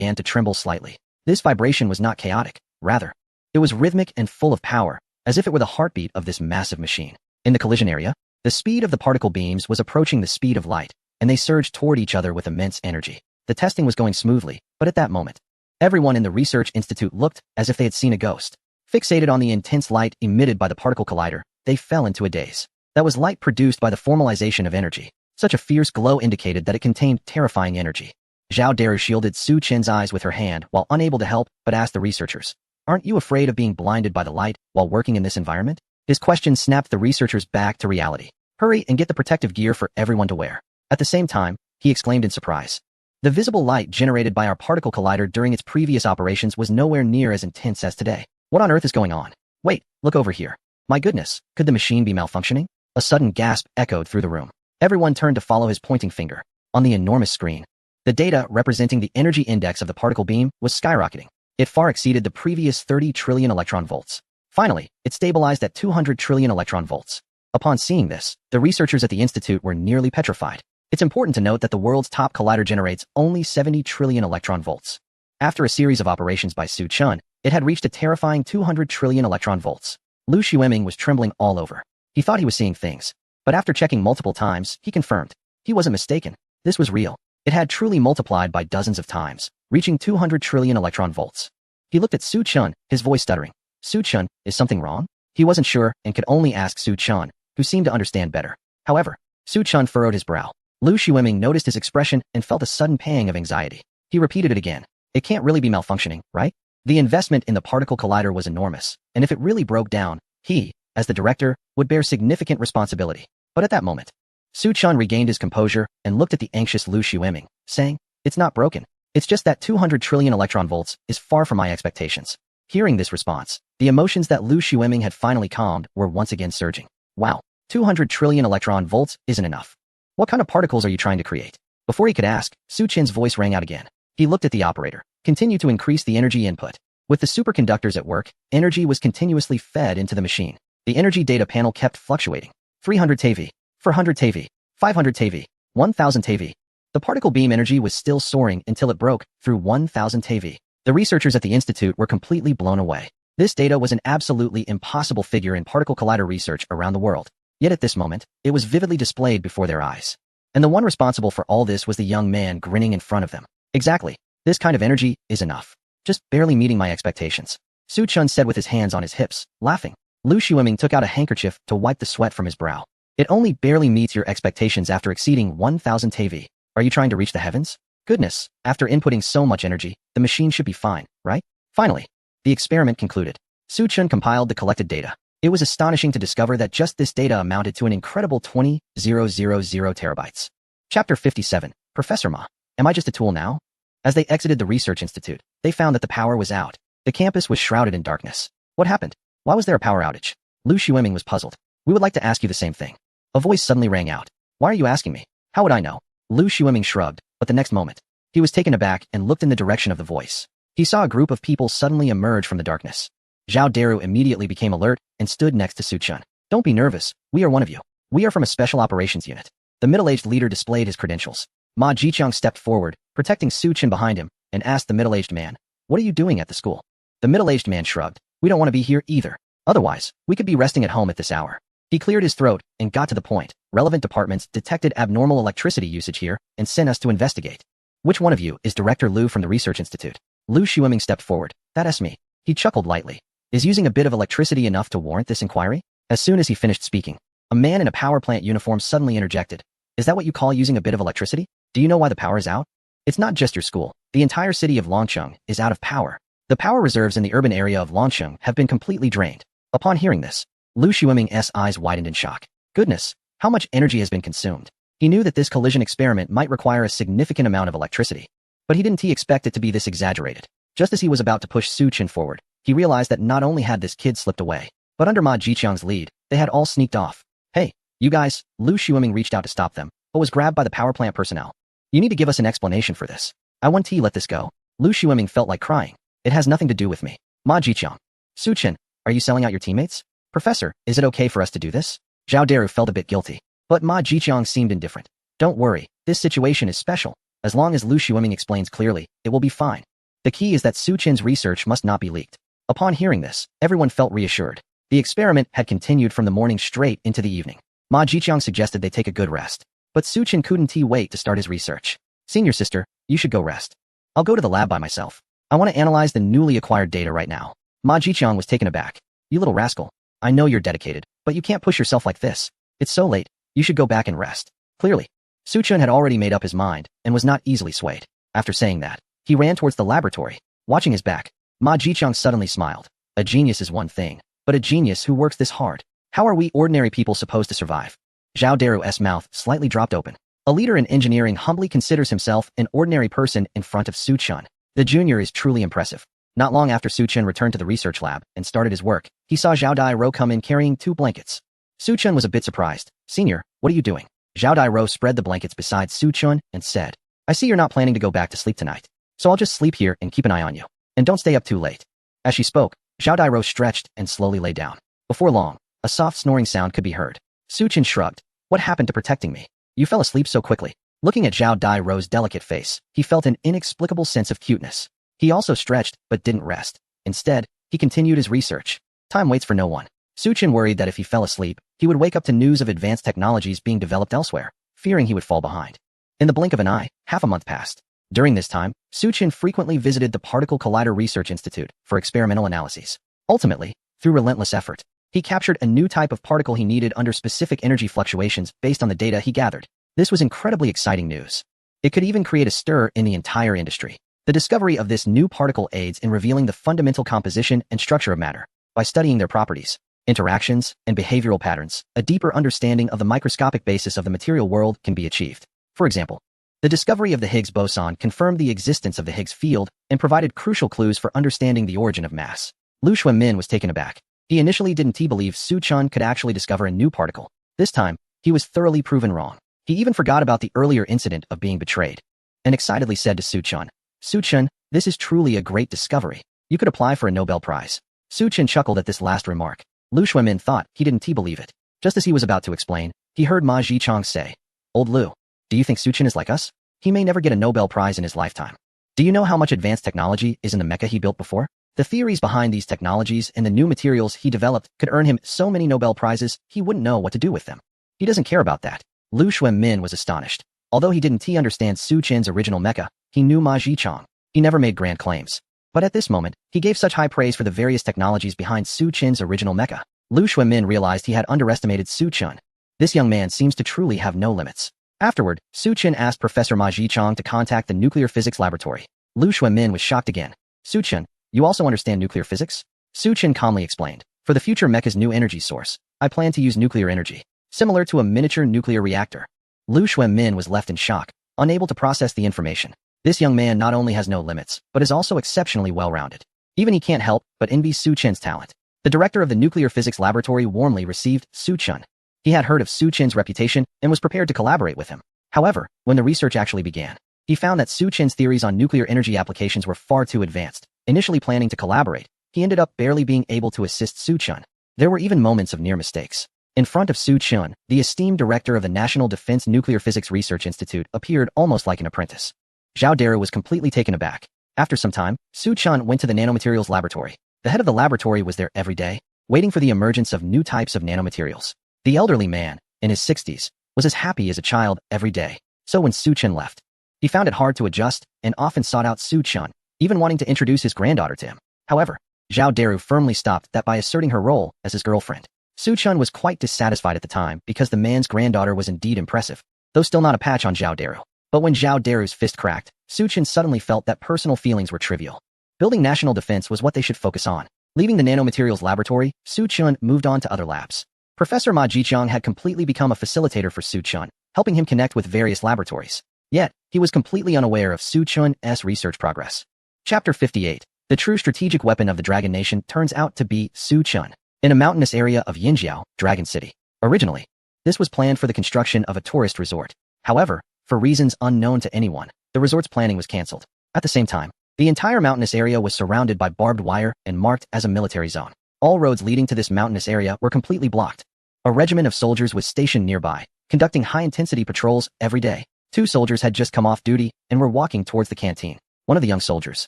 began to tremble slightly. This vibration was not chaotic. Rather, it was rhythmic and full of power, as if it were the heartbeat of this massive machine. In the collision area, the speed of the particle beams was approaching the speed of light, and they surged toward each other with immense energy. The testing was going smoothly, but at that moment, everyone in the research institute looked as if they had seen a ghost. Fixated on the intense light emitted by the particle collider, they fell into a daze. That was light produced by the formalization of energy. Such a fierce glow indicated that it contained terrifying energy. Zhao Daru shielded Su Chen's eyes with her hand while unable to help but asked the researchers, "Aren't you afraid of being blinded by the light while working in this environment?" His question snapped the researchers back to reality. "Hurry and get the protective gear for everyone to wear." At the same time, he exclaimed in surprise. The visible light generated by our particle collider during its previous operations was nowhere near as intense as today. What on earth is going on? Wait, look over here. My goodness, could the machine be malfunctioning? A sudden gasp echoed through the room. Everyone turned to follow his pointing finger. On the enormous screen, the data representing the energy index of the particle beam was skyrocketing. It far exceeded the previous 30 trillion electron volts. Finally, it stabilized at 200 trillion electron volts. Upon seeing this, the researchers at the institute were nearly petrified. It's important to note that the world's top collider generates only 70 trillion electron volts. After a series of operations by Su Chen, it had reached a terrifying 200 trillion electron volts. Lu Xueming was trembling all over. He thought he was seeing things, but after checking multiple times, he confirmed. He wasn't mistaken. This was real. It had truly multiplied by dozens of times, reaching 200 trillion electron volts. He looked at Su Chen, his voice stuttering. "Su Chen, is something wrong?" He wasn't sure and could only ask Su Chen, who seemed to understand better. However, Su Chen furrowed his brow. Lu Xueming noticed his expression and felt a sudden pang of anxiety. He repeated it again. "It can't really be malfunctioning, right?" The investment in the particle collider was enormous, and if it really broke down, he, as the director, would bear significant responsibility. But at that moment, Su Chen regained his composure and looked at the anxious Lu Xueming, saying, "It's not broken. It's just that 200 trillion electron volts is far from my expectations." Hearing this response, the emotions that Lu Xueming had finally calmed were once again surging. "Wow, 200 trillion electron volts isn't enough. What kind of particles are you trying to create?" Before he could ask, Su Chen's voice rang out again. He looked at the operator. Continue to increase the energy input. With the superconductors at work, energy was continuously fed into the machine. The energy data panel kept fluctuating. 300 TeV, 400 TeV, 500 TeV, 1000 TeV. The particle beam energy was still soaring until it broke through 1000 TeV. The researchers at the institute were completely blown away. This data was an absolutely impossible figure in particle collider research around the world. Yet at this moment, it was vividly displayed before their eyes. And the one responsible for all this was the young man grinning in front of them. "Exactly. This kind of energy is enough. Just barely meeting my expectations," Su Chen said with his hands on his hips, laughing. Lu Xueming took out a handkerchief to wipe the sweat from his brow. "It only barely meets your expectations after exceeding 1000 TeV. Are you trying to reach the heavens? Goodness, after inputting so much energy, the machine should be fine, right?" Finally, the experiment concluded. Su Chen compiled the collected data. It was astonishing to discover that just this data amounted to an incredible 20,000 terabytes. Chapter 57, Professor Ma. Am I just a tool now? As they exited the research institute, they found that the power was out. The campus was shrouded in darkness. What happened? Why was there a power outage? Lu Xueming was puzzled. "We would like to ask you the same thing." A voice suddenly rang out. "Why are you asking me? How would I know?" Lu Xueming shrugged, but the next moment, he was taken aback and looked in the direction of the voice. He saw a group of people suddenly emerge from the darkness. Zhao Daru immediately became alert and stood next to Su Chen. "Don't be nervous. We are one of you. We are from a special operations unit." The middle-aged leader displayed his credentials. Ma Jiqiang stepped forward, protecting Su Chen behind him, and asked the middle-aged man, "What are you doing at the school?" The middle-aged man shrugged. "We don't want to be here either. Otherwise, we could be resting at home at this hour." He cleared his throat and got to the point. "Relevant departments detected abnormal electricity usage here and sent us to investigate. Which one of you is Director Lu from the Research Institute?" Lu Xueming stepped forward. "That's me." He chuckled lightly. "Is using a bit of electricity enough to warrant this inquiry?" As soon as he finished speaking, a man in a power plant uniform suddenly interjected. "Is that what you call using a bit of electricity? Do you know why the power is out? It's not just your school. The entire city of Longcheng is out of power. The power reserves in the urban area of Longcheng have been completely drained." Upon hearing this, Lu Xueming's eyes widened in shock. Goodness, how much energy has been consumed? He knew that this collision experiment might require a significant amount of electricity, but he didn't expect it to be this exaggerated. Just as he was about to push Su Chen forward, he realized that not only had this kid slipped away, but under Ma Jiqiang's lead, they had all sneaked off. "Hey, you guys," Lu Xueming reached out to stop them, but was grabbed by the power plant personnel. "You need to give us an explanation for this. I want to let this go." Lu Xueming felt like crying. "It has nothing to do with me." Ma Jiqiang. "Su Chen, are you selling out your teammates?" "Professor, is it okay for us to do this?" Zhao Daru felt a bit guilty, but Ma Jiqiang seemed indifferent. "Don't worry, this situation is special. As long as Lu Xueming explains clearly, it will be fine." The key is that Su Chen's research must not be leaked. Upon hearing this, everyone felt reassured. The experiment had continued from the morning straight into the evening. Ma Jiqiang suggested they take a good rest. But Su Chen couldn't wait to start his research. Senior sister, you should go rest. I'll go to the lab by myself. I want to analyze the newly acquired data right now. Ma Jiqiang was taken aback. You little rascal. I know you're dedicated, but you can't push yourself like this. It's so late. You should go back and rest. Clearly, Su Chen had already made up his mind and was not easily swayed. After saying that, he ran towards the laboratory. Watching his back, Ma Jiqiang suddenly smiled. A genius is one thing, but a genius who works this hard. How are we ordinary people supposed to survive? Zhao Daru's mouth slightly dropped open. A leader in engineering humbly considers himself an ordinary person in front of Su Chen. The junior is truly impressive. Not long after Su Chen returned to the research lab and started his work, he saw Zhao Dai come in carrying 2 blankets. Su Chen was a bit surprised. Senior, what are you doing? Zhao Dai spread the blankets beside Su Chen and said, I see you're not planning to go back to sleep tonight. So I'll just sleep here and keep an eye on you. And don't stay up too late. As she spoke, Zhao Dai stretched and slowly lay down. Before long, a soft snoring sound could be heard. Su Chen shrugged. What happened to protecting me? You fell asleep so quickly. Looking at Zhao Dai's delicate face, he felt an inexplicable sense of cuteness. He also stretched, but didn't rest. Instead, he continued his research. Time waits for no one. Su Chen worried that if he fell asleep, he would wake up to news of advanced technologies being developed elsewhere, fearing he would fall behind. In the blink of an eye, half a month passed. During this time, Su Chen frequently visited the Particle Collider Research Institute for experimental analyses. Ultimately, through relentless effort, he captured a new type of particle he needed under specific energy fluctuations based on the data he gathered. This was incredibly exciting news. It could even create a stir in the entire industry. The discovery of this new particle aids in revealing the fundamental composition and structure of matter. By studying their properties, interactions, and behavioral patterns, a deeper understanding of the microscopic basis of the material world can be achieved. For example, the discovery of the Higgs boson confirmed the existence of the Higgs field and provided crucial clues for understanding the origin of mass. Lu Xuanmin was taken aback. He initially didn't believe Su Chen could actually discover a new particle. This time, he was thoroughly proven wrong. He even forgot about the earlier incident of being betrayed, and excitedly said to Su Chen, this is truly a great discovery. You could apply for a Nobel Prize. Su Chen chuckled at this last remark. Lu Xuanmin thought he didn't believe it. Just as he was about to explain, he heard Ma Jiqiang say, Old Lu, do you think Su Chen is like us? He may never get a Nobel Prize in his lifetime. Do you know how much advanced technology is in the mecha he built before? The theories behind these technologies and the new materials he developed could earn him so many Nobel Prizes he wouldn't know what to do with them. He doesn't care about that. Lu Xuanmin was astonished. Although he didn't understand Su Chen's original mecha, he knew Ma Jiqiang. He never made grand claims. But at this moment, he gave such high praise for the various technologies behind Su Chen's original mecha. Lu Xuanmin realized he had underestimated Su Chen. This young man seems to truly have no limits. Afterward, Su Chen asked Professor Ma Jiqiang to contact the nuclear physics laboratory. Lu Xuanmin was shocked again. Su Chen, you also understand nuclear physics? Su Chen calmly explained. For the future mecha's new energy source, I plan to use nuclear energy, similar to a miniature nuclear reactor. Lu Xuanmin was left in shock, unable to process the information. This young man not only has no limits, but is also exceptionally well-rounded. Even he can't help but envy Su Chen's talent. The director of the nuclear physics laboratory warmly received Su Chen. He had heard of Su Chen's reputation and was prepared to collaborate with him. However, when the research actually began, he found that Su Chen's theories on nuclear energy applications were far too advanced. Initially planning to collaborate, he ended up barely being able to assist Su Chen. There were even moments of near mistakes. In front of Su Chen, the esteemed director of the National Defense Nuclear Physics Research Institute appeared almost like an apprentice. Zhao Daru was completely taken aback. After some time, Su Chen went to the nanomaterials laboratory. The head of the laboratory was there every day, waiting for the emergence of new types of nanomaterials. The elderly man, in his 60s, was as happy as a child every day. So when Su Chen left, he found it hard to adjust and often sought out Su Chen, even wanting to introduce his granddaughter to him. However, Zhao Daru firmly stopped that by asserting her role as his girlfriend. Su Chen was quite dissatisfied at the time because the man's granddaughter was indeed impressive, though still not a patch on Zhao Daru. But when Zhao Daru's fist cracked, Su Chen suddenly felt that personal feelings were trivial. Building national defense was what they should focus on. Leaving the nanomaterials laboratory, Su Chen moved on to other labs. Professor Ma Jiqiang had completely become a facilitator for Su Chen, helping him connect with various laboratories. Yet, he was completely unaware of Su Chen's research progress. Chapter 58. The true strategic weapon of the Dragon Nation turns out to be Su Chen. In a mountainous area of Yinjiao, Dragon City. Originally, this was planned for the construction of a tourist resort. However, for reasons unknown to anyone, the resort's planning was cancelled. At the same time, the entire mountainous area was surrounded by barbed wire and marked as a military zone. All roads leading to this mountainous area were completely blocked. A regiment of soldiers was stationed nearby, conducting high-intensity patrols every day. 2 soldiers had just come off duty and were walking towards the canteen. One of the young soldiers,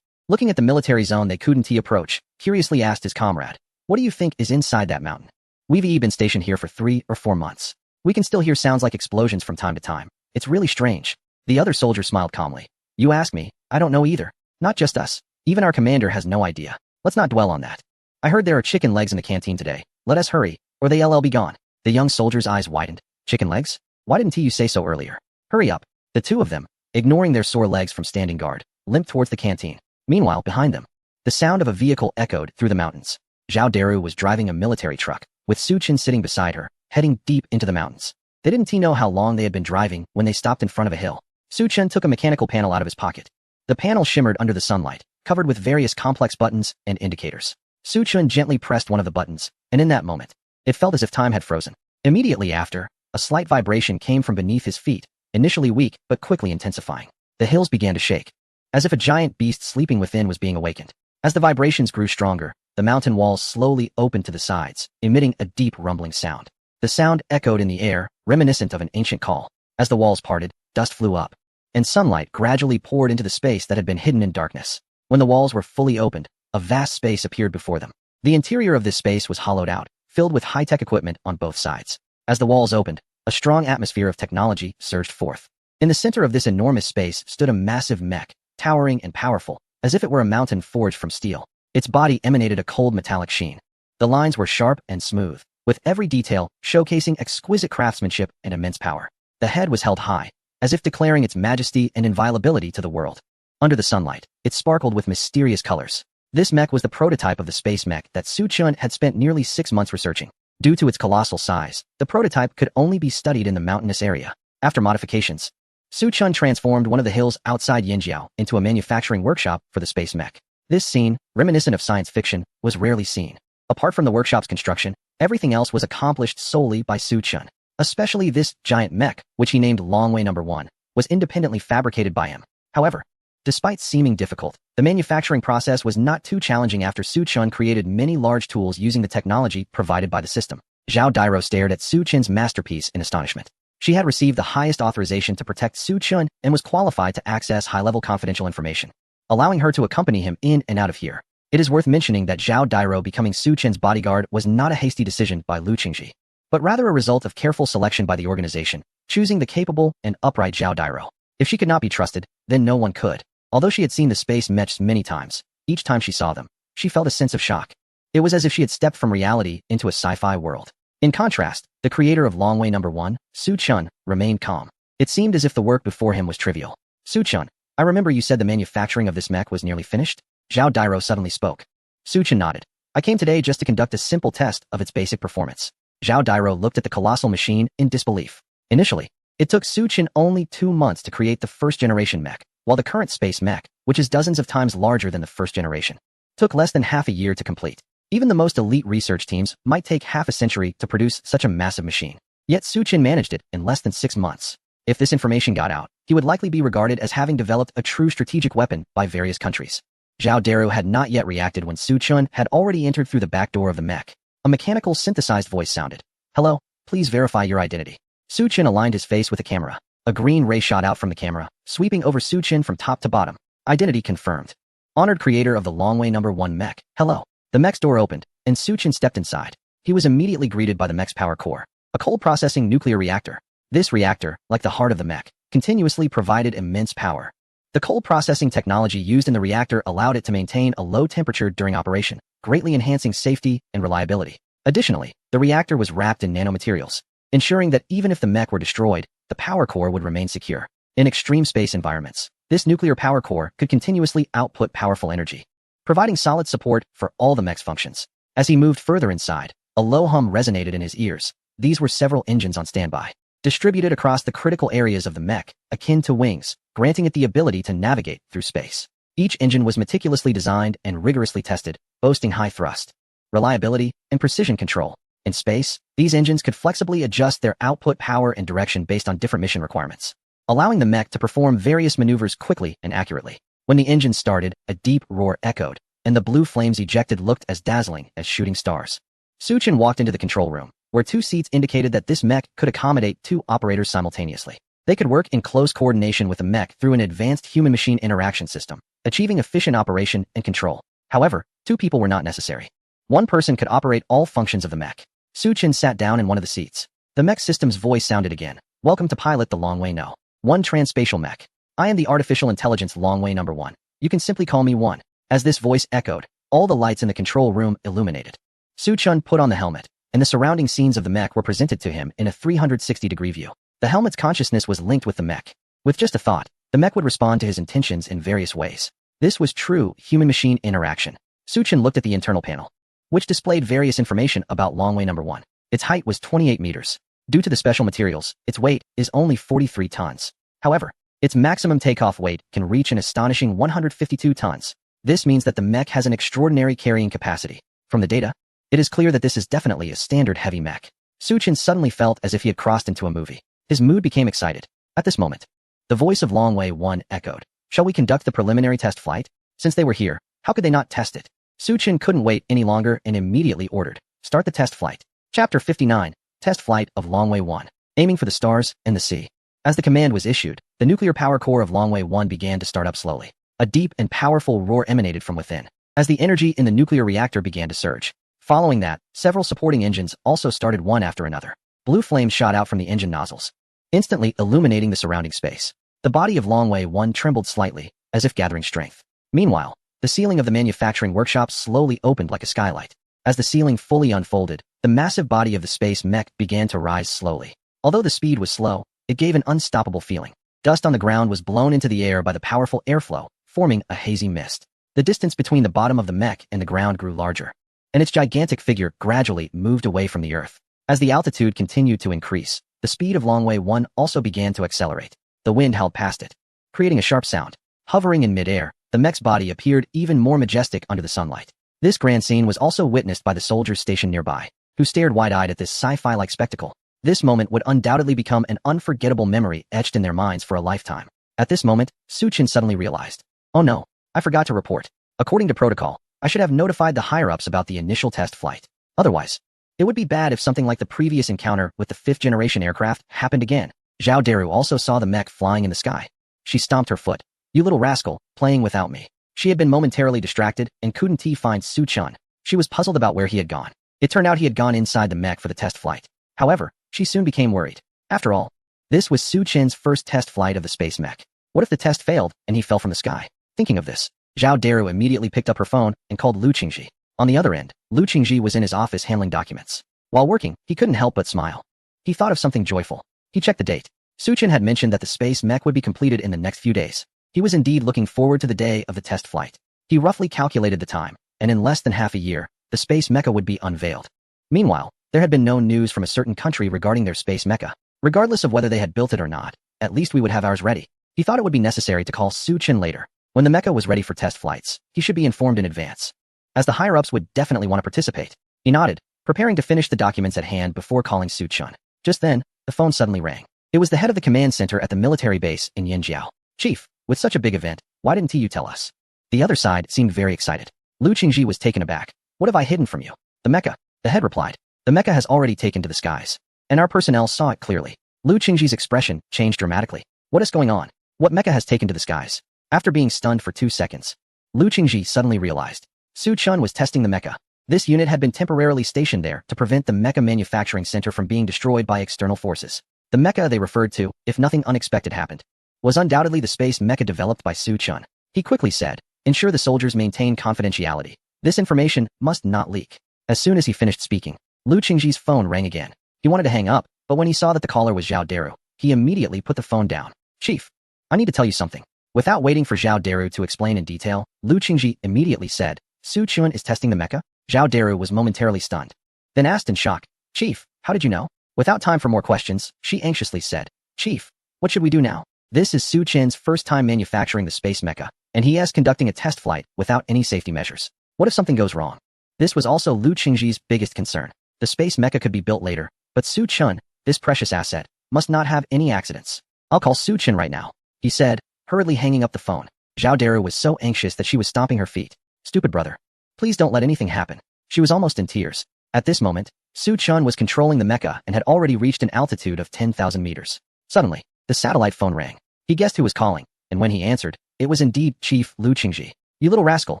Looking at the military zone they couldn't approach, curiously asked his comrade, "What do you think is inside that mountain?" "We've been stationed here for 3 or 4 months. We can still hear sounds like explosions from time to time. It's really strange." The other soldier smiled calmly. "You ask me, I don't know either. Not just us. Even our commander has no idea. Let's not dwell on that. I heard there are chicken legs in the canteen today. Let us hurry, or they'll be gone." The young soldier's eyes widened. "Chicken legs? Why didn't you say so earlier? Hurry up." The two of them, ignoring their sore legs from standing guard, limped towards the canteen. Meanwhile, behind them, the sound of a vehicle echoed through the mountains. Zhao Daru was driving a military truck, with Su Chen sitting beside her, heading deep into the mountains. They didn't know how long they had been driving when they stopped in front of a hill. Su Chen took a mechanical panel out of his pocket. The panel shimmered under the sunlight, covered with various complex buttons and indicators. Su Chen gently pressed one of the buttons, and in that moment, it felt as if time had frozen. Immediately after, a slight vibration came from beneath his feet, initially weak but quickly intensifying. The hills began to shake, as if a giant beast sleeping within was being awakened. As the vibrations grew stronger, the mountain walls slowly opened to the sides, emitting a deep rumbling sound. The sound echoed in the air, reminiscent of an ancient call. As the walls parted, dust flew up, and sunlight gradually poured into the space that had been hidden in darkness. When the walls were fully opened, a vast space appeared before them. The interior of this space was hollowed out, filled with high-tech equipment on both sides. As the walls opened, a strong atmosphere of technology surged forth. In the center of this enormous space stood a massive mech, towering and powerful, as if it were a mountain forged from steel. Its body emanated a cold metallic sheen. The lines were sharp and smooth, with every detail showcasing exquisite craftsmanship and immense power. The head was held high, as if declaring its majesty and inviolability to the world. Under the sunlight, it sparkled with mysterious colors. This mech was the prototype of the space mech that Su Chen had spent nearly 6 months researching. Due to its colossal size, the prototype could only be studied in the mountainous area. After modifications, Su Chen transformed one of the hills outside Yinjiao into a manufacturing workshop for the space mech. This scene, reminiscent of science fiction, was rarely seen. Apart from the workshop's construction, everything else was accomplished solely by Su Chen. Especially this giant mech, which he named Longwei No. 1, was independently fabricated by him. However, despite seeming difficult, the manufacturing process was not too challenging after Su Chen created many large tools using the technology provided by the system. Zhao Dairo stared at Su Chen's masterpiece in astonishment. She had received the highest authorization to protect Su Chen and was qualified to access high-level confidential information, allowing her to accompany him in and out of here. It is worth mentioning that Zhao Dairo becoming Su Chen's bodyguard was not a hasty decision by Lu Qingji, but rather a result of careful selection by the organization, choosing the capable and upright Zhao Dairo. If she could not be trusted, then no one could. Although she had seen the space mechs many times, each time she saw them, she felt a sense of shock. It was as if she had stepped from reality into a sci-fi world. In contrast, the creator of Longwei No. 1, Su Chen, remained calm. It seemed as if the work before him was trivial. "Su Chen, I remember you said the manufacturing of this mech was nearly finished?" Zhao Dairo suddenly spoke. Su Chen nodded. "I came today just to conduct a simple test of its basic performance." Zhao Dairo looked at the colossal machine in disbelief. Initially, it took Su Chen only 2 months to create the first-generation mech, while the current space mech, which is dozens of times larger than the first generation, took less than half a year to complete. Even the most elite research teams might take half a century to produce such a massive machine. Yet Su Chen managed it in less than 6 months. If this information got out, he would likely be regarded as having developed a true strategic weapon by various countries. Zhao Daru had not yet reacted when Su Chen had already entered through the back door of the mech. A mechanical synthesized voice sounded. "Hello, please verify your identity." Su Chen aligned his face with the camera. A green ray shot out from the camera, sweeping over Su Chen from top to bottom. Identity confirmed. Honored creator of the Longwei No. 1 mech. Hello. The mech's door opened, and Su Chen stepped inside. He was immediately greeted by the mech's power core, a coal-processing nuclear reactor. This reactor, like the heart of the mech, continuously provided immense power. The coal-processing technology used in the reactor allowed it to maintain a low temperature during operation, greatly enhancing safety and reliability. Additionally, the reactor was wrapped in nanomaterials, ensuring that even if the mech were destroyed, the power core would remain secure. In extreme space environments, this nuclear power core could continuously output powerful energy, providing solid support for all the mech's functions. As he moved further inside, a low hum resonated in his ears. These were several engines on standby, distributed across the critical areas of the mech, akin to wings, granting it the ability to navigate through space. Each engine was meticulously designed and rigorously tested, boasting high thrust, reliability, and precision control. In space, these engines could flexibly adjust their output power and direction based on different mission requirements, allowing the mech to perform various maneuvers quickly and accurately. When the engine started, a deep roar echoed, and the blue flames ejected looked as dazzling as shooting stars. Su Chen walked into the control room, where 2 seats indicated that this mech could accommodate 2 operators simultaneously. They could work in close coordination with the mech through an advanced human-machine interaction system. achieving efficient operation and control. However, two people were not necessary. One person could operate all functions of the mech. Su Chen sat down in one of the seats. The mech system's voice sounded again. Welcome to pilot the Longwei No. 1 Transspatial Mech. I am the artificial intelligence Longwei number 1. You can simply call me 1. As this voice echoed, all the lights in the control room illuminated. Su Chen put on the helmet, and the surrounding scenes of the mech were presented to him in a 360-degree view. The helmet's consciousness was linked with the mech. With just a thought, the mech would respond to his intentions in various ways. This was true human-machine interaction. Su Chen looked at the internal panel, which displayed various information about Longwei number 1. Its height was 28 meters. Due to the special materials, its weight is only 43 tons. However, its maximum takeoff weight can reach an astonishing 152 tons. This means that the mech has an extraordinary carrying capacity. From the data, it is clear that this is definitely a standard heavy mech. Su Chen suddenly felt as if he had crossed into a movie. His mood became excited. At this moment, the voice of Longwei 1 echoed. Shall we conduct the preliminary test flight? Since they were here, how could they not test it? Su Chen couldn't wait any longer and immediately ordered, start the test flight. Chapter 59, Test Flight of Longwei 1, Aiming for the Stars and the Sea. As the command was issued, the nuclear power core of Longwei 1 began to start up slowly. A deep and powerful roar emanated from within, as the energy in the nuclear reactor began to surge. Following that, several supporting engines also started one after another. Blue flames shot out from the engine nozzles, instantly illuminating the surrounding space. The body of Longwei 1 trembled slightly, as if gathering strength. Meanwhile, the ceiling of the manufacturing workshop slowly opened like a skylight. As the ceiling fully unfolded, the massive body of the space mech began to rise slowly. Although the speed was slow, it gave an unstoppable feeling. Dust on the ground was blown into the air by the powerful airflow, forming a hazy mist. The distance between the bottom of the mech and the ground grew larger, and its gigantic figure gradually moved away from the earth. As the altitude continued to increase, the speed of Longwei 1 also began to accelerate. The wind howled past it, creating a sharp sound. Hovering in midair, the mech's body appeared even more majestic under the sunlight. This grand scene was also witnessed by the soldiers stationed nearby, who stared wide-eyed at this sci-fi-like spectacle. This moment would undoubtedly become an unforgettable memory etched in their minds for a lifetime. At this moment, Su Chen suddenly realized, oh no, I forgot to report. According to protocol, I should have notified the higher-ups about the initial test flight. Otherwise, it would be bad if something like the previous encounter with the 5th-generation aircraft happened again. Zhao Deru also saw the mech flying in the sky. She stomped her foot. You little rascal, playing without me. She had been momentarily distracted and couldn't find Su Chen. She was puzzled about where he had gone. It turned out he had gone inside the mech for the test flight. However, she soon became worried. After all, this was Su Chen's first test flight of the space mech. What if the test failed and he fell from the sky? Thinking of this, Zhao Deru immediately picked up her phone and called Lu Qingji. On the other end, Lu Qingji was in his office handling documents. While working, he couldn't help but smile. He thought of something joyful. He checked the date. Su Chen had mentioned that the space mech would be completed in the next few days. He was indeed looking forward to the day of the test flight. He roughly calculated the time, and in less than half a year, the space mecha would be unveiled. Meanwhile, there had been no news from a certain country regarding their space mecha. Regardless of whether they had built it or not, at least we would have ours ready. He thought it would be necessary to call Su Chen later. When the mecha was ready for test flights, he should be informed in advance, as the higher-ups would definitely want to participate. He nodded, preparing to finish the documents at hand before calling Su Chen. Just then, the phone suddenly rang. It was the head of the command center at the military base in Yanjiao. Chief, with such a big event, why didn't you tell us? The other side seemed very excited. Lu Qingji was taken aback. What have I hidden from you? The mecha. The head replied. The mecha has already taken to the skies, and our personnel saw it clearly. Lu Qingji's expression changed dramatically. What is going on? What mecha has taken to the skies? After being stunned for 2 seconds, Lu Qingji suddenly realized. Su Chen was testing the mecha. This unit had been temporarily stationed there to prevent the mecha manufacturing center from being destroyed by external forces. The mecha they referred to, if nothing unexpected happened, was undoubtedly the space mecha developed by Su Chen. He quickly said, ensure the soldiers maintain confidentiality. This information must not leak. As soon as he finished speaking, Lu Qingji's phone rang again. He wanted to hang up, but when he saw that the caller was Zhao Deru, he immediately put the phone down. Chief, I need to tell you something. Without waiting for Zhao Deru to explain in detail, Lu Qingji immediately said, Su Chen is testing the mecha? Zhao Deru was momentarily stunned, then asked in shock, Chief, how did you know? Without time for more questions, she anxiously said, Chief, what should we do now? This is Su Chen's first time manufacturing the space mecha, and he is conducting a test flight without any safety measures. What if something goes wrong? This was also Lu Qingji's biggest concern. The space mecha could be built later, but Su Chen, this precious asset, must not have any accidents. I'll call Su Chen right now, he said, hurriedly hanging up the phone. Zhao Deru was so anxious that she was stomping her feet. Stupid brother. Please don't let anything happen. She was almost in tears. At this moment, Su Chen was controlling the mecha and had already reached an altitude of 10,000 meters. Suddenly, the satellite phone rang. He guessed who was calling, and when he answered, It was indeed Chief Lu Qingji. You little rascal,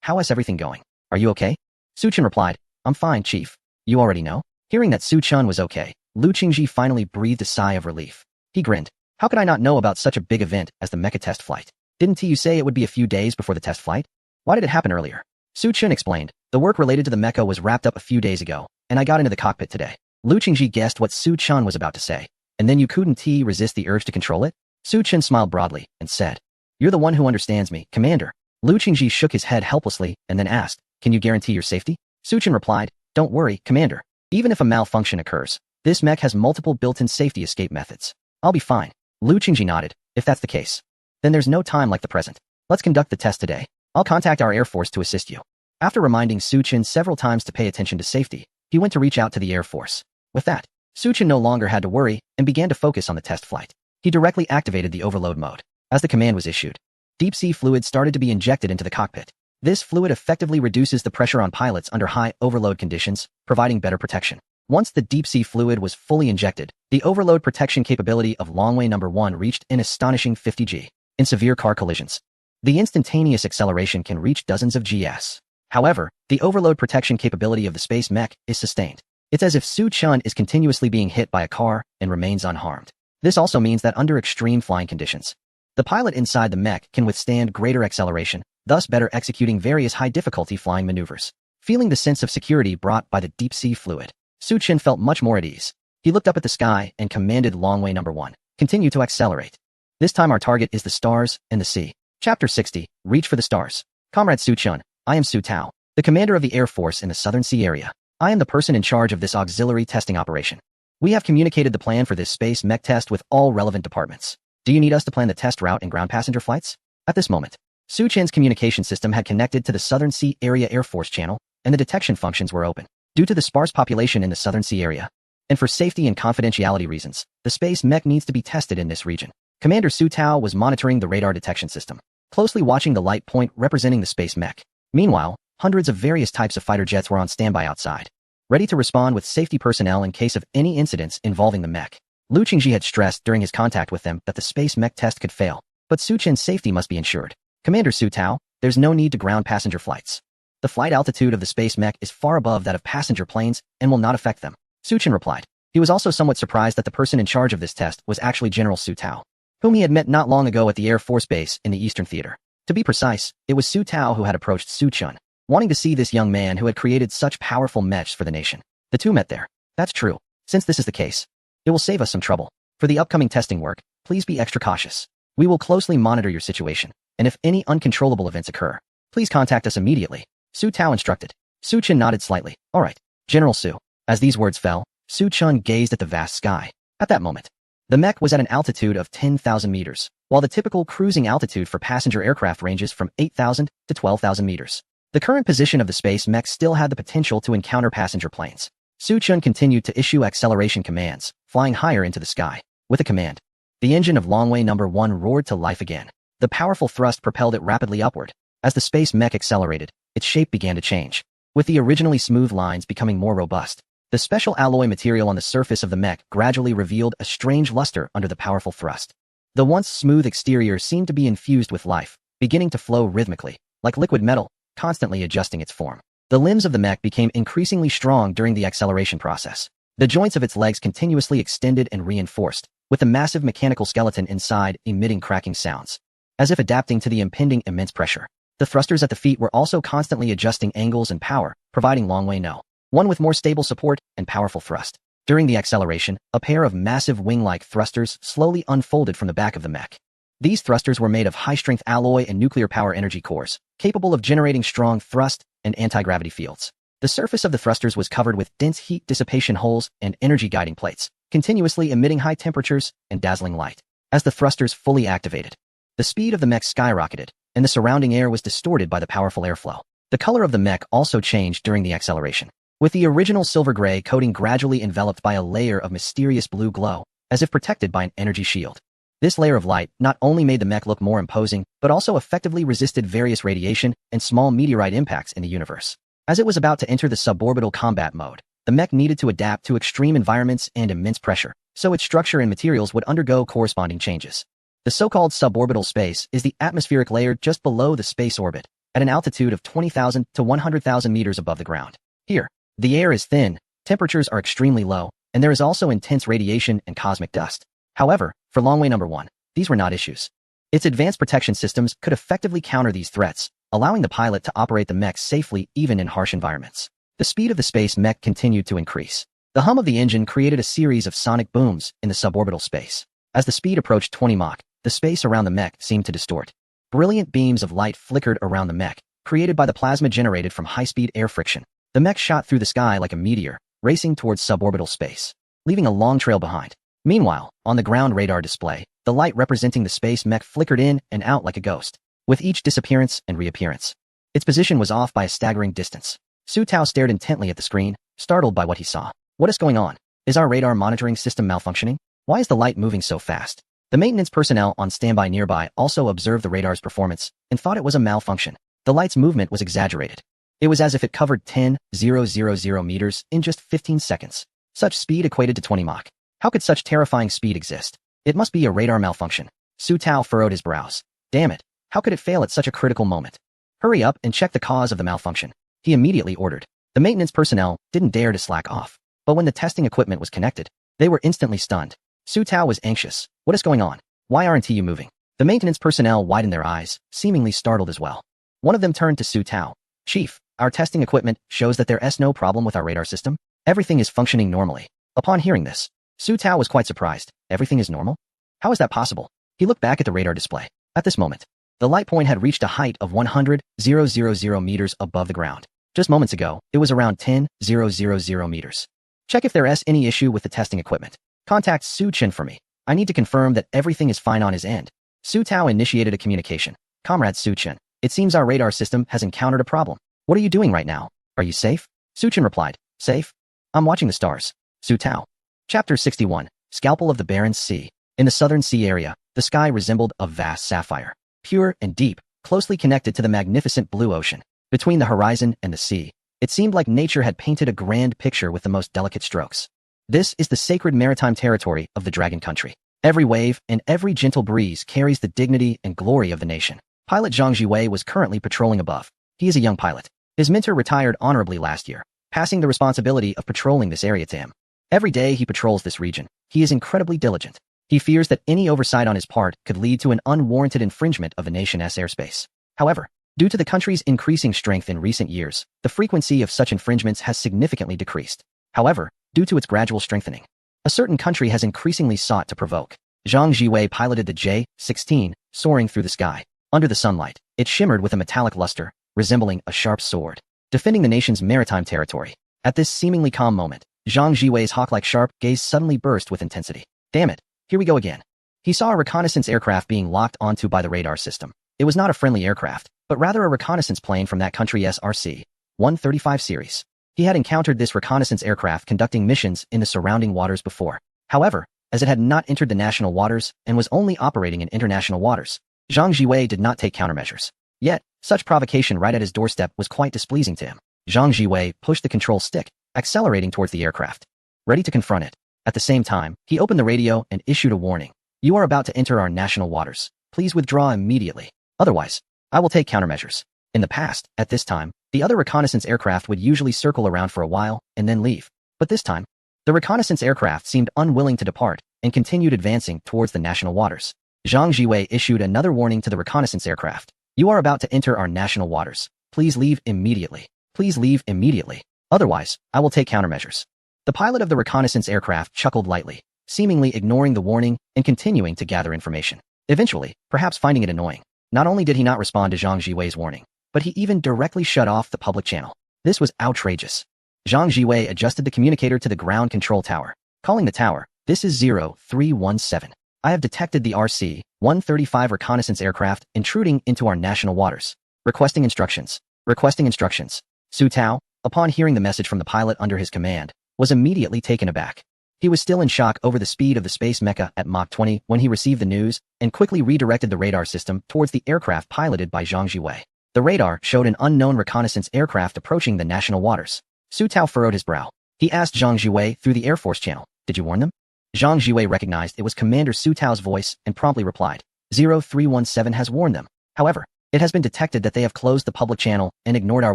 how is everything going? Are you okay? Su Chen replied, I'm fine, Chief. You already know? Hearing that Su Chen was okay, Lu Qingji finally breathed a sigh of relief. He grinned. How could I not know about such a big event as the mecha test flight? Didn't you say it would be a few days before the test flight? Why did it happen earlier? Su Chen explained. The work related to the mecha was wrapped up a few days ago, and I got into the cockpit today. Lu Qingji guessed what Su Chen was about to say. And then you couldn't resist the urge to control it? Su Chen smiled broadly and said, You're the one who understands me, Commander. Lu Qingji shook his head helplessly and then asked, Can you guarantee your safety? Su Chen replied, Don't worry, Commander. Even if a malfunction occurs, this mech has multiple built-in safety escape methods. I'll be fine. Lu Qingji nodded. If that's the case, then there's no time like the present. Let's conduct the test today. I'll contact our Air Force to assist you. After reminding Su Chen several times to pay attention to safety, he went to reach out to the Air Force. With that, Su Chen no longer had to worry and began to focus on the test flight. He directly activated the overload mode. As the command was issued, deep-sea fluid started to be injected into the cockpit. This fluid effectively reduces the pressure on pilots under high overload conditions, providing better protection. Once the deep-sea fluid was fully injected, the overload protection capability of Longway No. 1 reached an astonishing 50 G. In severe car collisions, the instantaneous acceleration can reach dozens of Gs. However, the overload protection capability of the space mech is sustained. It's as if Su Chen is continuously being hit by a car and remains unharmed. This also means that under extreme flying conditions, the pilot inside the mech can withstand greater acceleration, thus better executing various high-difficulty flying maneuvers. Feeling the sense of security brought by the deep-sea fluid, Su Chen felt much more at ease. He looked up at the sky and commanded Longway No. 1. Continue to accelerate. This time our target is the stars and the sea. Chapter 60, Reach for the Stars. Comrade Su Chen, I am Su Tao, the commander of the Air Force in the Southern Sea area. I am the person in charge of this auxiliary testing operation. We have communicated the plan for this space mech test with all relevant departments. Do you need us to plan the test route and ground passenger flights? At this moment, Su Chen's communication system had connected to the Southern Sea Area Air Force channel, and the detection functions were open. Due to the sparse population in the Southern Sea area, and for safety and confidentiality reasons, the space mech needs to be tested in this region. Commander Su Tao was monitoring the radar detection system, closely watching the light point representing the space mech. Meanwhile, hundreds of various types of fighter jets were on standby outside, ready to respond with safety personnel in case of any incidents involving the mech. Lu Qingji had stressed during his contact with them that the space mech test could fail, but Su Chen's safety must be ensured. Commander Su Tao, there's no need to ground passenger flights. The flight altitude of the space mech is far above that of passenger planes and will not affect them. Su Chen replied. He was also somewhat surprised that the person in charge of this test was actually General Su Tao, whom he had met not long ago at the Air Force Base in the Eastern Theater. To be precise, it was Su Tao who had approached Su Chen, wanting to see this young man who had created such powerful mechs for the nation. The two met there. That's true. Since this is the case, it will save us some trouble. For the upcoming testing work, please be extra cautious. We will closely monitor your situation, and if any uncontrollable events occur, please contact us immediately. Su Tao instructed. Su Chen nodded slightly. All right, General Su. As these words fell, Su Chen gazed at the vast sky. At that moment, the mech was at an altitude of 10,000 meters, while the typical cruising altitude for passenger aircraft ranges from 8,000 to 12,000 meters. The current position of the space mech still had the potential to encounter passenger planes. Su Chen continued to issue acceleration commands, flying higher into the sky. With a command, the engine of Longway No. 1 roared to life again. The powerful thrust propelled it rapidly upward. As the space mech accelerated, its shape began to change, with the originally smooth lines becoming more robust. The special alloy material on the surface of the mech gradually revealed a strange luster under the powerful thrust. The once smooth exterior seemed to be infused with life, beginning to flow rhythmically, like liquid metal, constantly adjusting its form. The limbs of the mech became increasingly strong during the acceleration process. The joints of its legs continuously extended and reinforced, with the massive mechanical skeleton inside emitting cracking sounds, as if adapting to the impending immense pressure. The thrusters at the feet were also constantly adjusting angles and power, providing Longway No. 1 with more stable support and powerful thrust. During the acceleration, a pair of massive wing-like thrusters slowly unfolded from the back of the mech. These thrusters were made of high-strength alloy and nuclear power energy cores, capable of generating strong thrust and anti-gravity fields. The surface of the thrusters was covered with dense heat dissipation holes and energy guiding plates, continuously emitting high temperatures and dazzling light. As the thrusters fully activated, the speed of the mech skyrocketed, and the surrounding air was distorted by the powerful airflow. The color of the mech also changed during the acceleration, with the original silver-gray coating gradually enveloped by a layer of mysterious blue glow, as if protected by an energy shield. This layer of light not only made the mech look more imposing, but also effectively resisted various radiation and small meteorite impacts in the universe. As it was about to enter the suborbital combat mode, the mech needed to adapt to extreme environments and immense pressure, so its structure and materials would undergo corresponding changes. The so-called suborbital space is the atmospheric layer just below the space orbit, at an altitude of 20,000 to 100,000 meters above the ground. Here, the air is thin, temperatures are extremely low, and there is also intense radiation and cosmic dust. However, for Longwei No. 1, these were not issues. Its advanced protection systems could effectively counter these threats, allowing the pilot to operate the mech safely even in harsh environments. The speed of the space mech continued to increase. The hum of the engine created a series of sonic booms in the suborbital space. As the speed approached 20 Mach, the space around the mech seemed to distort. Brilliant beams of light flickered around the mech, created by the plasma generated from high-speed air friction. The mech shot through the sky like a meteor, racing towards suborbital space, leaving a long trail behind. Meanwhile, on the ground radar display, the light representing the space mech flickered in and out like a ghost, with each disappearance and reappearance. Its position was off by a staggering distance. Su Tao stared intently at the screen, startled by what he saw. What is going on? Is our radar monitoring system malfunctioning? Why is the light moving so fast? The maintenance personnel on standby nearby also observed the radar's performance and thought it was a malfunction. The light's movement was exaggerated. It was as if it covered 10,000 meters in just 15 seconds. Such speed equated to 20 Mach. How could such terrifying speed exist? It must be a radar malfunction. Su Tao furrowed his brows. Damn it. How could it fail at such a critical moment? Hurry up and check the cause of the malfunction. He immediately ordered. The maintenance personnel didn't dare to slack off. But when the testing equipment was connected, they were instantly stunned. Su Tao was anxious. What is going on? Why aren't you moving? The maintenance personnel widened their eyes, seemingly startled as well. One of them turned to Su Tao. Chief, our testing equipment shows that there's no problem with our radar system. Everything is functioning normally. Upon hearing this, Su Tao was quite surprised. Everything is normal? How is that possible? He looked back at the radar display. At this moment, the light point had reached a height of 100,000 meters above the ground. Just moments ago, it was around 10,000 meters. Check if there's any issue with the testing equipment. Contact Su Chen for me. I need to confirm that everything is fine on his end. Su Tao initiated a communication. Comrade Su Chen, it seems our radar system has encountered a problem. What are you doing right now? Are you safe? Su Chen replied. Safe? I'm watching the stars. Su Tao. Chapter 61. Scalpel of the Barents Sea. In the southern sea area, the sky resembled a vast sapphire. Pure and deep, closely connected to the magnificent blue ocean. Between the horizon and the sea, it seemed like nature had painted a grand picture with the most delicate strokes. This is the sacred maritime territory of the Dragon Country. Every wave and every gentle breeze carries the dignity and glory of the nation. Pilot Zhang Jiwei was currently patrolling above. He is a young pilot. His mentor retired honorably last year, passing the responsibility of patrolling this area to him. Every day he patrols this region. He is incredibly diligent. He fears that any oversight on his part could lead to an unwarranted infringement of the nation's airspace. However, due to the country's increasing strength in recent years, the frequency of such infringements has significantly decreased. However, due to its gradual strengthening, a certain country has increasingly sought to provoke. Zhang Jiwei piloted the J-16, soaring through the sky. Under the sunlight, it shimmered with a metallic luster, resembling a sharp sword, defending the nation's maritime territory. At this seemingly calm moment, Zhang Jiwei's hawk-like sharp gaze suddenly burst with intensity. Damn it, here we go again. He saw a reconnaissance aircraft being locked onto by the radar system. It was not a friendly aircraft, but rather a reconnaissance plane from that country's RC-135 series. He had encountered this reconnaissance aircraft conducting missions in the surrounding waters before. However, as it had not entered the national waters and was only operating in international waters, Zhang Jiwei did not take countermeasures. Yet, such provocation right at his doorstep was quite displeasing to him. Zhang Jiwei pushed the control stick, accelerating towards the aircraft, ready to confront it. At the same time, he opened the radio and issued a warning. You are about to enter our national waters. Please withdraw immediately. Otherwise, I will take countermeasures. In the past, at this time, the other reconnaissance aircraft would usually circle around for a while and then leave. But this time, the reconnaissance aircraft seemed unwilling to depart and continued advancing towards the national waters. Zhang Jiwei issued another warning to the reconnaissance aircraft. You are about to enter our national waters. Please leave immediately. Please leave immediately. Otherwise, I will take countermeasures. The pilot of the reconnaissance aircraft chuckled lightly, seemingly ignoring the warning and continuing to gather information. Eventually, perhaps finding it annoying, not only did he not respond to Zhang Jiwei's warning, but he even directly shut off the public channel. This was outrageous. Zhang Jiwei adjusted the communicator to the ground control tower, calling the tower. This is 0317. I have detected the RC-135 reconnaissance aircraft intruding into our national waters. Requesting instructions. Requesting instructions. Su Tao, upon hearing the message from the pilot under his command, was immediately taken aback. He was still in shock over the speed of the space mecha at Mach 20 when he received the news and quickly redirected the radar system towards the aircraft piloted by Zhang Jiwei. The radar showed an unknown reconnaissance aircraft approaching the national waters. Su Tao furrowed his brow. He asked Zhang Jiwei through the Air Force channel, did you warn them? Zhang Jiwei recognized it was Commander Su Tao's voice and promptly replied, 0317 has warned them. However, it has been detected that they have closed the public channel and ignored our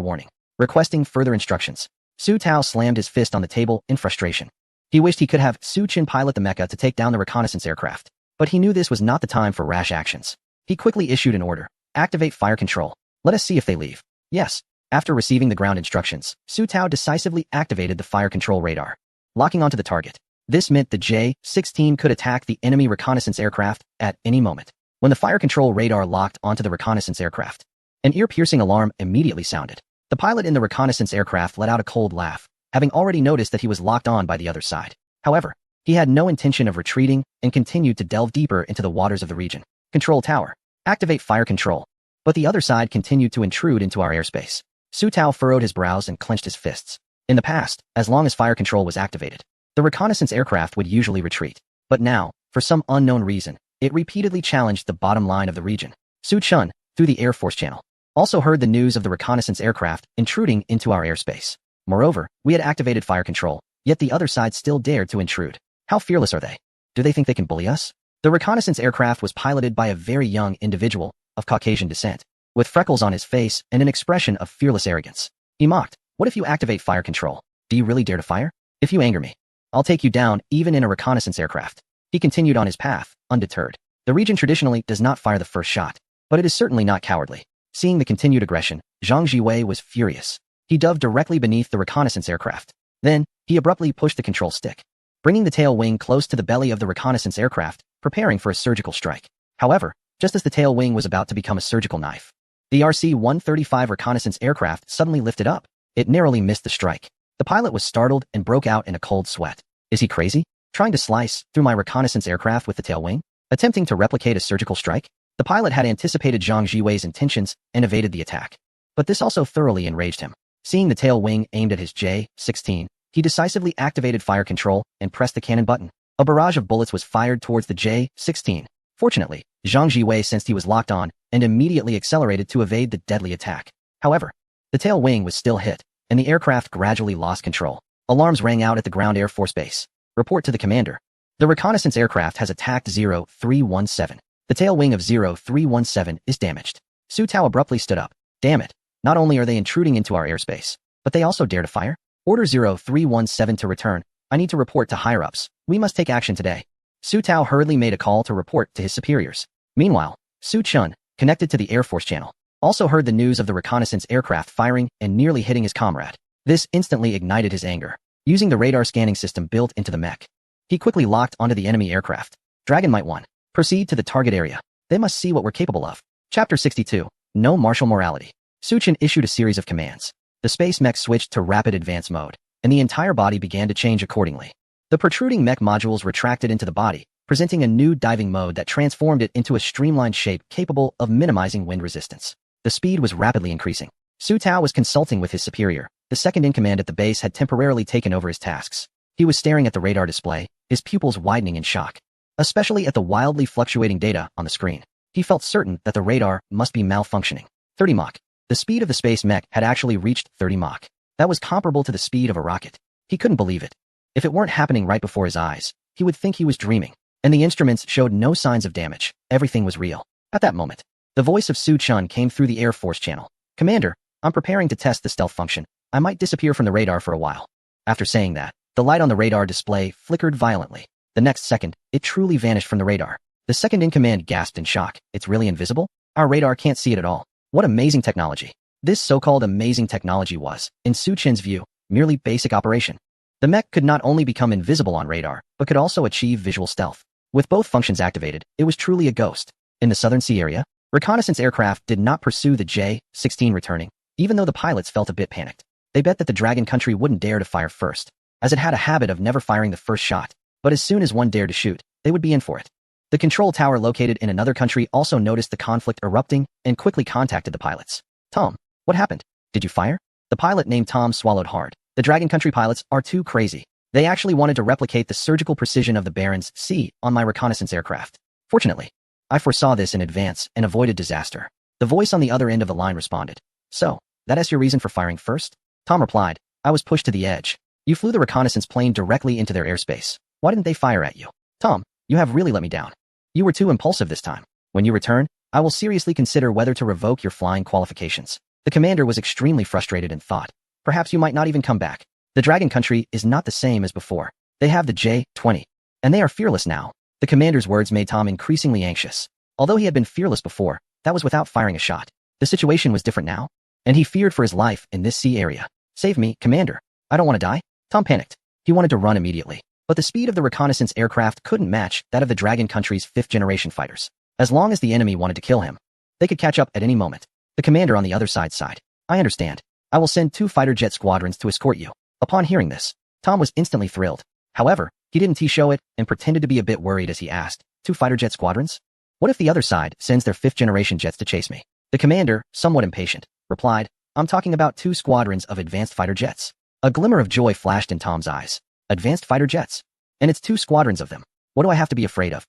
warning, requesting further instructions. Su Tao slammed his fist on the table in frustration. He wished he could have Su Chen pilot the mecha to take down the reconnaissance aircraft, but he knew this was not the time for rash actions. He quickly issued an order. Activate fire control. Let us see if they leave. Yes. After receiving the ground instructions, Su Tao decisively activated the fire control radar, locking onto the target. This meant the J-16 could attack the enemy reconnaissance aircraft at any moment. When the fire control radar locked onto the reconnaissance aircraft, an ear-piercing alarm immediately sounded. The pilot in the reconnaissance aircraft let out a cold laugh, having already noticed that he was locked on by the other side. However, he had no intention of retreating and continued to delve deeper into the waters of the region. Control tower. Activate fire control. But the other side continued to intrude into our airspace. Su Tao furrowed his brows and clenched his fists. In the past, as long as fire control was activated, the reconnaissance aircraft would usually retreat. But now, for some unknown reason, it repeatedly challenged the bottom line of the region. Su Chun, through the Air Force channel, also heard the news of the reconnaissance aircraft intruding into our airspace. Moreover, we had activated fire control, yet the other side still dared to intrude. How fearless are they? Do they think they can bully us? The reconnaissance aircraft was piloted by a very young individual of Caucasian descent, with freckles on his face and an expression of fearless arrogance. He mocked, "What if you activate fire control? Do you really dare to fire? If you anger me, I'll take you down even in a reconnaissance aircraft." He continued on his path, undeterred. The region traditionally does not fire the first shot, but it is certainly not cowardly. Seeing the continued aggression, Zhang Jiwei was furious. He dove directly beneath the reconnaissance aircraft. Then, he abruptly pushed the control stick, bringing the tail wing close to the belly of the reconnaissance aircraft, preparing for a surgical strike. However, just as the tail wing was about to become a surgical knife, the RC-135 reconnaissance aircraft suddenly lifted up. It narrowly missed the strike. The pilot was startled and broke out in a cold sweat. Is he crazy? Trying to slice through my reconnaissance aircraft with the tail wing? Attempting to replicate a surgical strike? The pilot had anticipated Zhang Jiwei's intentions and evaded the attack. But this also thoroughly enraged him. Seeing the tail wing aimed at his J-16, he decisively activated fire control and pressed the cannon button. A barrage of bullets was fired towards the J-16. Fortunately, Zhang Jiwei sensed he was locked on and immediately accelerated to evade the deadly attack. However, the tail wing was still hit, and the aircraft gradually lost control. Alarms rang out at the ground Air Force Base. Report to the commander. The reconnaissance aircraft has attacked 0317. The tail wing of 0317 is damaged. Su Tao abruptly stood up. Damn it. Not only are they intruding into our airspace, but they also dare to fire? Order 0317 to return. I need to report to higher-ups. We must take action today. Su Tao hurriedly made a call to report to his superiors. Meanwhile, Su Chun, connected to the Air Force channel, also heard the news of the reconnaissance aircraft firing and nearly hitting his comrade. This instantly ignited his anger. Using the radar scanning system built into the mech, he quickly locked onto the enemy aircraft. Dragon Might 1. Proceed to the target area. They must see what we're capable of. Chapter 62. No martial morality. Su Chen issued a series of commands. The space mech switched to rapid advance mode, and the entire body began to change accordingly. The protruding mech modules retracted into the body, presenting a new diving mode that transformed it into a streamlined shape capable of minimizing wind resistance. The speed was rapidly increasing. Su Tao was consulting with his superior. The second-in-command at the base had temporarily taken over his tasks. He was staring at the radar display, his pupils widening in shock, especially at the wildly fluctuating data on the screen. He felt certain that the radar must be malfunctioning. 30 Mach. The speed of the space mech had actually reached 30 Mach. That was comparable to the speed of a rocket. He couldn't believe it. If it weren't happening right before his eyes, he would think he was dreaming. And the instruments showed no signs of damage. Everything was real. At that moment, the voice of Su Chun came through the Air Force channel. Commander, I'm preparing to test the stealth function. I might disappear from the radar for a while. After saying that, the light on the radar display flickered violently. The next second, it truly vanished from the radar. The second-in-command gasped in shock. It's really invisible? Our radar can't see it at all. What amazing technology. This so-called amazing technology was, in Su Chen's view, merely basic operation. The mech could not only become invisible on radar, but could also achieve visual stealth. With both functions activated, it was truly a ghost. In the Southern Sea area, reconnaissance aircraft did not pursue the J-16 returning, even though the pilots felt a bit panicked. They bet that the Dragon country wouldn't dare to fire first, as it had a habit of never firing the first shot, but as soon as one dared to shoot, they would be in for it. The control tower located in another country also noticed the conflict erupting and quickly contacted the pilots. Tom, what happened? Did you fire? The pilot named Tom swallowed hard. The Dragon country pilots are too crazy. They actually wanted to replicate the surgical precision of the Barents Sea on my reconnaissance aircraft. Fortunately, I foresaw this in advance and avoided disaster. The voice on the other end of the line responded. So, that is your reason for firing first? Tom replied, I was pushed to the edge. You flew the reconnaissance plane directly into their airspace. Why didn't they fire at you? Tom, you have really let me down. You were too impulsive this time. When you return, I will seriously consider whether to revoke your flying qualifications. The commander was extremely frustrated and thought, perhaps you might not even come back. The Dragon Country is not the same as before. They have the J-20, and they are fearless now. The commander's words made Tom increasingly anxious. Although he had been fearless before, that was without firing a shot. The situation was different now, and he feared for his life in this sea area. Save me, Commander. I don't want to die. Tom panicked. He wanted to run immediately, but the speed of the reconnaissance aircraft couldn't match that of the Dragon Country's 5th-generation fighters. As long as the enemy wanted to kill him, they could catch up at any moment. The commander on the other side sighed. I understand. I will send 2 fighter jet squadrons to escort you. Upon hearing this, Tom was instantly thrilled. However, he didn't show it and pretended to be a bit worried as he asked, 2 fighter jet squadrons? What if the other side sends their 5th-generation jets to chase me? The commander, somewhat impatient, replied, I'm talking about 2 squadrons of advanced fighter jets. A glimmer of joy flashed in Tom's eyes. Advanced fighter jets? And it's 2 squadrons of them. What do I have to be afraid of?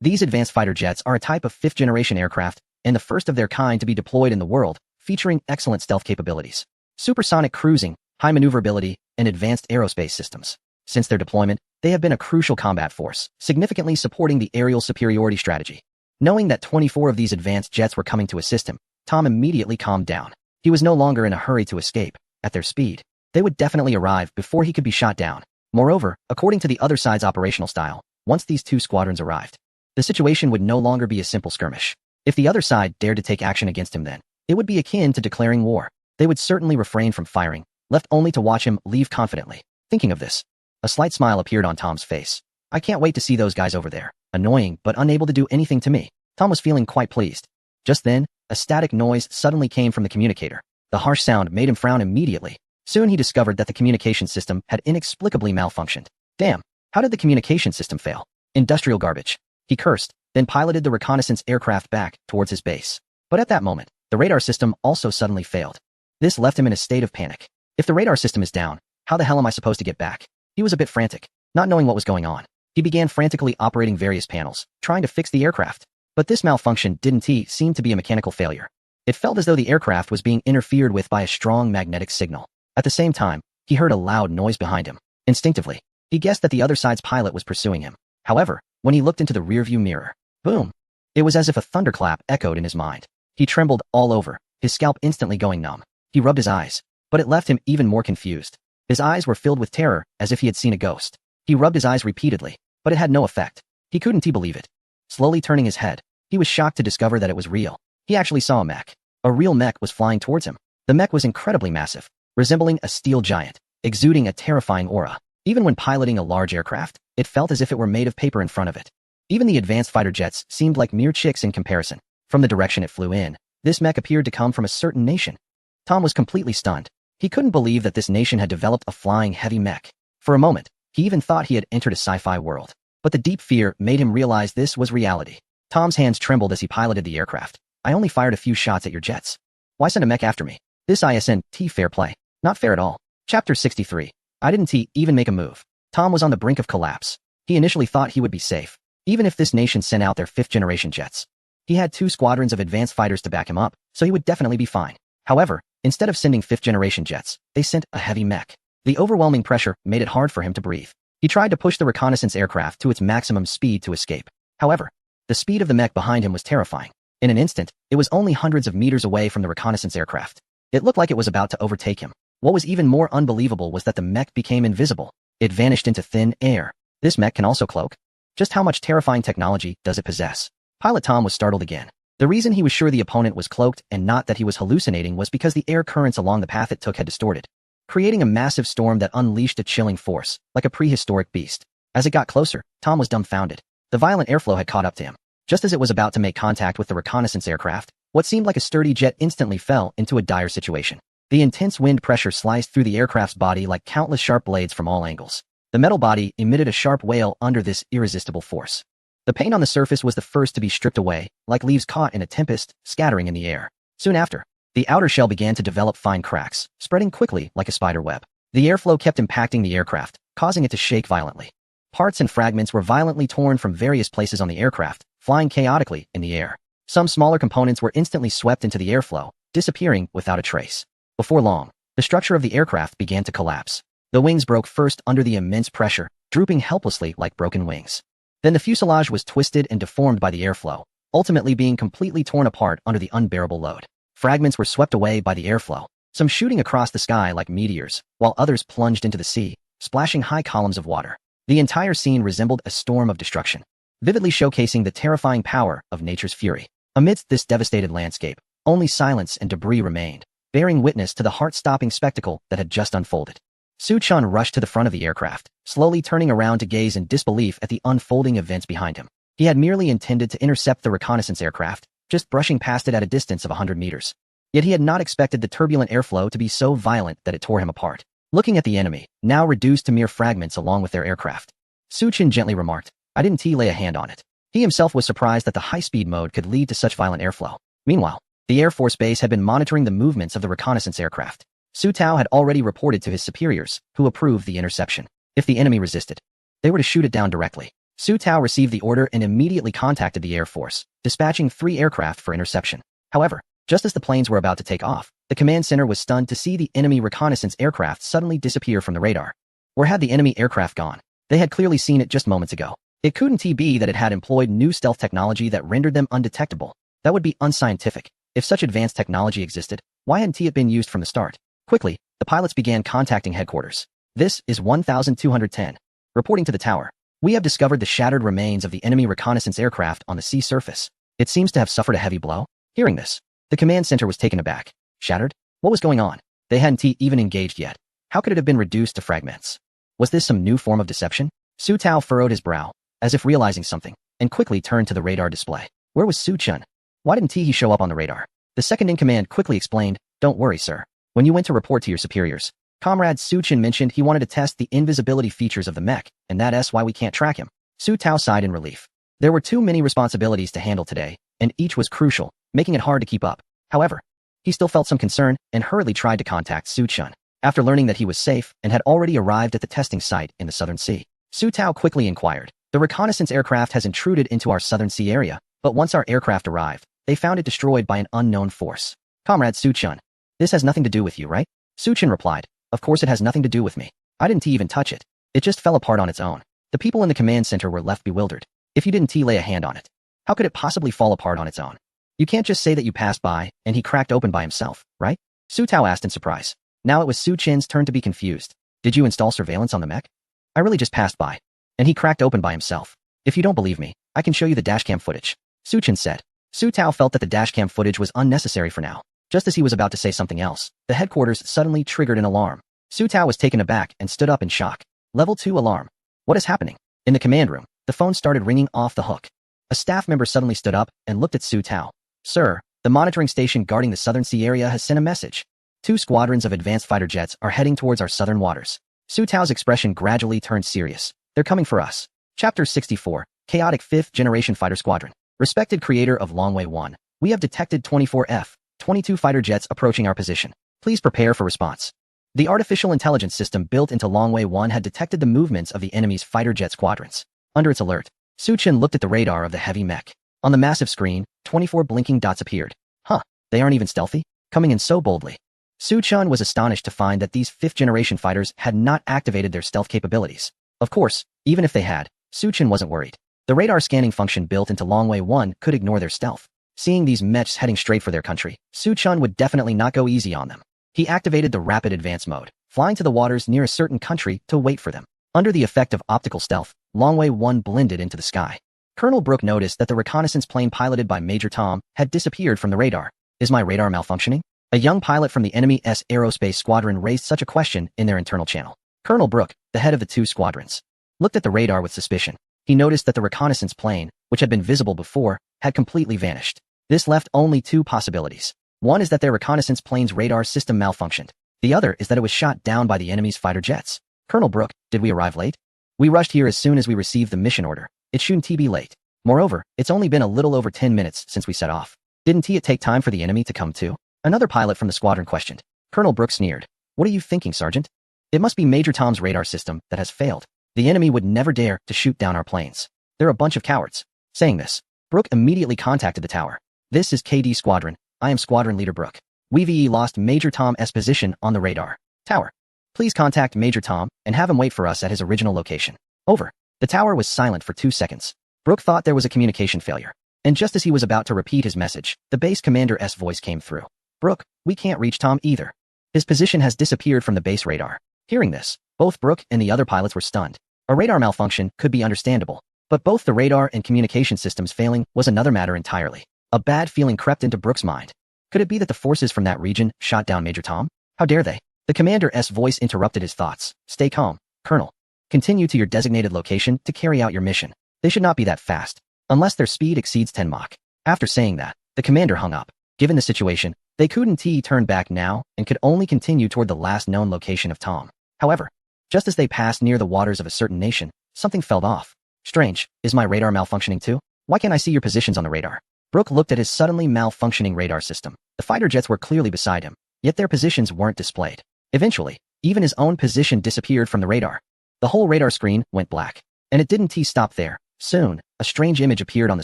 These advanced fighter jets are a type of 5th-generation aircraft and the first of their kind to be deployed in the world, featuring excellent stealth capabilities, supersonic cruising, high maneuverability, and advanced aerospace systems. Since their deployment, they have been a crucial combat force, significantly supporting the aerial superiority strategy. Knowing that 24 of these advanced jets were coming to assist him, Tom immediately calmed down. He was no longer in a hurry to escape. At their speed, they would definitely arrive before he could be shot down. Moreover, according to the other side's operational style, once these 2 squadrons arrived, the situation would no longer be a simple skirmish. If the other side dared to take action against him then, it would be akin to declaring war. They would certainly refrain from firing, left only to watch him leave confidently. Thinking of this, a slight smile appeared on Tom's face. I can't wait to see those guys over there. Annoying, but unable to do anything to me. Tom was feeling quite pleased. Just then, a static noise suddenly came from the communicator. The harsh sound made him frown immediately. Soon he discovered that the communication system had inexplicably malfunctioned. Damn, how did the communication system fail? Industrial garbage. He cursed, then piloted the reconnaissance aircraft back towards his base. But at that moment, the radar system also suddenly failed. This left him in a state of panic. If the radar system is down, how the hell am I supposed to get back? He was a bit frantic, not knowing what was going on. He began frantically operating various panels, trying to fix the aircraft. But this malfunction didn't seem to be a mechanical failure. It felt as though the aircraft was being interfered with by a strong magnetic signal. At the same time, he heard a loud noise behind him. Instinctively, he guessed that the other side's pilot was pursuing him. However, when he looked into the rearview mirror, boom! It was as if a thunderclap echoed in his mind. He trembled all over, his scalp instantly going numb. He rubbed his eyes, but it left him even more confused. His eyes were filled with terror, as if he had seen a ghost. He rubbed his eyes repeatedly, but it had no effect. He couldn't believe it. Slowly turning his head, he was shocked to discover that it was real. He actually saw a mech. A real mech was flying towards him. The mech was incredibly massive, resembling a steel giant, exuding a terrifying aura. Even when piloting a large aircraft, it felt as if it were made of paper in front of it. Even the advanced fighter jets seemed like mere chicks in comparison. From the direction it flew in, this mech appeared to come from a certain nation. Tom was completely stunned. He couldn't believe that this nation had developed a flying heavy mech. For a moment, he even thought he had entered a sci-fi world. But the deep fear made him realize this was reality. Tom's hands trembled as he piloted the aircraft. I only fired a few shots at your jets. Why send a mech after me? This isn't fair play. Not fair at all. Chapter 63. I didn't even make a move. Tom was on the brink of collapse. He initially thought he would be safe, even if this nation sent out their 5th-generation jets. He had 2 squadrons of advanced fighters to back him up, so he would definitely be fine. However, instead of sending 5th-generation jets, they sent a heavy mech. The overwhelming pressure made it hard for him to breathe. He tried to push the reconnaissance aircraft to its maximum speed to escape. However, the speed of the mech behind him was terrifying. In an instant, it was only hundreds of meters away from the reconnaissance aircraft. It looked like it was about to overtake him. What was even more unbelievable was that the mech became invisible. It vanished into thin air. This mech can also cloak? Just how much terrifying technology does it possess? Pilot Tom was startled again. The reason he was sure the opponent was cloaked and not that he was hallucinating was because the air currents along the path it took had distorted, creating a massive storm that unleashed a chilling force, like a prehistoric beast. As it got closer, Tom was dumbfounded. The violent airflow had caught up to him. Just as it was about to make contact with the reconnaissance aircraft, what seemed like a sturdy jet instantly fell into a dire situation. The intense wind pressure sliced through the aircraft's body like countless sharp blades from all angles. The metal body emitted a sharp wail under this irresistible force. The paint on the surface was the first to be stripped away, like leaves caught in a tempest, scattering in the air. Soon after, the outer shell began to develop fine cracks, spreading quickly like a spider web. The airflow kept impacting the aircraft, causing it to shake violently. Parts and fragments were violently torn from various places on the aircraft, flying chaotically in the air. Some smaller components were instantly swept into the airflow, disappearing without a trace. Before long, the structure of the aircraft began to collapse. The wings broke first under the immense pressure, drooping helplessly like broken wings. Then the fuselage was twisted and deformed by the airflow, ultimately being completely torn apart under the unbearable load. Fragments were swept away by the airflow, some shooting across the sky like meteors, while others plunged into the sea, splashing high columns of water. The entire scene resembled a storm of destruction, vividly showcasing the terrifying power of nature's fury. Amidst this devastated landscape, only silence and debris remained, bearing witness to the heart-stopping spectacle that had just unfolded. Su Chun rushed to the front of the aircraft, slowly turning around to gaze in disbelief at the unfolding events behind him. He had merely intended to intercept the reconnaissance aircraft, just brushing past it at a distance of 100 meters. Yet he had not expected the turbulent airflow to be so violent that it tore him apart. Looking at the enemy, now reduced to mere fragments along with their aircraft, Su Chun gently remarked, "I didn't lay a hand on it." He himself was surprised that the high-speed mode could lead to such violent airflow. Meanwhile, the Air Force Base had been monitoring the movements of the reconnaissance aircraft. Su Tao had already reported to his superiors, who approved the interception. If the enemy resisted, they were to shoot it down directly. Su Tao received the order and immediately contacted the Air Force, dispatching 3 aircraft for interception. However, just as the planes were about to take off, the command center was stunned to see the enemy reconnaissance aircraft suddenly disappear from the radar. Where had the enemy aircraft gone? They had clearly seen it just moments ago. It couldn't be that it had employed new stealth technology that rendered them undetectable. That would be unscientific. If such advanced technology existed, why hadn't it been used from the start? Quickly, the pilots began contacting headquarters. "This is 1210. Reporting to the tower. We have discovered the shattered remains of the enemy reconnaissance aircraft on the sea surface. It seems to have suffered a heavy blow." Hearing this, the command center was taken aback. Shattered? What was going on? They hadn't even engaged yet. How could it have been reduced to fragments? Was this some new form of deception? Su Tao furrowed his brow, as if realizing something, and quickly turned to the radar display. Where was Su Chun? Why didn't he show up on the radar? The second-in-command quickly explained, "Don't worry, sir. When you went to report to your superiors, Comrade Su Chun mentioned he wanted to test the invisibility features of the mech, and that's why we can't track him." Su Tao sighed in relief. There were too many responsibilities to handle today, and each was crucial, making it hard to keep up. However, he still felt some concern and hurriedly tried to contact Su Chun. After learning that he was safe and had already arrived at the testing site in the Southern Sea, Su Tao quickly inquired, "The reconnaissance aircraft has intruded into our Southern Sea area, but once our aircraft arrived, they found it destroyed by an unknown force." "Comrade Su Chun, this has nothing to do with you, right?" Su Chun replied, "Of course it has nothing to do with me. I didn't even touch it. It just fell apart on its own." The people in the command center were left bewildered. If you didn't lay a hand on it, how could it possibly fall apart on its own? You can't just say that you passed by and he cracked open by himself, right? Su Tao asked in surprise. Now it was Su Chin's turn to be confused. "Did you install surveillance on the mech?" "I really just passed by, and he cracked open by himself. If you don't believe me, I can show you the dashcam footage," Su Chin said. Su Tao felt that the dashcam footage was unnecessary for now. Just as he was about to say something else, the headquarters suddenly triggered an alarm. Su Tao was taken aback and stood up in shock. Level 2 alarm. What is happening? In the command room, the phone started ringing off the hook. A staff member suddenly stood up and looked at Su Tao. "Sir, the monitoring station guarding the Southern Sea area has sent a message. 2 squadrons of advanced fighter jets are heading towards our southern waters." Su Tao's expression gradually turned serious. "They're coming for us." Chapter 64, Chaotic 5th Generation Fighter Squadron. Respected creator of Longwei 1, we have detected 24 F-22 fighter jets approaching our position. Please prepare for response. The artificial intelligence system built into Longwei 1 had detected the movements of the enemy's fighter jet squadrons. Under its alert, Su Chun looked at the radar of the heavy mech. On the massive screen, 24 blinking dots appeared. Huh, they aren't even stealthy? Coming in so boldly. Su Chun was astonished to find that these 5th-generation fighters had not activated their stealth capabilities. Of course, even if they had, Su Chun wasn't worried. The radar scanning function built into Longwei 1 could ignore their stealth. Seeing these mechs heading straight for their country, Su Chun would definitely not go easy on them. He activated the rapid advance mode, flying to the waters near a certain country to wait for them. Under the effect of optical stealth, Longwei 1 blended into the sky. Colonel Brooke noticed that the reconnaissance plane piloted by Major Tom had disappeared from the radar. "Is my radar malfunctioning?" A young pilot from the enemy's aerospace squadron raised such a question in their internal channel. Colonel Brooke, the head of the 2 squadrons, looked at the radar with suspicion. He noticed that the reconnaissance plane, which had been visible before, had completely vanished. This left only 2 possibilities. One is that their reconnaissance plane's radar system malfunctioned. The other is that it was shot down by the enemy's fighter jets. "Colonel Brooke, did we arrive late?" "We rushed here as soon as we received the mission order. It shouldn't be late. Moreover, it's only been a little over 10 minutes since we set off. Didn't it take time for the enemy to come too?" Another pilot from the squadron questioned. Colonel Brooke sneered. "What are you thinking, Sergeant? It must be Major Tom's radar system that has failed. The enemy would never dare to shoot down our planes. They're a bunch of cowards." Saying this, Brooke immediately contacted the tower. "This is KD Squadron. I am Squadron Leader Brooke. We've lost Major Tom's position on the radar. Tower, please contact Major Tom and have him wait for us at his original location. Over." The tower was silent for 2 seconds. Brooke thought there was a communication failure. And just as he was about to repeat his message, the base commander's voice came through. Brooke, we can't reach Tom either. His position has disappeared from the base radar. Hearing this, both Brooke and the other pilots were stunned. A radar malfunction could be understandable, but both the radar and communication systems failing was another matter entirely. A bad feeling crept into Brooke's mind. Could it be that the forces from that region shot down Major Tom? How dare they? The commander's voice interrupted his thoughts. Stay calm, Colonel. Continue to your designated location to carry out your mission. They should not be that fast, unless their speed exceeds 10 Mach. After saying that, the commander hung up. Given the situation, they couldn't turn back now and could only continue toward the last known location of Tom. However, just as they passed near the waters of a certain nation, something fell off. Strange, is my radar malfunctioning too? Why can't I see your positions on the radar? Brooke looked at his suddenly malfunctioning radar system. The fighter jets were clearly beside him, yet their positions weren't displayed. Eventually, even his own position disappeared from the radar. The whole radar screen went black. And it didn't stop there. Soon, a strange image appeared on the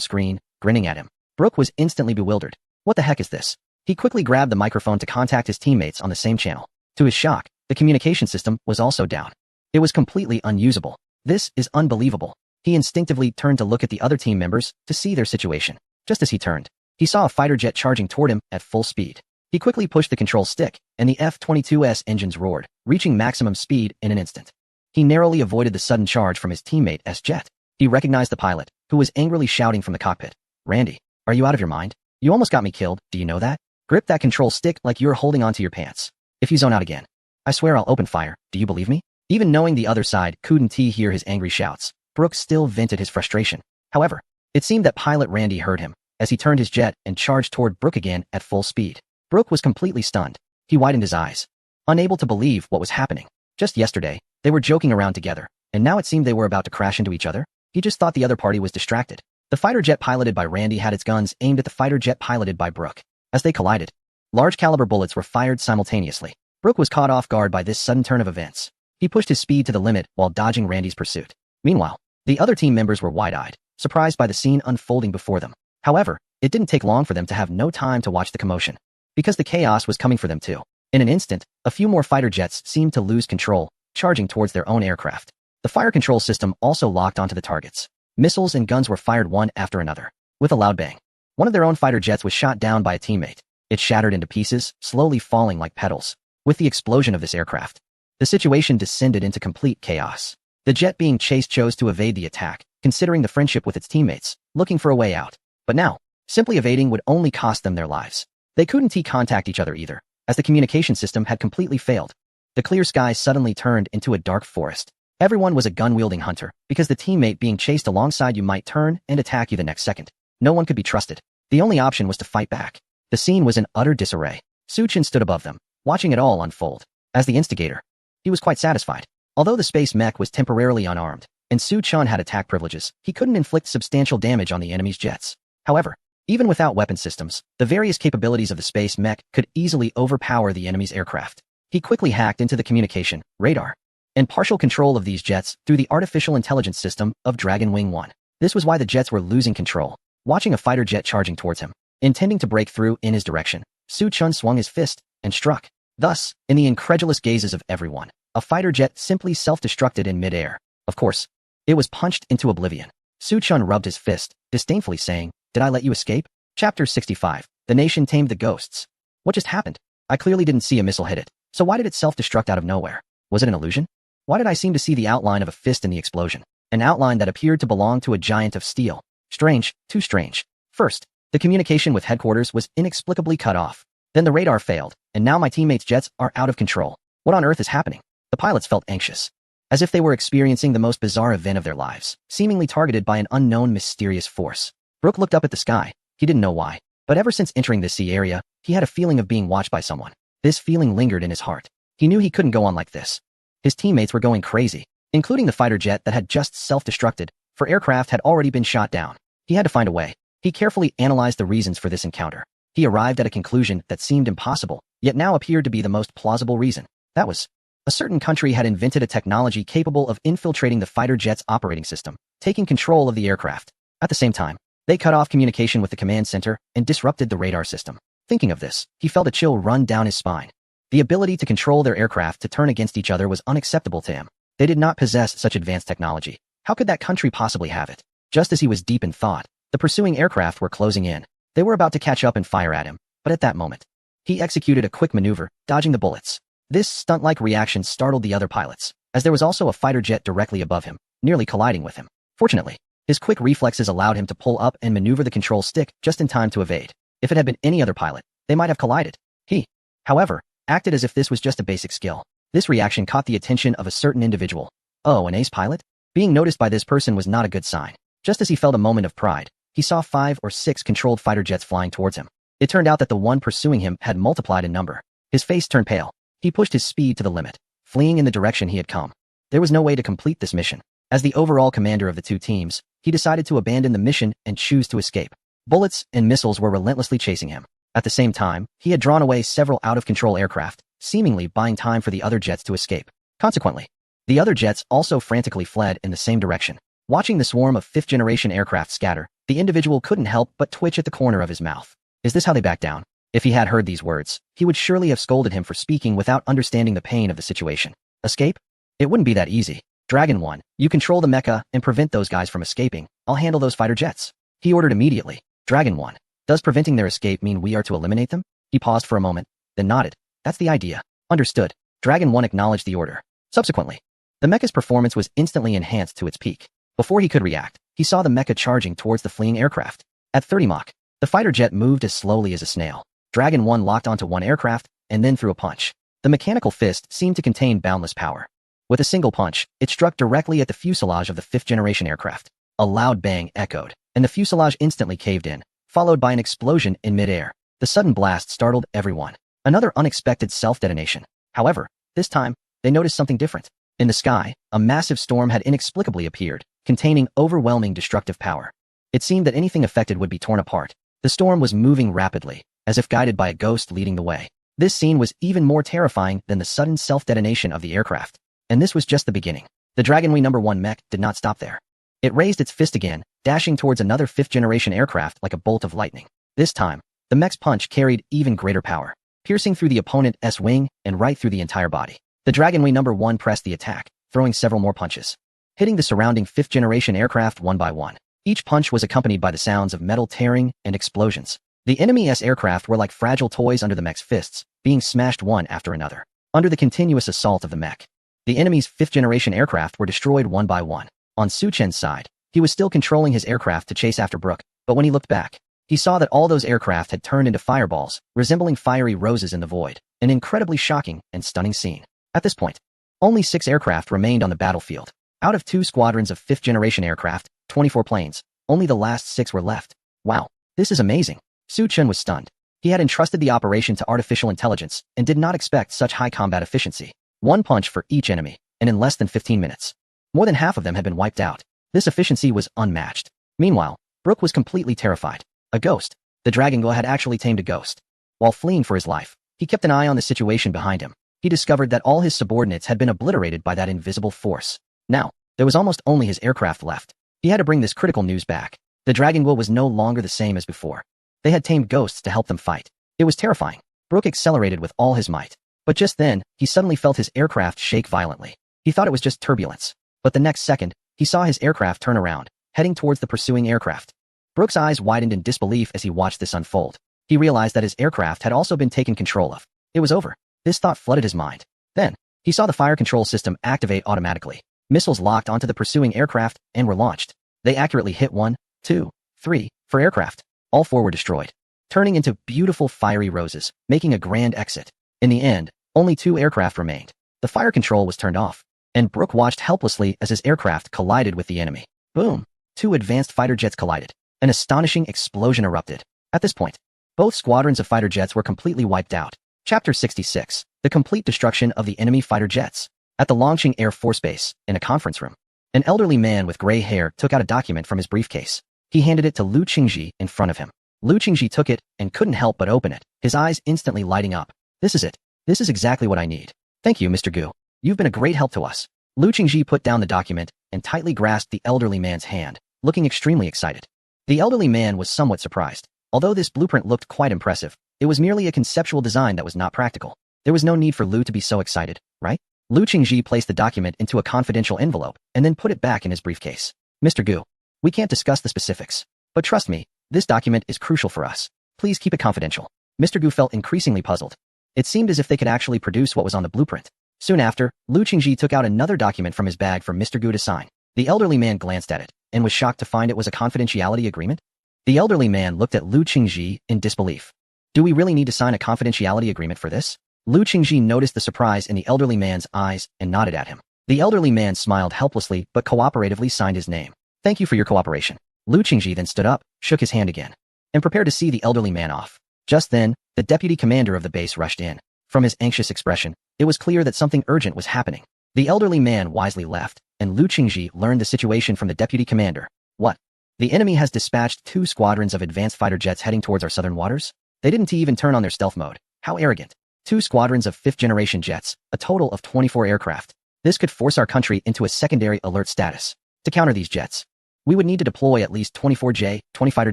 screen, grinning at him. Brooke was instantly bewildered. What the heck is this? He quickly grabbed the microphone to contact his teammates on the same channel. To his shock, the communication system was also down. It was completely unusable. This is unbelievable. He instinctively turned to look at the other team members to see their situation. Just as he turned, he saw a fighter jet charging toward him at full speed. He quickly pushed the control stick, and the F-22's engines roared, reaching maximum speed in an instant. He narrowly avoided the sudden charge from his teammate's jet. He recognized the pilot, who was angrily shouting from the cockpit. Randy, are you out of your mind? You almost got me killed, do you know that? Grip that control stick like you're holding onto your pants. If you zone out again, I swear I'll open fire, do you believe me? Even knowing the other side couldn't hear his angry shouts, Brooke still vented his frustration. However, it seemed that pilot Randy heard him, as he turned his jet and charged toward Brooke again at full speed. Brooke was completely stunned. He widened his eyes, unable to believe what was happening. Just yesterday, they were joking around together, and now it seemed they were about to crash into each other. He just thought the other party was distracted. The fighter jet piloted by Randy had its guns aimed at the fighter jet piloted by Brooke. As they collided, large caliber bullets were fired simultaneously. Brooke was caught off guard by this sudden turn of events. He pushed his speed to the limit while dodging Randy's pursuit. Meanwhile, the other team members were wide-eyed, surprised by the scene unfolding before them. However, it didn't take long for them to have no time to watch the commotion, because the chaos was coming for them too. In an instant, a few more fighter jets seemed to lose control, charging towards their own aircraft. The fire control system also locked onto the targets. Missiles and guns were fired one after another. With a loud bang, one of their own fighter jets was shot down by a teammate. It shattered into pieces, slowly falling like petals. With the explosion of this aircraft, the situation descended into complete chaos. The jet being chased chose to evade the attack, considering the friendship with its teammates, looking for a way out. But now, simply evading would only cost them their lives. They couldn't contact each other either, as the communication system had completely failed. The clear sky suddenly turned into a dark forest. Everyone was a gun-wielding hunter, because the teammate being chased alongside you might turn and attack you the next second. No one could be trusted. The only option was to fight back. The scene was in utter disarray. Suchin stood above them, watching it all unfold. As the instigator, he was quite satisfied. Although the space mech was temporarily unarmed, and Suchin had attack privileges, he couldn't inflict substantial damage on the enemy's jets. However, even without weapon systems, the various capabilities of the space mech could easily overpower the enemy's aircraft. He quickly hacked into the communication, radar, and partial control of these jets through the artificial intelligence system of Dragon Wing 1. This was why the jets were losing control. Watching a fighter jet charging towards him, intending to break through in his direction, Suchin swung his fist and struck. Thus, in the incredulous gazes of everyone, a fighter jet simply self-destructed in midair. Of course, it was punched into oblivion. Suchin rubbed his fist, disdainfully saying, "Did I let you escape?" Chapter 65. The nation tamed the ghosts. What just happened? I clearly didn't see a missile hit it. So why did it self-destruct out of nowhere? Was it an illusion? Why did I seem to see the outline of a fist in the explosion? An outline that appeared to belong to a giant of steel. Strange, too strange. First, the communication with headquarters was inexplicably cut off. Then the radar failed, and now my teammates' jets are out of control. What on earth is happening? The pilots felt anxious, as if they were experiencing the most bizarre event of their lives, seemingly targeted by an unknown mysterious force. Brooke looked up at the sky. He didn't know why, but ever since entering this sea area, he had a feeling of being watched by someone. This feeling lingered in his heart. He knew he couldn't go on like this. His teammates were going crazy, including the fighter jet that had just self-destructed, for aircraft had already been shot down. He had to find a way. He carefully analyzed the reasons for this encounter. He arrived at a conclusion that seemed impossible, yet now appeared to be the most plausible reason. That was, a certain country had invented a technology capable of infiltrating the fighter jet's operating system, taking control of the aircraft. At the same time, they cut off communication with the command center and disrupted the radar system. Thinking of this, he felt a chill run down his spine. The ability to control their aircraft to turn against each other was unacceptable to him. They did not possess such advanced technology. How could that country possibly have it? Just as he was deep in thought, The pursuing aircraft were closing in. They were about to catch up and fire at him, but at that moment, he executed a quick maneuver, dodging the bullets. This stunt-like reaction startled the other pilots, as there was also a fighter jet directly above him, nearly colliding with him. Fortunately, his quick reflexes allowed him to pull up and maneuver the control stick just in time to evade. If it had been any other pilot, they might have collided. He, however, acted as if this was just a basic skill. This reaction caught the attention of a certain individual. Oh, an ace pilot? Being noticed by this person was not a good sign. Just as he felt a moment of pride, he saw 5 or 6 controlled fighter jets flying towards him. It turned out that the one pursuing him had multiplied in number. His face turned pale. He pushed his speed to the limit, fleeing in the direction he had come. There was no way to complete this mission. As the overall commander of the two teams, he decided to abandon the mission and choose to escape. Bullets and missiles were relentlessly chasing him. At the same time, he had drawn away several out-of-control aircraft, seemingly buying time for the other jets to escape. Consequently, the other jets also frantically fled in the same direction. Watching the swarm of fifth-generation aircraft scatter, the individual couldn't help but twitch at the corner of his mouth. Is this how they back down? If he had heard these words, he would surely have scolded him for speaking without understanding the pain of the situation. Escape? It wouldn't be that easy. Dragon 1, you control the mecha and prevent those guys from escaping. I'll handle those fighter jets. He ordered immediately. Dragon 1, does preventing their escape mean we are to eliminate them? He paused for a moment, then nodded. That's the idea. Understood. Dragon 1 acknowledged the order. Subsequently, the mecha's performance was instantly enhanced to its peak. Before he could react, he saw the mecha charging towards the fleeing aircraft. At 30 Mach, the fighter jet moved as slowly as a snail. Dragon 1 locked onto one aircraft and then threw a punch. The mechanical fist seemed to contain boundless power. With a single punch, it struck directly at the fuselage of the fifth-generation aircraft. A loud bang echoed, and the fuselage instantly caved in, followed by an explosion in midair. The sudden blast startled everyone. Another unexpected self-detonation. However, this time, they noticed something different. In the sky, a massive storm had inexplicably appeared, containing overwhelming destructive power. It seemed that anything affected would be torn apart. The storm was moving rapidly, as if guided by a ghost leading the way. This scene was even more terrifying than the sudden self-detonation of the aircraft. And this was just the beginning. The Dragonwing No. 1 mech did not stop there. It raised its fist again, dashing towards another fifth-generation aircraft like a bolt of lightning. This time, the mech's punch carried even greater power, piercing through the opponent's wing and right through the entire body. The Dragonwing No. 1 pressed the attack, throwing several more punches, hitting the surrounding fifth-generation aircraft one by one. Each punch was accompanied by the sounds of metal tearing and explosions. The enemy's aircraft were like fragile toys under the mech's fists, being smashed one after another. Under the continuous assault of the mech, the enemy's fifth-generation aircraft were destroyed one by one. On Su Chen's side, he was still controlling his aircraft to chase after Brook, but when he looked back, he saw that all those aircraft had turned into fireballs, resembling fiery roses in the void, an incredibly shocking and stunning scene. At this point, only 6 aircraft remained on the battlefield. Out of 2 squadrons of fifth-generation aircraft, 24 planes, only the last 6 were left. Wow, this is amazing. Su Chen was stunned. He had entrusted the operation to artificial intelligence and did not expect such high combat efficiency. 1 punch for each enemy, and in less than 15 minutes. More than half of them had been wiped out. This efficiency was unmatched. Meanwhile, Brook was completely terrified. A ghost. The Dragonwing had actually tamed a ghost. While fleeing for his life, he kept an eye on the situation behind him. He discovered that all his subordinates had been obliterated by that invisible force. Now, there was almost only his aircraft left. He had to bring this critical news back. The Dragonwing was no longer the same as before. They had tamed ghosts to help them fight. It was terrifying. Brook accelerated with all his might. But just then, he suddenly felt his aircraft shake violently. He thought it was just turbulence. But the next second, he saw his aircraft turn around, heading towards the pursuing aircraft. Brook's eyes widened in disbelief as he watched this unfold. He realized that his aircraft had also been taken control of. It was over. This thought flooded his mind. Then, he saw the fire control system activate automatically. Missiles locked onto the pursuing aircraft and were launched. They accurately hit 1, 2, 3, 4 aircraft. All 4 were destroyed, turning into beautiful fiery roses, making a grand exit. In the end, only 2 aircraft remained. The fire control was turned off, and Brook watched helplessly as his aircraft collided with the enemy. Boom! 2 advanced fighter jets collided. An astonishing explosion erupted. At this point, both squadrons of fighter jets were completely wiped out. Chapter 66. The complete destruction of the enemy fighter jets. At the Longqing Air Force Base, in a conference room, an elderly man with gray hair took out a document from his briefcase. He handed it to Lu Qingji in front of him. Lu Qingji took it and couldn't help but open it, his eyes instantly lighting up. This is it. This is exactly what I need. Thank you, Mr. Gu. You've been a great help to us. Lu Qingji put down the document and tightly grasped the elderly man's hand, looking extremely excited. The elderly man was somewhat surprised. Although this blueprint looked quite impressive, it was merely a conceptual design that was not practical. There was no need for Lu to be so excited, right? Lu Qingji placed the document into a confidential envelope and then put it back in his briefcase. Mr. Gu, we can't discuss the specifics. But trust me, this document is crucial for us. Please keep it confidential. Mr. Gu felt increasingly puzzled. It seemed as if they could actually produce what was on the blueprint. Soon after, Lu Qingji took out another document from his bag for Mr. Gu to sign. The elderly man glanced at it and was shocked to find it was a confidentiality agreement. The elderly man looked at Lu Qingji in disbelief. Do we really need to sign a confidentiality agreement for this? Lu Qingji noticed the surprise in the elderly man's eyes and nodded at him. The elderly man smiled helplessly but cooperatively signed his name. Thank you for your cooperation. Lu Qingji then stood up, shook his hand again, and prepared to see the elderly man off. Just then, the deputy commander of the base rushed in. From his anxious expression, it was clear that something urgent was happening. The elderly man wisely left, and Lu Qingji learned the situation from the deputy commander. What? The enemy has dispatched 2 squadrons of advanced fighter jets heading towards our southern waters? They didn't even turn on their stealth mode. How arrogant. 2 squadrons of 5th-generation jets, a total of 24 aircraft. This could force our country into a secondary alert status. To counter these jets, we would need to deploy at least 24 J-20 fighter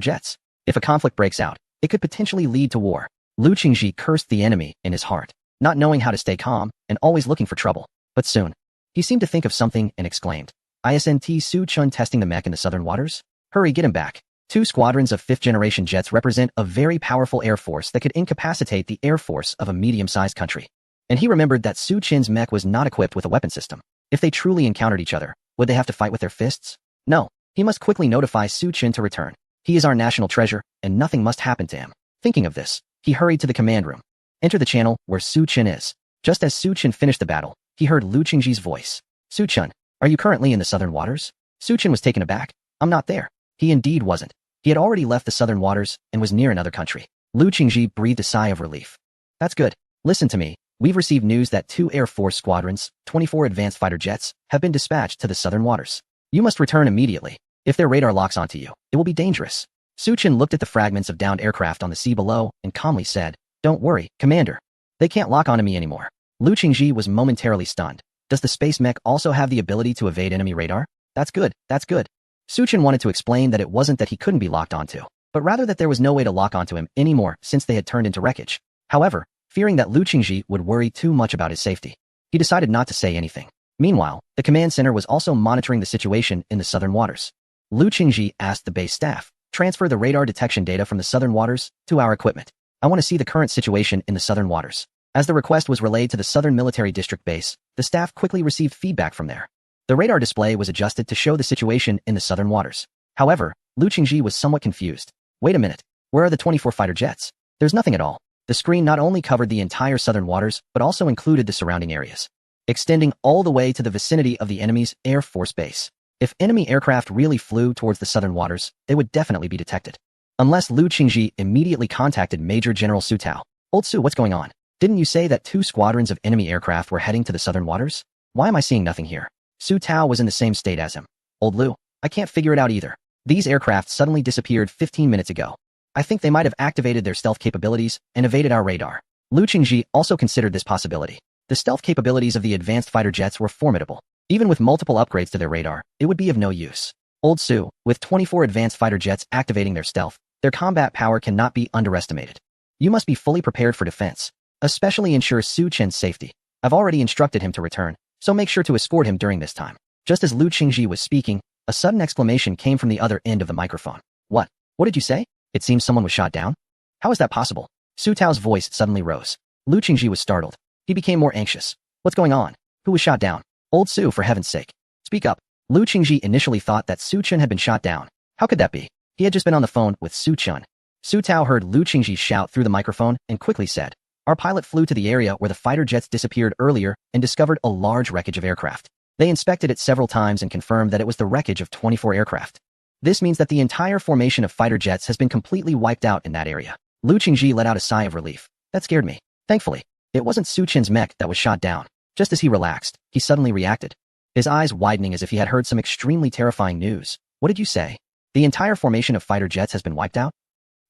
jets. If a conflict breaks out, it could potentially lead to war. Lu Qingji cursed the enemy in his heart, not knowing how to stay calm and always looking for trouble. But soon, he seemed to think of something and exclaimed, "Isn't Su Chun testing the mech in the southern waters? Hurry, get him back." 2 squadrons of 5th-generation jets represent a very powerful air force that could incapacitate the air force of a medium-sized country. And he remembered that Su Chin's mech was not equipped with a weapon system. If they truly encountered each other, would they have to fight with their fists? No. He must quickly notify Su Chin to return. He is our national treasure, and nothing must happen to him. Thinking of this, he hurried to the command room. Enter the channel where Su Chin is. Just as Su Chin finished the battle, he heard Lu Qingji's voice. Su Chin, are you currently in the southern waters? Su Chin was taken aback. I'm not there. He indeed wasn't. He had already left the southern waters and was near another country. Lu Qingji breathed a sigh of relief. That's good. Listen to me. We've received news that 2 Air Force squadrons, 24 advanced fighter jets, have been dispatched to the southern waters. You must return immediately. If their radar locks onto you, it will be dangerous. Su Chin looked at the fragments of downed aircraft on the sea below and calmly said, Don't worry, Commander. They can't lock onto me anymore. Lu Qingji was momentarily stunned. Does the space mech also have the ability to evade enemy radar? That's good, that's good. Su Chin wanted to explain that it wasn't that he couldn't be locked onto, but rather that there was no way to lock onto him anymore since they had turned into wreckage. However, fearing that Lu Qingji would worry too much about his safety, he decided not to say anything. Meanwhile, the command center was also monitoring the situation in the southern waters. Lu Qingji asked the base staff, transfer the radar detection data from the southern waters to our equipment. I want to see the current situation in the southern waters. As the request was relayed to the Southern Military District Base, the staff quickly received feedback from there. The radar display was adjusted to show the situation in the southern waters. However, Lu Qingji was somewhat confused. Wait a minute. Where are the 24 fighter jets? There's nothing at all. The screen not only covered the entire southern waters, but also included the surrounding areas, extending all the way to the vicinity of the enemy's Air Force base. If enemy aircraft really flew towards the southern waters, they would definitely be detected. Unless Lu Qingji immediately contacted Major General Su Tao. Old Su, what's going on? Didn't you say that 2 squadrons of enemy aircraft were heading to the southern waters? Why am I seeing nothing here? Su Tao was in the same state as him. Old Lu, I can't figure it out either. These aircraft suddenly disappeared 15 minutes ago. I think they might have activated their stealth capabilities and evaded our radar. Lu Qingji also considered this possibility. The stealth capabilities of the advanced fighter jets were formidable. Even with multiple upgrades to their radar, it would be of no use. Old Su, with 24 advanced fighter jets activating their stealth, their combat power cannot be underestimated. You must be fully prepared for defense. Especially ensure Su Chen's safety. I've already instructed him to return, so make sure to escort him during this time. Just as Lu Qingji was speaking, a sudden exclamation came from the other end of the microphone. What? What did you say? It seems someone was shot down? How is that possible? Su Tao's voice suddenly rose. Lu Qingji was startled. He became more anxious. What's going on? Who was shot down? Old Su, for heaven's sake. Speak up. Lu Qingji initially thought that Su Chen had been shot down. How could that be? He had just been on the phone with Su Chen. Su Tao heard Lu Qingji shout through the microphone and quickly said, Our pilot flew to the area where the fighter jets disappeared earlier and discovered a large wreckage of aircraft. They inspected it several times and confirmed that it was the wreckage of 24 aircraft. This means that the entire formation of fighter jets has been completely wiped out in that area. Lu Qingji let out a sigh of relief. That scared me. Thankfully, it wasn't Su Chen's mech that was shot down. Just as he relaxed, he suddenly reacted, his eyes widening as if he had heard some extremely terrifying news. What did you say? The entire formation of fighter jets has been wiped out?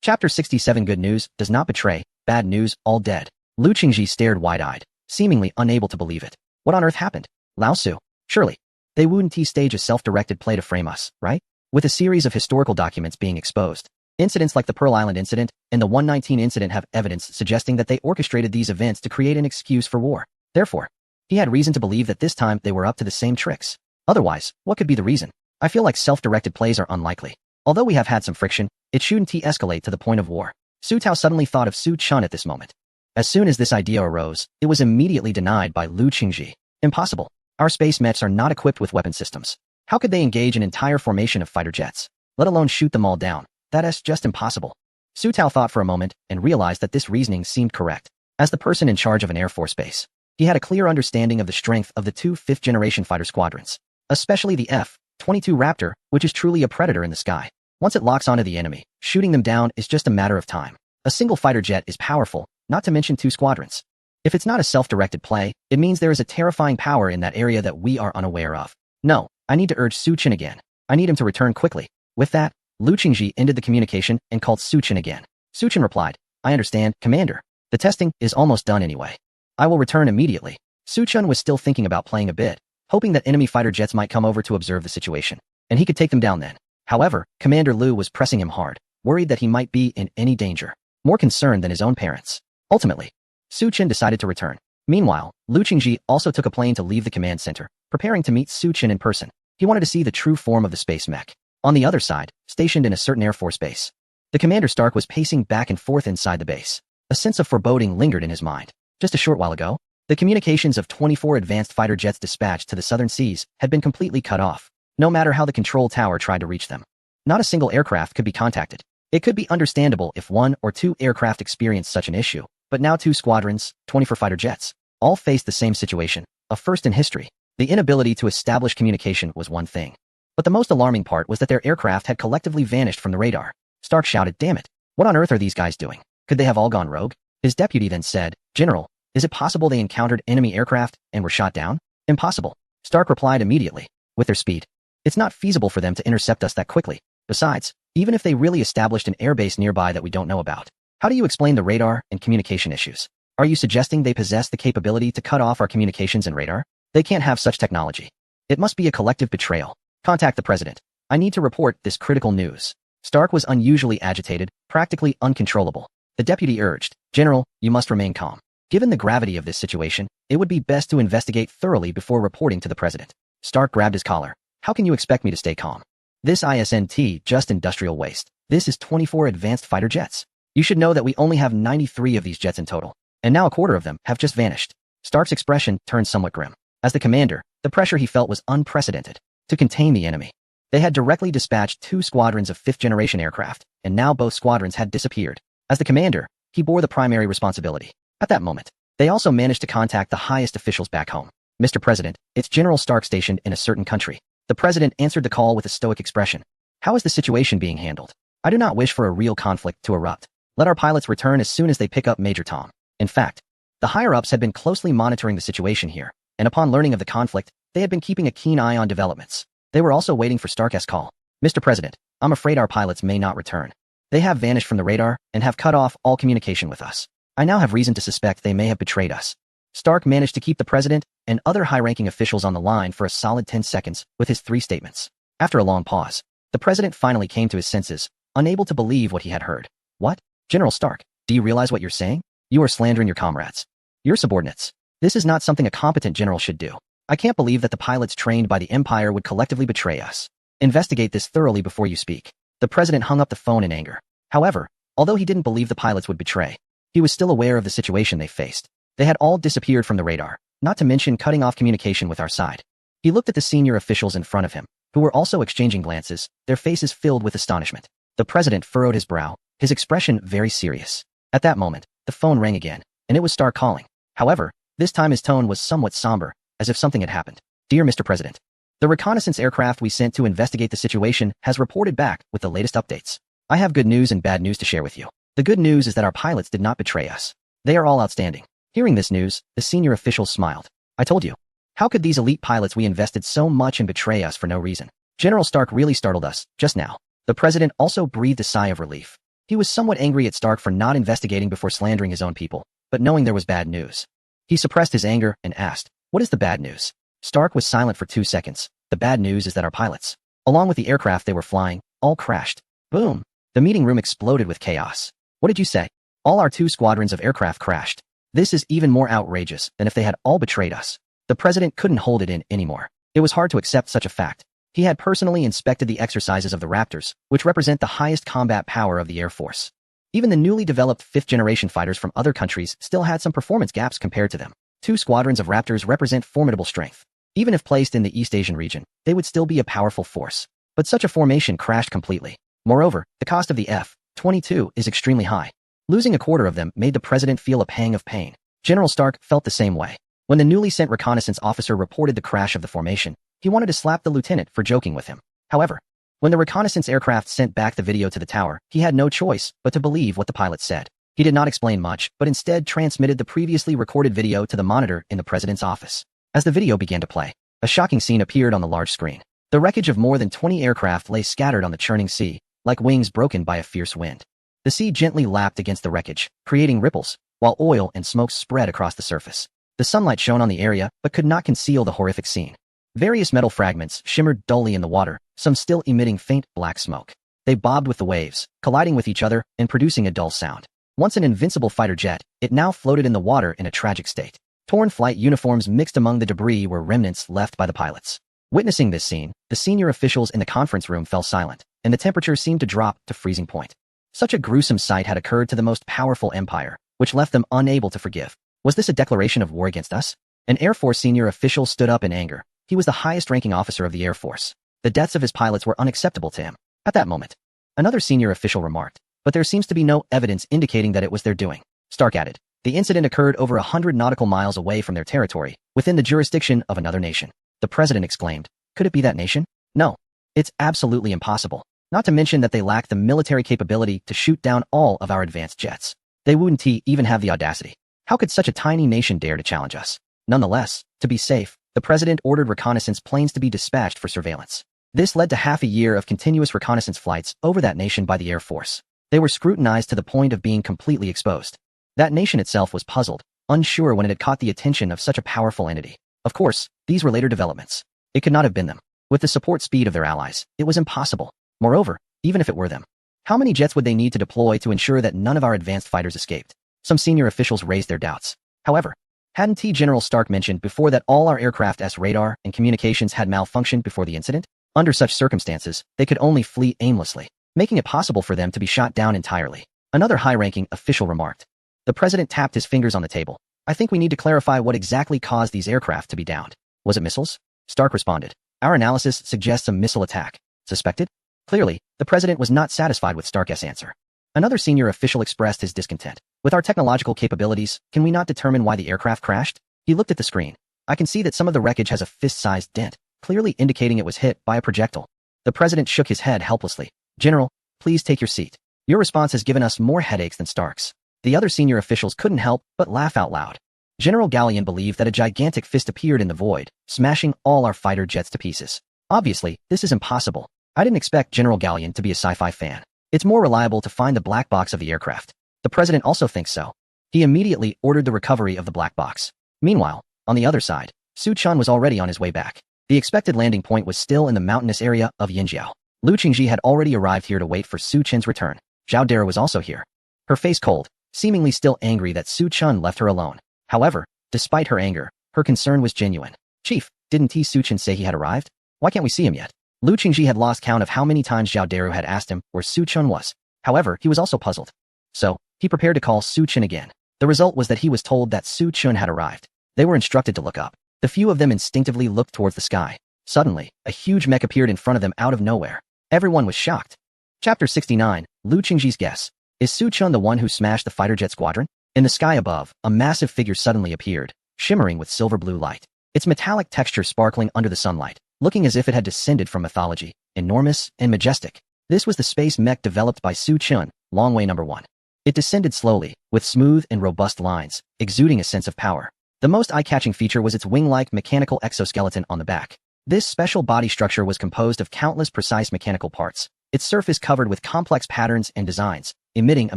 Chapter 67 Good news does not betray, bad news, all dead. Lu Qingji stared wide-eyed, seemingly unable to believe it. What on earth happened? Lao Su, surely. They wouldn't stage a self-directed play to frame us, right? With a series of historical documents being exposed. Incidents like the Pearl Island incident and the 119 incident have evidence suggesting that they orchestrated these events to create an excuse for war. Therefore, he had reason to believe that this time they were up to the same tricks. Otherwise, what could be the reason? I feel like self-directed plays are unlikely. Although we have had some friction, it shouldn't escalate to the point of war. Su Tao suddenly thought of Su Chun at this moment. As soon as this idea arose, it was immediately denied by Lu Qingji. Impossible. Our space mechs are not equipped with weapon systems. How could they engage an entire formation of fighter jets, let alone shoot them all down? That is just impossible. Su Tao thought for a moment and realized that this reasoning seemed correct. As the person in charge of an Air Force base, he had a clear understanding of the strength of the two fifth-generation fighter squadrons, especially the F-22 Raptor, which is truly a predator in the sky. Once it locks onto the enemy, shooting them down is just a matter of time. A single fighter jet is powerful, not to mention two squadrons. If it's not a self-directed play, it means there is a terrifying power in that area that we are unaware of. No, I need to urge Su Chen again. I need him to return quickly. With that, Lu Qingji ended the communication and called Su Chen again. Su Chen replied, I understand, Commander. The testing is almost done anyway. I will return immediately. Su Chen was still thinking about playing a bit, hoping that enemy fighter jets might come over to observe the situation, and he could take them down then. However, Commander Lu was pressing him hard, worried that he might be in any danger, more concerned than his own parents. Ultimately, Su Chen decided to return. Meanwhile, Lu Qingji also took a plane to leave the command center, preparing to meet Su Chen in person. He wanted to see the true form of the space mech. On the other side, stationed in a certain Air Force base, the Commander Stark was pacing back and forth inside the base. A sense of foreboding lingered in his mind. Just a short while ago, the communications of 24 advanced fighter jets dispatched to the southern seas had been completely cut off, no matter how the control tower tried to reach them. Not a single aircraft could be contacted. It could be understandable if one or two aircraft experienced such an issue, but now two squadrons, 24 fighter jets, all faced the same situation, a first in history. The inability to establish communication was one thing. But the most alarming part was that their aircraft had collectively vanished from the radar. Stark shouted, damn it, what on earth are these guys doing? Could they have all gone rogue? His deputy then said, General, is it possible they encountered enemy aircraft and were shot down? Impossible. Stark replied immediately. With their speed, it's not feasible for them to intercept us that quickly. Besides, even if they really established an airbase nearby that we don't know about, how do you explain the radar and communication issues? Are you suggesting they possess the capability to cut off our communications and radar? They can't have such technology. It must be a collective betrayal. Contact the president. I need to report this critical news. Stark was unusually agitated, practically uncontrollable. The deputy urged, General, you must remain calm. Given the gravity of this situation, it would be best to investigate thoroughly before reporting to the president. Stark grabbed his collar. How can you expect me to stay calm? This isn't just industrial waste. This is 24 advanced fighter jets. You should know that we only have 93 of these jets in total, and now a quarter of them have just vanished. Stark's expression turned somewhat grim. As the commander, the pressure he felt was unprecedented. To contain the enemy, they had directly dispatched two squadrons of fifth-generation aircraft, and now both squadrons had disappeared. As the commander, he bore the primary responsibility. At that moment, they also managed to contact the highest officials back home. Mr. President, it's General Stark stationed in a certain country. The president answered the call with a stoic expression. How is the situation being handled? I do not wish for a real conflict to erupt. Let our pilots return as soon as they pick up Major Tom. In fact, the higher-ups had been closely monitoring the situation here, and upon learning of the conflict, they had been keeping a keen eye on developments. They were also waiting for Stark's call. Mr. President, I'm afraid our pilots may not return. They have vanished from the radar and have cut off all communication with us. I now have reason to suspect they may have betrayed us. Stark managed to keep the president and other high-ranking officials on the line for a solid 10 seconds with his three statements. After a long pause, the president finally came to his senses, unable to believe what he had heard. What? General Stark, do you realize what you're saying? You are slandering your comrades. Your subordinates. This is not something a competent general should do. I can't believe that the pilots trained by the Empire would collectively betray us. Investigate this thoroughly before you speak. The president hung up the phone in anger. However, although he didn't believe the pilots would betray, he was still aware of the situation they faced. They had all disappeared from the radar, not to mention cutting off communication with our side. He looked at the senior officials in front of him, who were also exchanging glances, their faces filled with astonishment. The president furrowed his brow, his expression very serious. At that moment, the phone rang again, and it was Stark calling. However, this time his tone was somewhat somber, as if something had happened. Dear Mr. President, the reconnaissance aircraft we sent to investigate the situation has reported back with the latest updates. I have good news and bad news to share with you. The good news is that our pilots did not betray us. They are all outstanding. Hearing this news, the senior officials smiled. I told you. How could these elite pilots we invested so much in betray us for no reason? General Stark really startled us, just now. The president also breathed a sigh of relief. He was somewhat angry at Stark for not investigating before slandering his own people, but knowing there was bad news. He suppressed his anger and asked, what is the bad news? Stark was silent for 2 seconds. The bad news is that our pilots, along with the aircraft they were flying, all crashed. Boom! The meeting room exploded with chaos. What did you say? All our 2 squadrons of aircraft crashed. This is even more outrageous than if they had all betrayed us. The president couldn't hold it in anymore. It was hard to accept such a fact. He had personally inspected the exercises of the Raptors, which represent the highest combat power of the Air Force. Even the newly developed fifth-generation fighters from other countries still had some performance gaps compared to them. 2 squadrons of Raptors represent formidable strength. Even if placed in the East Asian region, they would still be a powerful force. But such a formation crashed completely. Moreover, the cost of the F-22 is extremely high. Losing a quarter of them made the president feel a pang of pain. General Stark felt the same way. When the newly sent reconnaissance officer reported the crash of the formation, he wanted to slap the lieutenant for joking with him. However, when the reconnaissance aircraft sent back the video to the tower, he had no choice but to believe what the pilot said. He did not explain much, but instead transmitted the previously recorded video to the monitor in the president's office. As the video began to play, a shocking scene appeared on the large screen. The wreckage of more than 20 aircraft lay scattered on the churning sea, like wings broken by a fierce wind. The sea gently lapped against the wreckage, creating ripples, while oil and smoke spread across the surface. The sunlight shone on the area, but could not conceal the horrific scene. Various metal fragments shimmered dully in the water, some still emitting faint black smoke. They bobbed with the waves, colliding with each other and producing a dull sound. Once an invincible fighter jet, it now floated in the water in a tragic state. Torn flight uniforms mixed among the debris were remnants left by the pilots. Witnessing this scene, the senior officials in the conference room fell silent, and the temperature seemed to drop to freezing point. Such a gruesome sight had occurred to the most powerful empire, which left them unable to forgive. Was this a declaration of war against us? An Air Force senior official stood up in anger. He was the highest-ranking officer of the Air Force. The deaths of his pilots were unacceptable to him. At that moment, another senior official remarked, but there seems to be no evidence indicating that it was their doing. Stark added, the incident occurred over 100 nautical miles away from their territory, within the jurisdiction of another nation. The president exclaimed, could it be that nation? No. It's absolutely impossible. Not to mention that they lack the military capability to shoot down all of our advanced jets. They wouldn't even have the audacity. How could such a tiny nation dare to challenge us? Nonetheless, to be safe, the president ordered reconnaissance planes to be dispatched for surveillance. This led to half a year of continuous reconnaissance flights over that nation by the Air Force. They were scrutinized to the point of being completely exposed. That nation itself was puzzled, unsure when it had caught the attention of such a powerful entity. Of course, these were later developments. It could not have been them. With the support speed of their allies, it was impossible. Moreover, even if it were them, how many jets would they need to deploy to ensure that none of our advanced fighters escaped? Some senior officials raised their doubts. However, hadn't General Stark mentioned before that all our aircraft's radar and communications had malfunctioned before the incident? Under such circumstances, they could only flee aimlessly, making it possible for them to be shot down entirely. Another high-ranking official remarked. The president tapped his fingers on the table. I think we need to clarify what exactly caused these aircraft to be downed. Was it missiles? Stark responded. Our analysis suggests a missile attack. Suspected? Clearly, the president was not satisfied with Stark's answer. Another senior official expressed his discontent. With our technological capabilities, can we not determine why the aircraft crashed? He looked at the screen. I can see that some of the wreckage has a fist-sized dent, clearly indicating it was hit by a projectile. The president shook his head helplessly. General, please take your seat. Your response has given us more headaches than Stark's. The other senior officials couldn't help but laugh out loud. General Gallion believed that a gigantic fist appeared in the void, smashing all our fighter jets to pieces. Obviously, this is impossible. I didn't expect General Gallion to be a sci-fi fan. It's more reliable to find the black box of the aircraft. The president also thinks so. He immediately ordered the recovery of the black box. Meanwhile, on the other side, Su Chun was already on his way back. The expected landing point was still in the mountainous area of Yinjiao. Lu Qingji had already arrived here to wait for Su Chen's return. Zhao Dara was also here. Her face cold, seemingly still angry that Su Chun left her alone. However, despite her anger, her concern was genuine. Chief, didn't Su Chun say he had arrived? Why can't we see him yet? Lu Qingji had lost count of how many times Zhao Daru had asked him where Su Chun was. However, he was also puzzled. So, he prepared to call Su Chun again. The result was that he was told that Su Chun had arrived. They were instructed to look up. The few of them instinctively looked towards the sky. Suddenly, a huge mech appeared in front of them out of nowhere. Everyone was shocked. Chapter 69, Lu Qingji's Guess. Is Su Chun the one who smashed the fighter jet squadron? In the sky above, a massive figure suddenly appeared, shimmering with silver blue light. Its metallic texture sparkling under the sunlight, looking as if it had descended from mythology, enormous and majestic. This was the space mech developed by Su Chun, Longwei No. 1. It descended slowly, with smooth and robust lines, exuding a sense of power. The most eye-catching feature was its wing-like mechanical exoskeleton on the back. This special body structure was composed of countless precise mechanical parts, its surface covered with complex patterns and designs, emitting a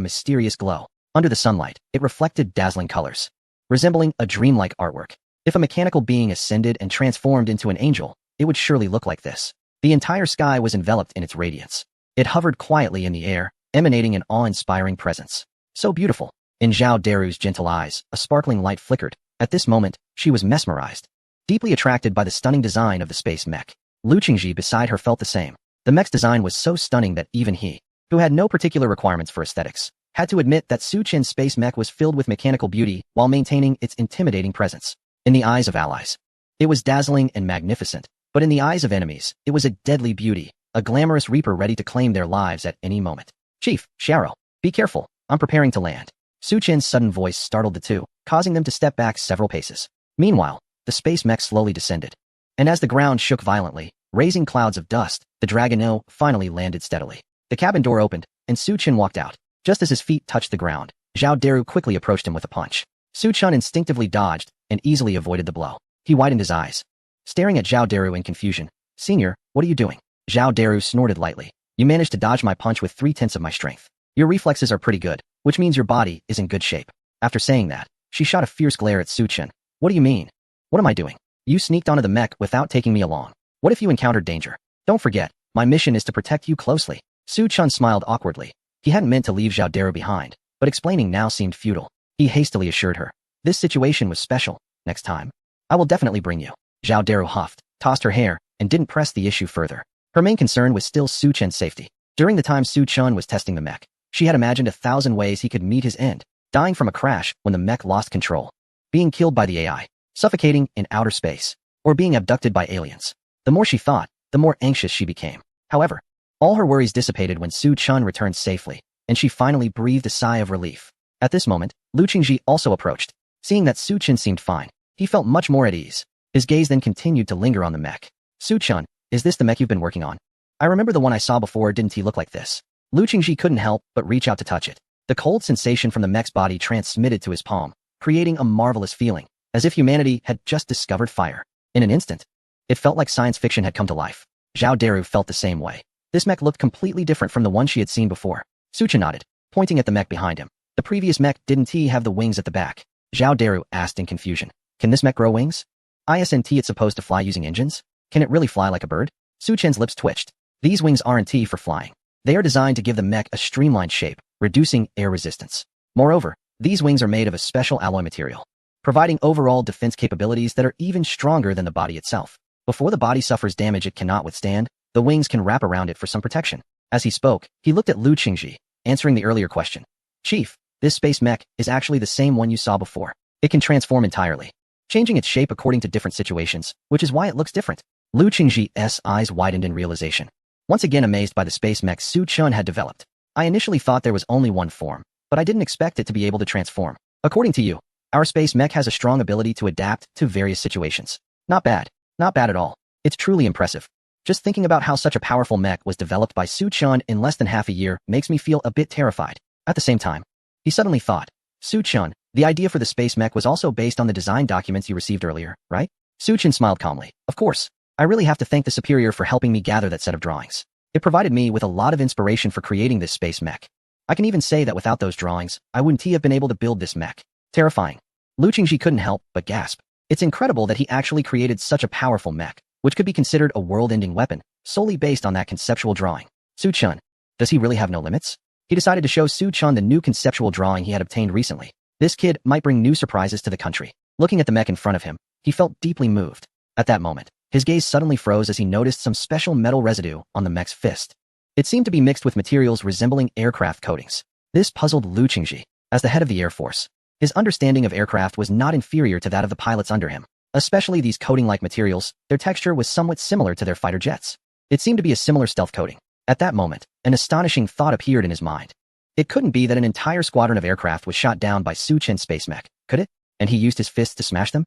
mysterious glow. Under the sunlight, it reflected dazzling colors, resembling a dreamlike artwork. If a mechanical being ascended and transformed into an angel, it would surely look like this. The entire sky was enveloped in its radiance. It hovered quietly in the air, emanating an awe-inspiring presence. So beautiful. In Zhao Daru's gentle eyes, a sparkling light flickered. At this moment, she was mesmerized, deeply attracted by the stunning design of the space mech. Lu Qingji beside her felt the same. The mech's design was so stunning that even he, who had no particular requirements for aesthetics, had to admit that Su Qin's space mech was filled with mechanical beauty while maintaining its intimidating presence. In the eyes of allies, it was dazzling and magnificent, but in the eyes of enemies, it was a deadly beauty, a glamorous reaper ready to claim their lives at any moment. Chief, Xiao, be careful, I'm preparing to land. Su Qin's sudden voice startled the two, causing them to step back several paces. Meanwhile, the space mech slowly descended. And as the ground shook violently, raising clouds of dust, the Dragon O finally landed steadily. The cabin door opened, and Su Qin walked out. Just as his feet touched the ground, Zhao Deru quickly approached him with a punch. Su Qin instinctively dodged and easily avoided the blow. He widened his eyes, staring at Zhao Deru in confusion. Senior, what are you doing? Zhao Deru snorted lightly. You managed to dodge my punch with 3/10 of my strength. Your reflexes are pretty good, which means your body is in good shape. After saying that, she shot a fierce glare at Su Qin. What do you mean? What am I doing? You sneaked onto the mech without taking me along. What if you encountered danger? Don't forget, my mission is to protect you closely. Su Qin smiled awkwardly. He hadn't meant to leave Zhao Deru behind, but explaining now seemed futile. He hastily assured her. This situation was special. Next time, I will definitely bring you. Zhao Deru huffed, tossed her hair, and didn't press the issue further. Her main concern was still Su Qin's safety. During the time Su Qin was testing the mech, she had imagined 1,000 ways he could meet his end, dying from a crash when the mech lost control, being killed by the AI, suffocating in outer space, or being abducted by aliens. The more she thought, the more anxious she became. However, all her worries dissipated when Su Qin returned safely, and she finally breathed a sigh of relief. At this moment, Lu Qingji also approached. Seeing that Su Qin seemed fine, he felt much more at ease. His gaze then continued to linger on the mech. Su Qin, is this the mech you've been working on? I remember the one I saw before, didn't he look like this? Lu Qingji couldn't help but reach out to touch it. The cold sensation from the mech's body transmitted to his palm, creating a marvelous feeling, as if humanity had just discovered fire. In an instant, it felt like science fiction had come to life. Zhao Deru felt the same way. This mech looked completely different from the one she had seen before. Su Qin nodded, pointing at the mech behind him. The previous mech, didn't he have the wings at the back? Zhao Deru asked in confusion. Can this mech grow wings? Isn't it supposed to fly using engines? Can it really fly like a bird? Su Qin's lips twitched. These wings aren't for flying. They are designed to give the mech a streamlined shape, reducing air resistance. Moreover, these wings are made of a special alloy material, providing overall defense capabilities that are even stronger than the body itself. Before the body suffers damage it cannot withstand, the wings can wrap around it for some protection. As he spoke, he looked at Lu Qingji, answering the earlier question. Chief, this space mech is actually the same one you saw before. It can transform entirely, changing its shape according to different situations, which is why it looks different. Lu Qingji's eyes widened in realization. Once again amazed by the space mech Su Qin had developed. I initially thought there was only one form, but I didn't expect it to be able to transform. According to you, our space mech has a strong ability to adapt to various situations. Not bad. Not bad at all. It's truly impressive. Just thinking about how such a powerful mech was developed by Su Qin in less than half a year makes me feel a bit terrified. At the same time, he suddenly thought, Su Qin, the idea for the space mech was also based on the design documents you received earlier, right? Su Qin smiled calmly. Of course. I really have to thank the superior for helping me gather that set of drawings. It provided me with a lot of inspiration for creating this space mech. I can even say that without those drawings, I wouldn't have been able to build this mech. Terrifying. Lu Qingji couldn't help but gasp. It's incredible that he actually created such a powerful mech, which could be considered a world-ending weapon, solely based on that conceptual drawing. Su Qin, does he really have no limits? He decided to show Su Qin the new conceptual drawing he had obtained recently. This kid might bring new surprises to the country. Looking at the mech in front of him, he felt deeply moved. At that moment, his gaze suddenly froze as he noticed some special metal residue on the mech's fist. It seemed to be mixed with materials resembling aircraft coatings. This puzzled Lu Qingji. As the head of the Air Force, his understanding of aircraft was not inferior to that of the pilots under him. Especially these coating-like materials, their texture was somewhat similar to their fighter jets. It seemed to be a similar stealth coating. At that moment, an astonishing thought appeared in his mind. It couldn't be that an entire squadron of aircraft was shot down by Su Qin's space mech, could it? And he used his fists to smash them?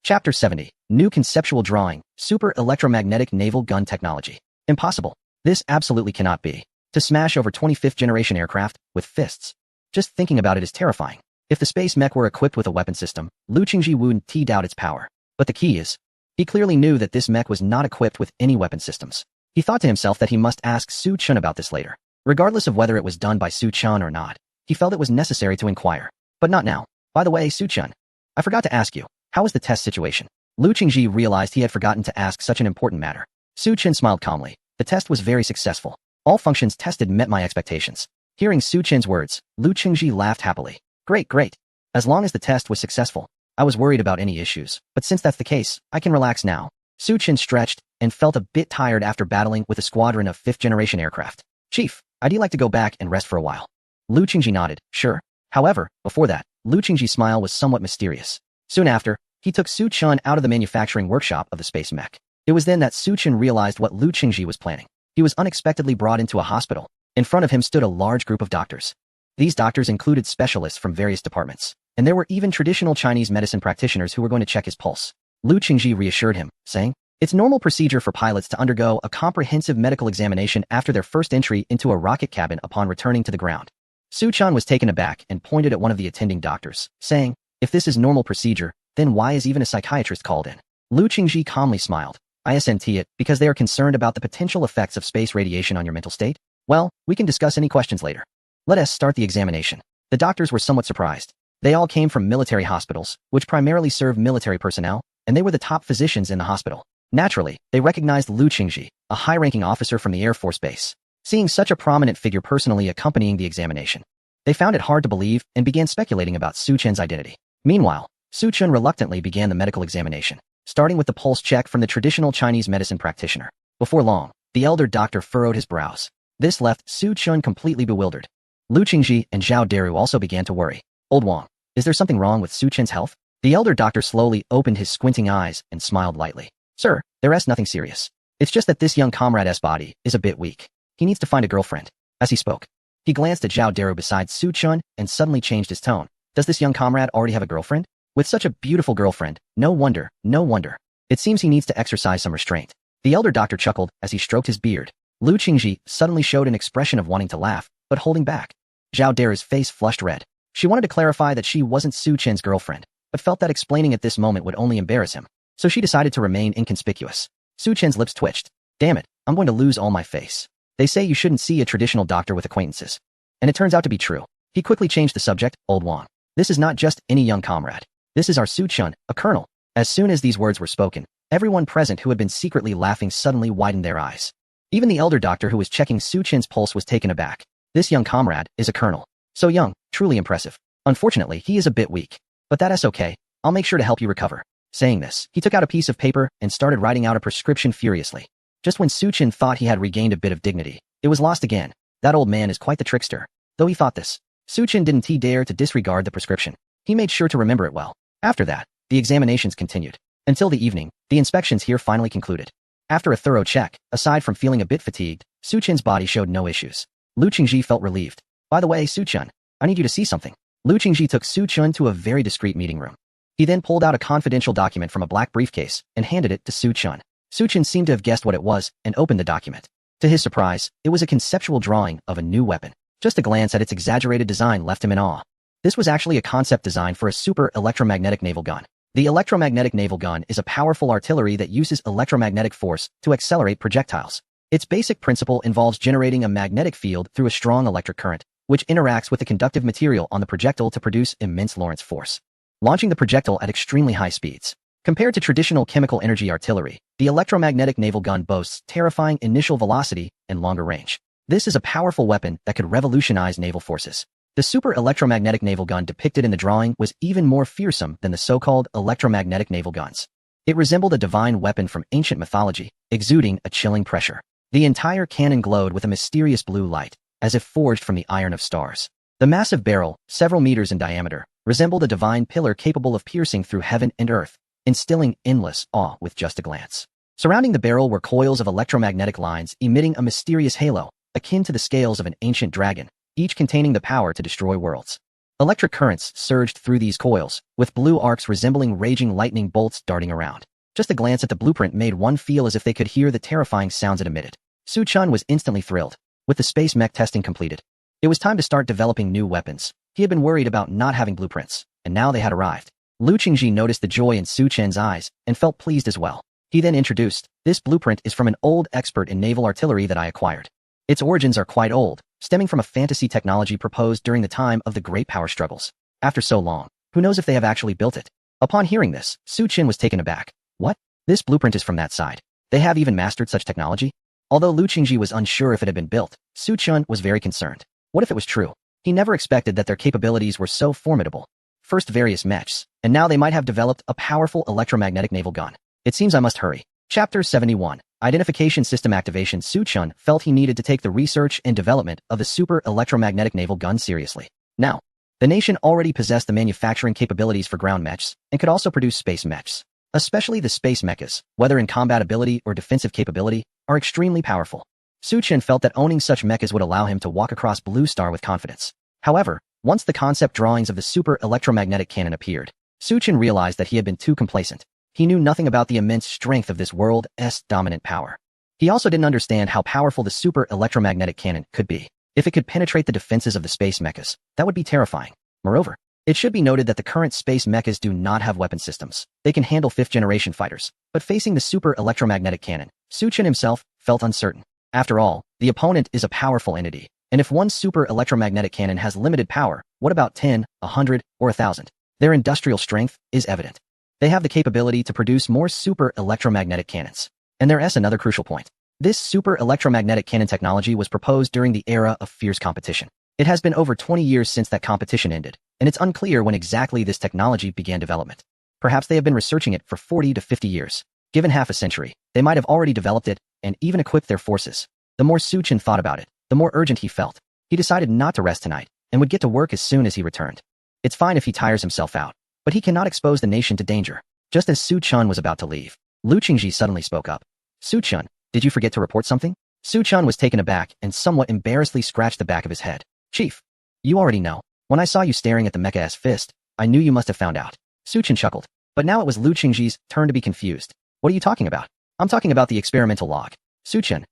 Chapter 70. New Conceptual Drawing, Super Electromagnetic Naval Gun Technology. Impossible. This absolutely cannot be. To smash over 25th generation aircraft with fists. Just thinking about it is terrifying. If the space mech were equipped with a weapon system, Lu Qingji wouldn't doubt its power. But the key is, he clearly knew that this mech was not equipped with any weapon systems. He thought to himself that he must ask Su Qin about this later. Regardless of whether it was done by Su Qin or not, he felt it was necessary to inquire. But not now. By the way, Su Qin, I forgot to ask you, how was the test situation? Lu Qingji realized he had forgotten to ask such an important matter. Su Qin smiled calmly. The test was very successful. All functions tested met my expectations. Hearing Su Qin's words, Lu Qingji laughed happily. Great, great. As long as the test was successful, I was worried about any issues, but since that's the case, I can relax now. Su Chen stretched and felt a bit tired after battling with a squadron of fifth-generation aircraft. Chief, I'd like to go back and rest for a while. Lu Qingji nodded, sure. However, before that, Lu Qingji's smile was somewhat mysterious. Soon after, he took Su Chen out of the manufacturing workshop of the space mech. It was then that Su Chen realized what Lu Qingji was planning. He was unexpectedly brought into a hospital. In front of him stood a large group of doctors. These doctors included specialists from various departments, and there were even traditional Chinese medicine practitioners who were going to check his pulse. Lu Qingji reassured him, saying, "It's normal procedure for pilots to undergo a comprehensive medical examination after their first entry into a rocket cabin upon returning to the ground." Su Chen was taken aback and pointed at one of the attending doctors, saying, "If this is normal procedure, then why is even a psychiatrist called in?" Lu Qingji calmly smiled. "Isn't it because they are concerned about the potential effects of space radiation on your mental state? Well, we can discuss any questions later. Let us start the examination." The doctors were somewhat surprised. They all came from military hospitals, which primarily serve military personnel, and they were the top physicians in the hospital. Naturally, they recognized Lu Qingji, a high-ranking officer from the Air Force Base. Seeing such a prominent figure personally accompanying the examination, they found it hard to believe and began speculating about Su Chen's identity. Meanwhile, Su Chen reluctantly began the medical examination, starting with the pulse check from the traditional Chinese medicine practitioner. Before long, the elder doctor furrowed his brows. This left Su Chen completely bewildered. Lu Qingji and Zhao Deru also began to worry. "Old Wang, is there something wrong with Su Chen's health?" The elder doctor slowly opened his squinting eyes and smiled lightly. "Sir, there is nothing serious. It's just that this young comrade's body is a bit weak. He needs to find a girlfriend." As he spoke, he glanced at Zhao Deru beside Su Chen and suddenly changed his tone. "Does this young comrade already have a girlfriend? With such a beautiful girlfriend, no wonder, no wonder. It seems he needs to exercise some restraint." The elder doctor chuckled as he stroked his beard. Lu Qingji suddenly showed an expression of wanting to laugh, but holding back. Zhao Deru's face flushed red. She wanted to clarify that she wasn't Su Chen's girlfriend, but felt that explaining at this moment would only embarrass him. So she decided to remain inconspicuous. Su Chen's lips twitched. "Damn it, I'm going to lose all my face. They say you shouldn't see a traditional doctor with acquaintances." And it turns out to be true. He quickly changed the subject. "Old Wang, this is not just any young comrade. This is our Su Chen, a colonel." As soon as these words were spoken, everyone present who had been secretly laughing suddenly widened their eyes. Even the elder doctor who was checking Su Chen's pulse was taken aback. This young comrade is a colonel. So young, truly impressive. Unfortunately, he is a bit weak. But that is okay. I'll make sure to help you recover. Saying this, he took out a piece of paper and started writing out a prescription furiously. Just when Su Chen thought he had regained a bit of dignity, it was lost again. That old man is quite the trickster. Though he thought this, Su Chen didn't dare to disregard the prescription. He made sure to remember it well. After that, the examinations continued. Until the evening, the inspections here finally concluded. After a thorough check, aside from feeling a bit fatigued, Su Chen's body showed no issues. Lu Qingji felt relieved. "By the way, Su Chen, I need you to see something." Lu Qingji took Su Chen to a very discreet meeting room. He then pulled out a confidential document from a black briefcase and handed it to Su Chen. Su Chen seemed to have guessed what it was and opened the document. To his surprise, it was a conceptual drawing of a new weapon. Just a glance at its exaggerated design left him in awe. This was actually a concept design for a super electromagnetic naval gun. The electromagnetic naval gun is a powerful artillery that uses electromagnetic force to accelerate projectiles. Its basic principle involves generating a magnetic field through a strong electric current, which interacts with the conductive material on the projectile to produce immense Lorentz force, launching the projectile at extremely high speeds. Compared to traditional chemical energy artillery, the electromagnetic naval gun boasts terrifying initial velocity and longer range. This is a powerful weapon that could revolutionize naval forces. The super electromagnetic naval gun depicted in the drawing was even more fearsome than the so-called electromagnetic naval guns. It resembled a divine weapon from ancient mythology, exuding a chilling pressure. The entire cannon glowed with a mysterious blue light, as if forged from the iron of stars. The massive barrel, several meters in diameter, resembled a divine pillar capable of piercing through heaven and earth, instilling endless awe with just a glance. Surrounding the barrel were coils of electromagnetic lines emitting a mysterious halo, akin to the scales of an ancient dragon, each containing the power to destroy worlds. Electric currents surged through these coils, with blue arcs resembling raging lightning bolts darting around. Just a glance at the blueprint made one feel as if they could hear the terrifying sounds it emitted. Su Chen was instantly thrilled. With the space mech testing completed, it was time to start developing new weapons. He had been worried about not having blueprints, and now they had arrived. Lu Qingji noticed the joy in Su Chen's eyes and felt pleased as well. He then introduced, "This blueprint is from an old expert in naval artillery that I acquired. Its origins are quite old, stemming from a fantasy technology proposed during the time of the Great Power Struggles. After so long, who knows if they have actually built it?" Upon hearing this, Su Chen was taken aback. "What? This blueprint is from that side. They have even mastered such technology?" Although Lu Qingji was unsure if it had been built, Su Chen was very concerned. What if it was true? He never expected that their capabilities were so formidable. First various mechs, and now they might have developed a powerful electromagnetic naval gun. "It seems I must hurry. Chapter 71. Identification System Activation. Su Chun felt he needed to take the research and development of the super electromagnetic naval gun seriously. Now, the nation already possessed the manufacturing capabilities for ground mechs and could also produce space mechs. Especially the space mechas, whether in combat ability or defensive capability, are extremely powerful. Su Chun felt that owning such mechas would allow him to walk across Blue Star with confidence. However, once the concept drawings of the super electromagnetic cannon appeared, Su Chun realized that he had been too complacent. He knew nothing about the immense strength of this world's dominant power. He also didn't understand how powerful the super electromagnetic cannon could be. If it could penetrate the defenses of the space mechas, that would be terrifying. Moreover, it should be noted that the current space mechas do not have weapon systems. They can handle fifth-generation fighters, but facing the super electromagnetic cannon, Su Chun himself felt uncertain. After all, the opponent is a powerful entity, and if one super electromagnetic cannon has limited power, what about 10, 100, or 1,000? Their industrial strength is evident. They have the capability to produce more super electromagnetic cannons. And there's another crucial point. This super electromagnetic cannon technology was proposed during the era of fierce competition. It has been over 20 years since that competition ended, and it's unclear when exactly this technology began development. Perhaps they have been researching it for 40 to 50 years. Given half a century, they might have already developed it and even equipped their forces. The more Su Chun thought about it, the more urgent he felt. He decided not to rest tonight and would get to work as soon as he returned. It's fine if he tires himself out, but he cannot expose the nation to danger. Just as Su Chun was about to leave, Lu Qingji suddenly spoke up. Su Chun, did you forget to report something? Su Chun was taken aback and somewhat embarrassedly scratched the back of his head. Chief, you already know. When I saw you staring at the mecha-ass fist, I knew you must have found out. Su Chun chuckled, but now it was Lu Qingji's turn to be confused. What are you talking about? I'm talking about the experimental log. Su Chun,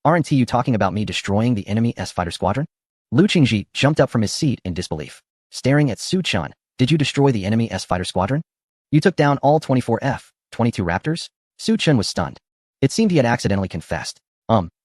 aren't you talking about me destroying the enemy S-fighter squadron? Lu Qingji jumped up from his seat in disbelief. Staring at Su Chun, did you destroy the enemy S-fighter squadron? You took down all 24 F-22 Raptors? Su Chun was stunned. It seemed he had accidentally confessed.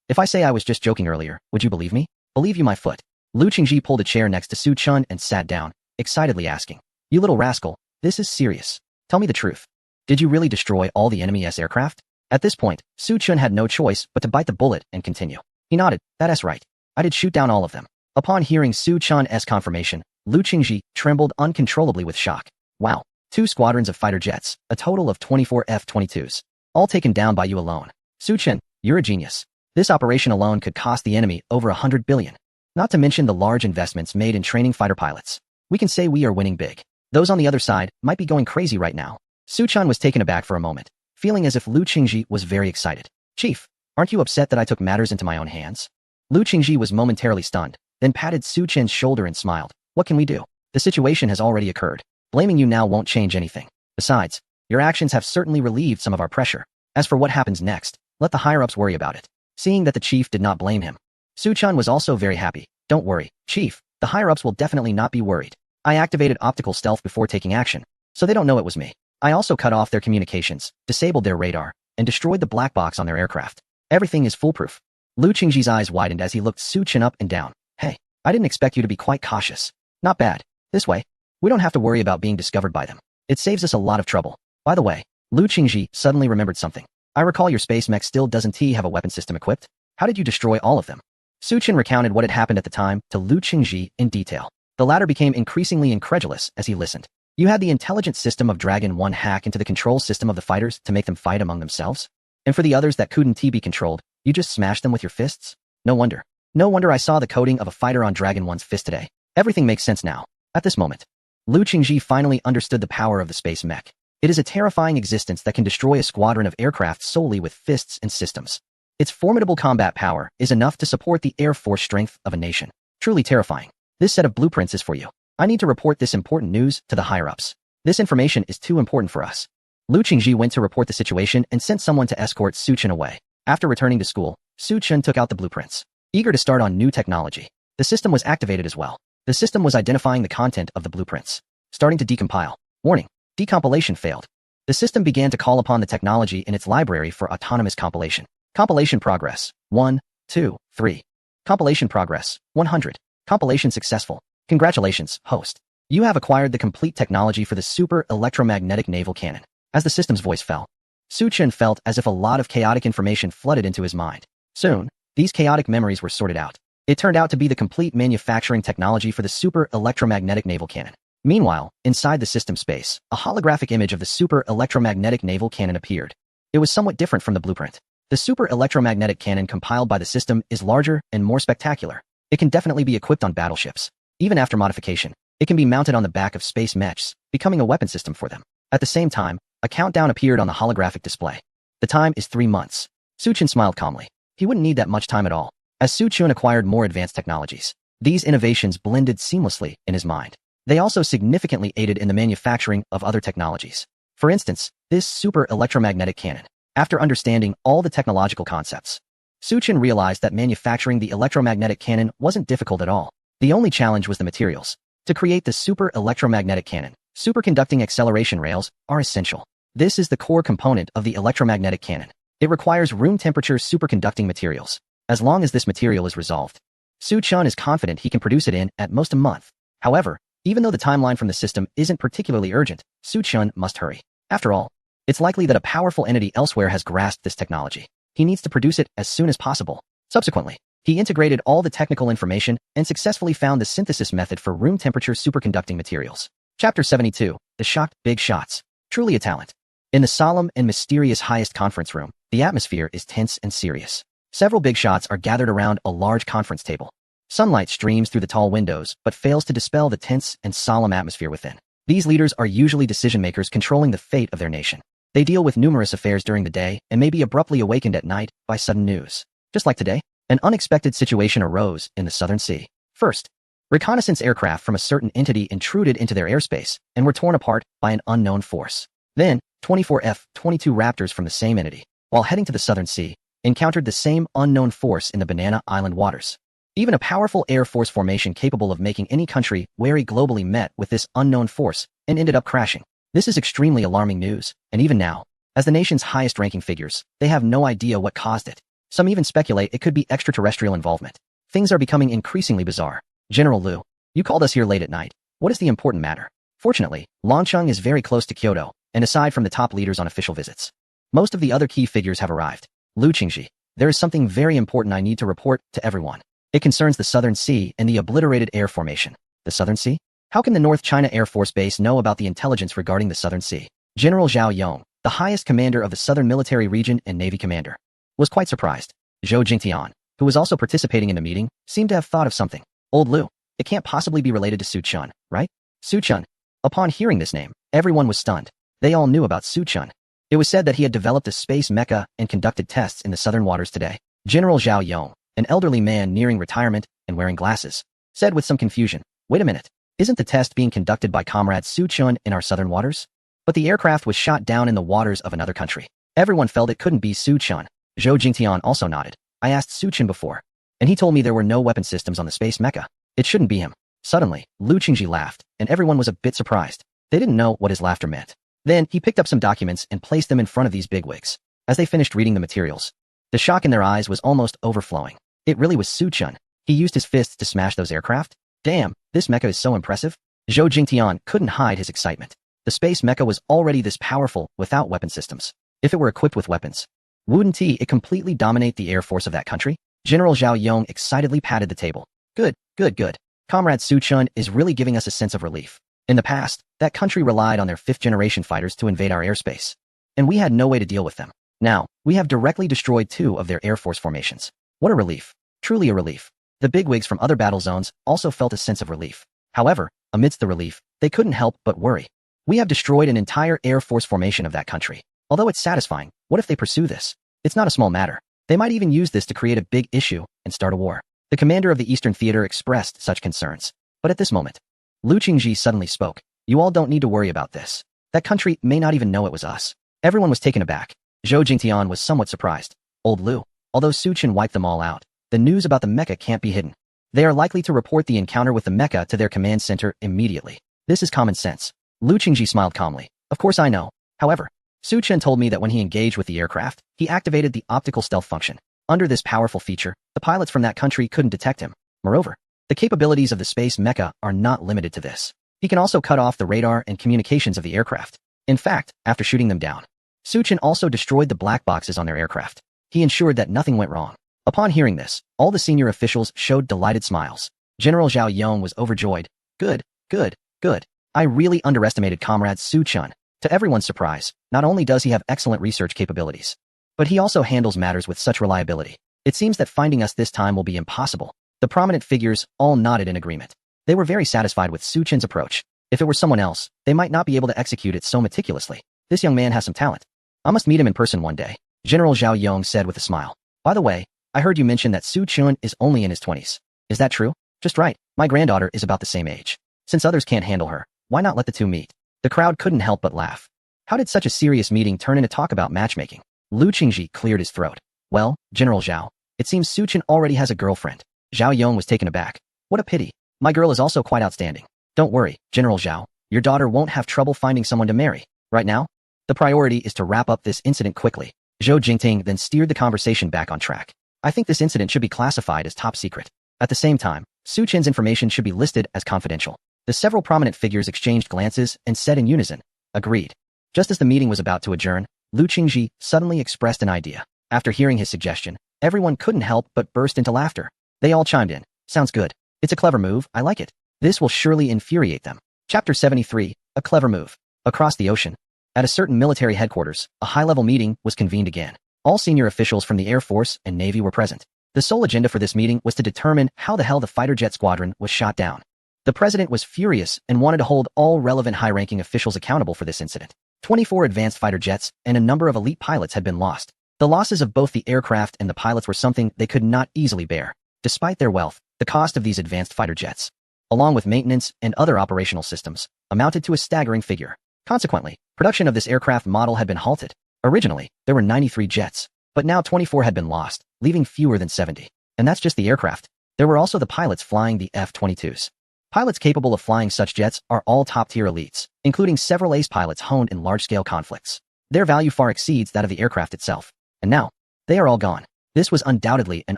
If I say I was just joking earlier, would you believe me? Believe you my foot. Lu Qingji pulled a chair next to Su Chun and sat down, excitedly asking, you little rascal, this is serious. Tell me the truth. Did you really destroy all the enemy S-aircraft? At this point, Su Chun had no choice but to bite the bullet and continue. He nodded, that's right. I did shoot down all of them. Upon hearing Su Chun's confirmation, Lu Qingji trembled uncontrollably with shock. Wow. 2 squadrons of fighter jets, a total of 24 F-22s. All taken down by you alone. Su Chun, you're a genius. This operation alone could cost the enemy over 100 billion. Not to mention the large investments made in training fighter pilots. We can say we are winning big. Those on the other side might be going crazy right now. Su Chun was taken aback for a moment, feeling as if Lu Qingji was very excited. Chief, aren't you upset that I took matters into my own hands? Lu Qingji was momentarily stunned, then patted Su Chun's shoulder and smiled. What can we do? The situation has already occurred. Blaming you now won't change anything. Besides, your actions have certainly relieved some of our pressure. As for what happens next, let the higher-ups worry about it. Seeing that the chief did not blame him, Su Chun was also very happy. Don't worry, Chief, the higher-ups will definitely not be worried. I activated optical stealth before taking action, so they don't know it was me. I also cut off their communications, disabled their radar, and destroyed the black box on their aircraft. Everything is foolproof. Lu Qingji's eyes widened as he looked Su Chun up and down. Hey, I didn't expect you to be quite cautious. Not bad. This way, we don't have to worry about being discovered by them. It saves us a lot of trouble. By the way, Lu Qingji suddenly remembered something. I recall your space mech still doesn't have a weapon system equipped. How did you destroy all of them? Su Chun recounted what had happened at the time to Lu Qingji in detail. The latter became increasingly incredulous as he listened. You had the intelligent system of Dragon 1 hack into the control system of the fighters to make them fight among themselves? And for the others that couldn't be controlled, you just smashed them with your fists? No wonder. No wonder I saw the coding of a fighter on Dragon 1's fist today. Everything makes sense now. At this moment, Lu Qingji finally understood the power of the space mech. It is a terrifying existence that can destroy a squadron of aircraft solely with fists and systems. Its formidable combat power is enough to support the air force strength of a nation. Truly terrifying. This set of blueprints is for you. I need to report this important news to the higher-ups. This information is too important for us. Lu Qingji went to report the situation and sent someone to escort Su Chun away. After returning to school, Su Chun took out the blueprints. Eager to start on new technology, the system was activated as well. The system was identifying the content of the blueprints. Starting to decompile. Warning. Decompilation failed. The system began to call upon the technology in its library for autonomous compilation. Compilation progress. 1, 2, 3. Compilation progress. 100. Compilation successful. Congratulations, host. You have acquired the complete technology for the super electromagnetic naval cannon. As the system's voice fell, Su Chun felt as if a lot of chaotic information flooded into his mind. Soon, these chaotic memories were sorted out. It turned out to be the complete manufacturing technology for the super electromagnetic naval cannon. Meanwhile, inside the system space, a holographic image of the super electromagnetic naval cannon appeared. it was somewhat different from the blueprint. The super electromagnetic cannon compiled by the system is larger and more spectacular. It can definitely be equipped on battleships. Even after modification, it can be mounted on the back of space mechs, becoming a weapon system for them. At the same time, a countdown appeared on the holographic display. The time is 3 months. Su Chun smiled calmly. He wouldn't need that much time at all. As Su Chun acquired more advanced technologies, these innovations blended seamlessly in his mind. They also significantly aided in the manufacturing of other technologies. For instance, this super electromagnetic cannon. After understanding all the technological concepts, Su Chun realized that manufacturing the electromagnetic cannon wasn't difficult at all. The only challenge was the materials. To create the super electromagnetic cannon, superconducting acceleration rails are essential. This is the core component of the electromagnetic cannon. It requires room temperature superconducting materials. As long as this material is resolved, Su Chun is confident he can produce it in, at most, a month. However, even though the timeline from the system isn't particularly urgent, Su Chun must hurry. After all, it's likely that a powerful entity elsewhere has grasped this technology. He needs to produce it as soon as possible. Subsequently, he integrated all the technical information and successfully found the synthesis method for room temperature superconducting materials. Chapter 72. The Shocked Big Shots. Truly a talent. In the solemn and mysterious highest conference room, the atmosphere is tense and serious. Several big shots are gathered around a large conference table. Sunlight streams through the tall windows but fails to dispel the tense and solemn atmosphere within. These leaders are usually decision-makers controlling the fate of their nation. They deal with numerous affairs during the day and may be abruptly awakened at night by sudden news. Just like today, an unexpected situation arose in the Southern Sea. First, reconnaissance aircraft from a certain entity intruded into their airspace and were torn apart by an unknown force. Then, 24 F-22 Raptors from the same entity, while heading to the Southern Sea, encountered the same unknown force in the Banana Island waters. Even a powerful Air Force formation capable of making any country wary globally met with this unknown force and ended up crashing. This is extremely alarming news, and even now, as the nation's highest-ranking figures, they have no idea what caused it. Some even speculate it could be extraterrestrial involvement. Things are becoming increasingly bizarre. General Liu, you called us here late at night. What is the important matter? Fortunately, Longcheng is very close to Kyoto, and aside from the top leaders on official visits, most of the other key figures have arrived. Liu Qingji, there is something very important I need to report to everyone. It concerns the Southern Sea and the obliterated air formation. The Southern Sea? How can the North China Air Force Base know about the intelligence regarding the Southern Sea? General Zhao Yong, the highest commander of the Southern Military Region and Navy commander, was quite surprised. Zhou Jingtian, who was also participating in the meeting, seemed to have thought of something. Old Liu, it can't possibly be related to Su Chun, right? Su Chun. Upon hearing this name, everyone was stunned. They all knew about Su Chun. It was said that he had developed a space mecha and conducted tests in the southern waters today. General Zhao Yong, an elderly man nearing retirement and wearing glasses, said with some confusion, "Wait a minute. Isn't the test being conducted by Comrade Su Chun in our southern waters?" But the aircraft was shot down in the waters of another country. Everyone felt it couldn't be Su Chun. Zhou Jingtian also nodded. I asked Su Chun before, and he told me there were no weapon systems on the space mecha. It shouldn't be him. Suddenly, Liu Qingji laughed, and everyone was a bit surprised. They didn't know what his laughter meant. Then, he picked up some documents and placed them in front of these bigwigs. As they finished reading the materials, the shock in their eyes was almost overflowing. It really was Su Chun. He used his fists to smash those aircraft? Damn, this mecha is so impressive. Zhou Jingtian couldn't hide his excitement. The space mecha was already this powerful without weapon systems. If it were equipped with weapons, wouldn't it completely dominate the air force of that country? General Zhao Yong excitedly patted the table. Good, good, good. Comrade Su Chun is really giving us a sense of relief. In the past, that country relied on their fifth-generation fighters to invade our airspace, and we had no way to deal with them. Now, we have directly destroyed 2 of their air force formations. What a relief. Truly a relief. The bigwigs from other battle zones also felt a sense of relief. However, amidst the relief, they couldn't help but worry. We have destroyed an entire air force formation of that country. Although it's satisfying, what if they pursue this? It's not a small matter. They might even use this to create a big issue and start a war. The commander of the Eastern Theater expressed such concerns. But at this moment, Liu Qingji suddenly spoke. You all don't need to worry about this. That country may not even know it was us. Everyone was taken aback. Zhou Jingtian was somewhat surprised. Old Liu, although Su Chun wiped them all out, the news about the mecha can't be hidden. They are likely to report the encounter with the mecha to their command center immediately. This is common sense. Liu Qingji smiled calmly. Of course I know. However, Su Chun told me that when he engaged with the aircraft, he activated the optical stealth function. Under this powerful feature, the pilots from that country couldn't detect him. Moreover, the capabilities of the space mecha are not limited to this. He can also cut off the radar and communications of the aircraft. In fact, after shooting them down, Su Chun also destroyed the black boxes on their aircraft. He ensured that nothing went wrong. Upon hearing this, all the senior officials showed delighted smiles. General Zhao Yong was overjoyed. Good, good, good. I really underestimated Comrade Su Chun. To everyone's surprise, not only does he have excellent research capabilities, but he also handles matters with such reliability. It seems that finding us this time will be impossible. The prominent figures all nodded in agreement. They were very satisfied with Su Chin's approach. If it were someone else, they might not be able to execute it so meticulously. This young man has some talent. I must meet him in person one day, General Zhao Yong said with a smile. By the way, I heard you mention that Su Chun is only in his 20s. Is that true? Just right. My granddaughter is about the same age. Since others can't handle her, why not let the two meet? The crowd couldn't help but laugh. How did such a serious meeting turn into talk about matchmaking? Lu Qingji cleared his throat. Well, General Zhao, it seems Su Chin already has a girlfriend. Zhao Yong was taken aback. What a pity. My girl is also quite outstanding. Don't worry, General Zhao. Your daughter won't have trouble finding someone to marry. Right now, the priority is to wrap up this incident quickly. Zhou Jingting then steered the conversation back on track. I think this incident should be classified as top secret. At the same time, Su Chin's information should be listed as confidential. The several prominent figures exchanged glances and said in unison, agreed. Just as the meeting was about to adjourn, Lu Qingji suddenly expressed an idea. After hearing his suggestion, everyone couldn't help but burst into laughter. They all chimed in. Sounds good. It's a clever move, I like it. This will surely infuriate them. Chapter 73, A Clever Move. Across the ocean, at a certain military headquarters, a high-level meeting was convened again. All senior officials from the Air Force and Navy were present. The sole agenda for this meeting was to determine how the hell the fighter jet squadron was shot down. The president was furious and wanted to hold all relevant high-ranking officials accountable for this incident. 24 advanced fighter jets and a number of elite pilots had been lost. The losses of both the aircraft and the pilots were something they could not easily bear. Despite their wealth, the cost of these advanced fighter jets, along with maintenance and other operational systems, amounted to a staggering figure. Consequently, production of this aircraft model had been halted. Originally, there were 93 jets, but now 24 had been lost, leaving fewer than 70. And that's just the aircraft. There were also the pilots flying the F-22s. Pilots capable of flying such jets are all top-tier elites, including several ace pilots honed in large-scale conflicts. Their value far exceeds that of the aircraft itself. And now, they are all gone. This was undoubtedly an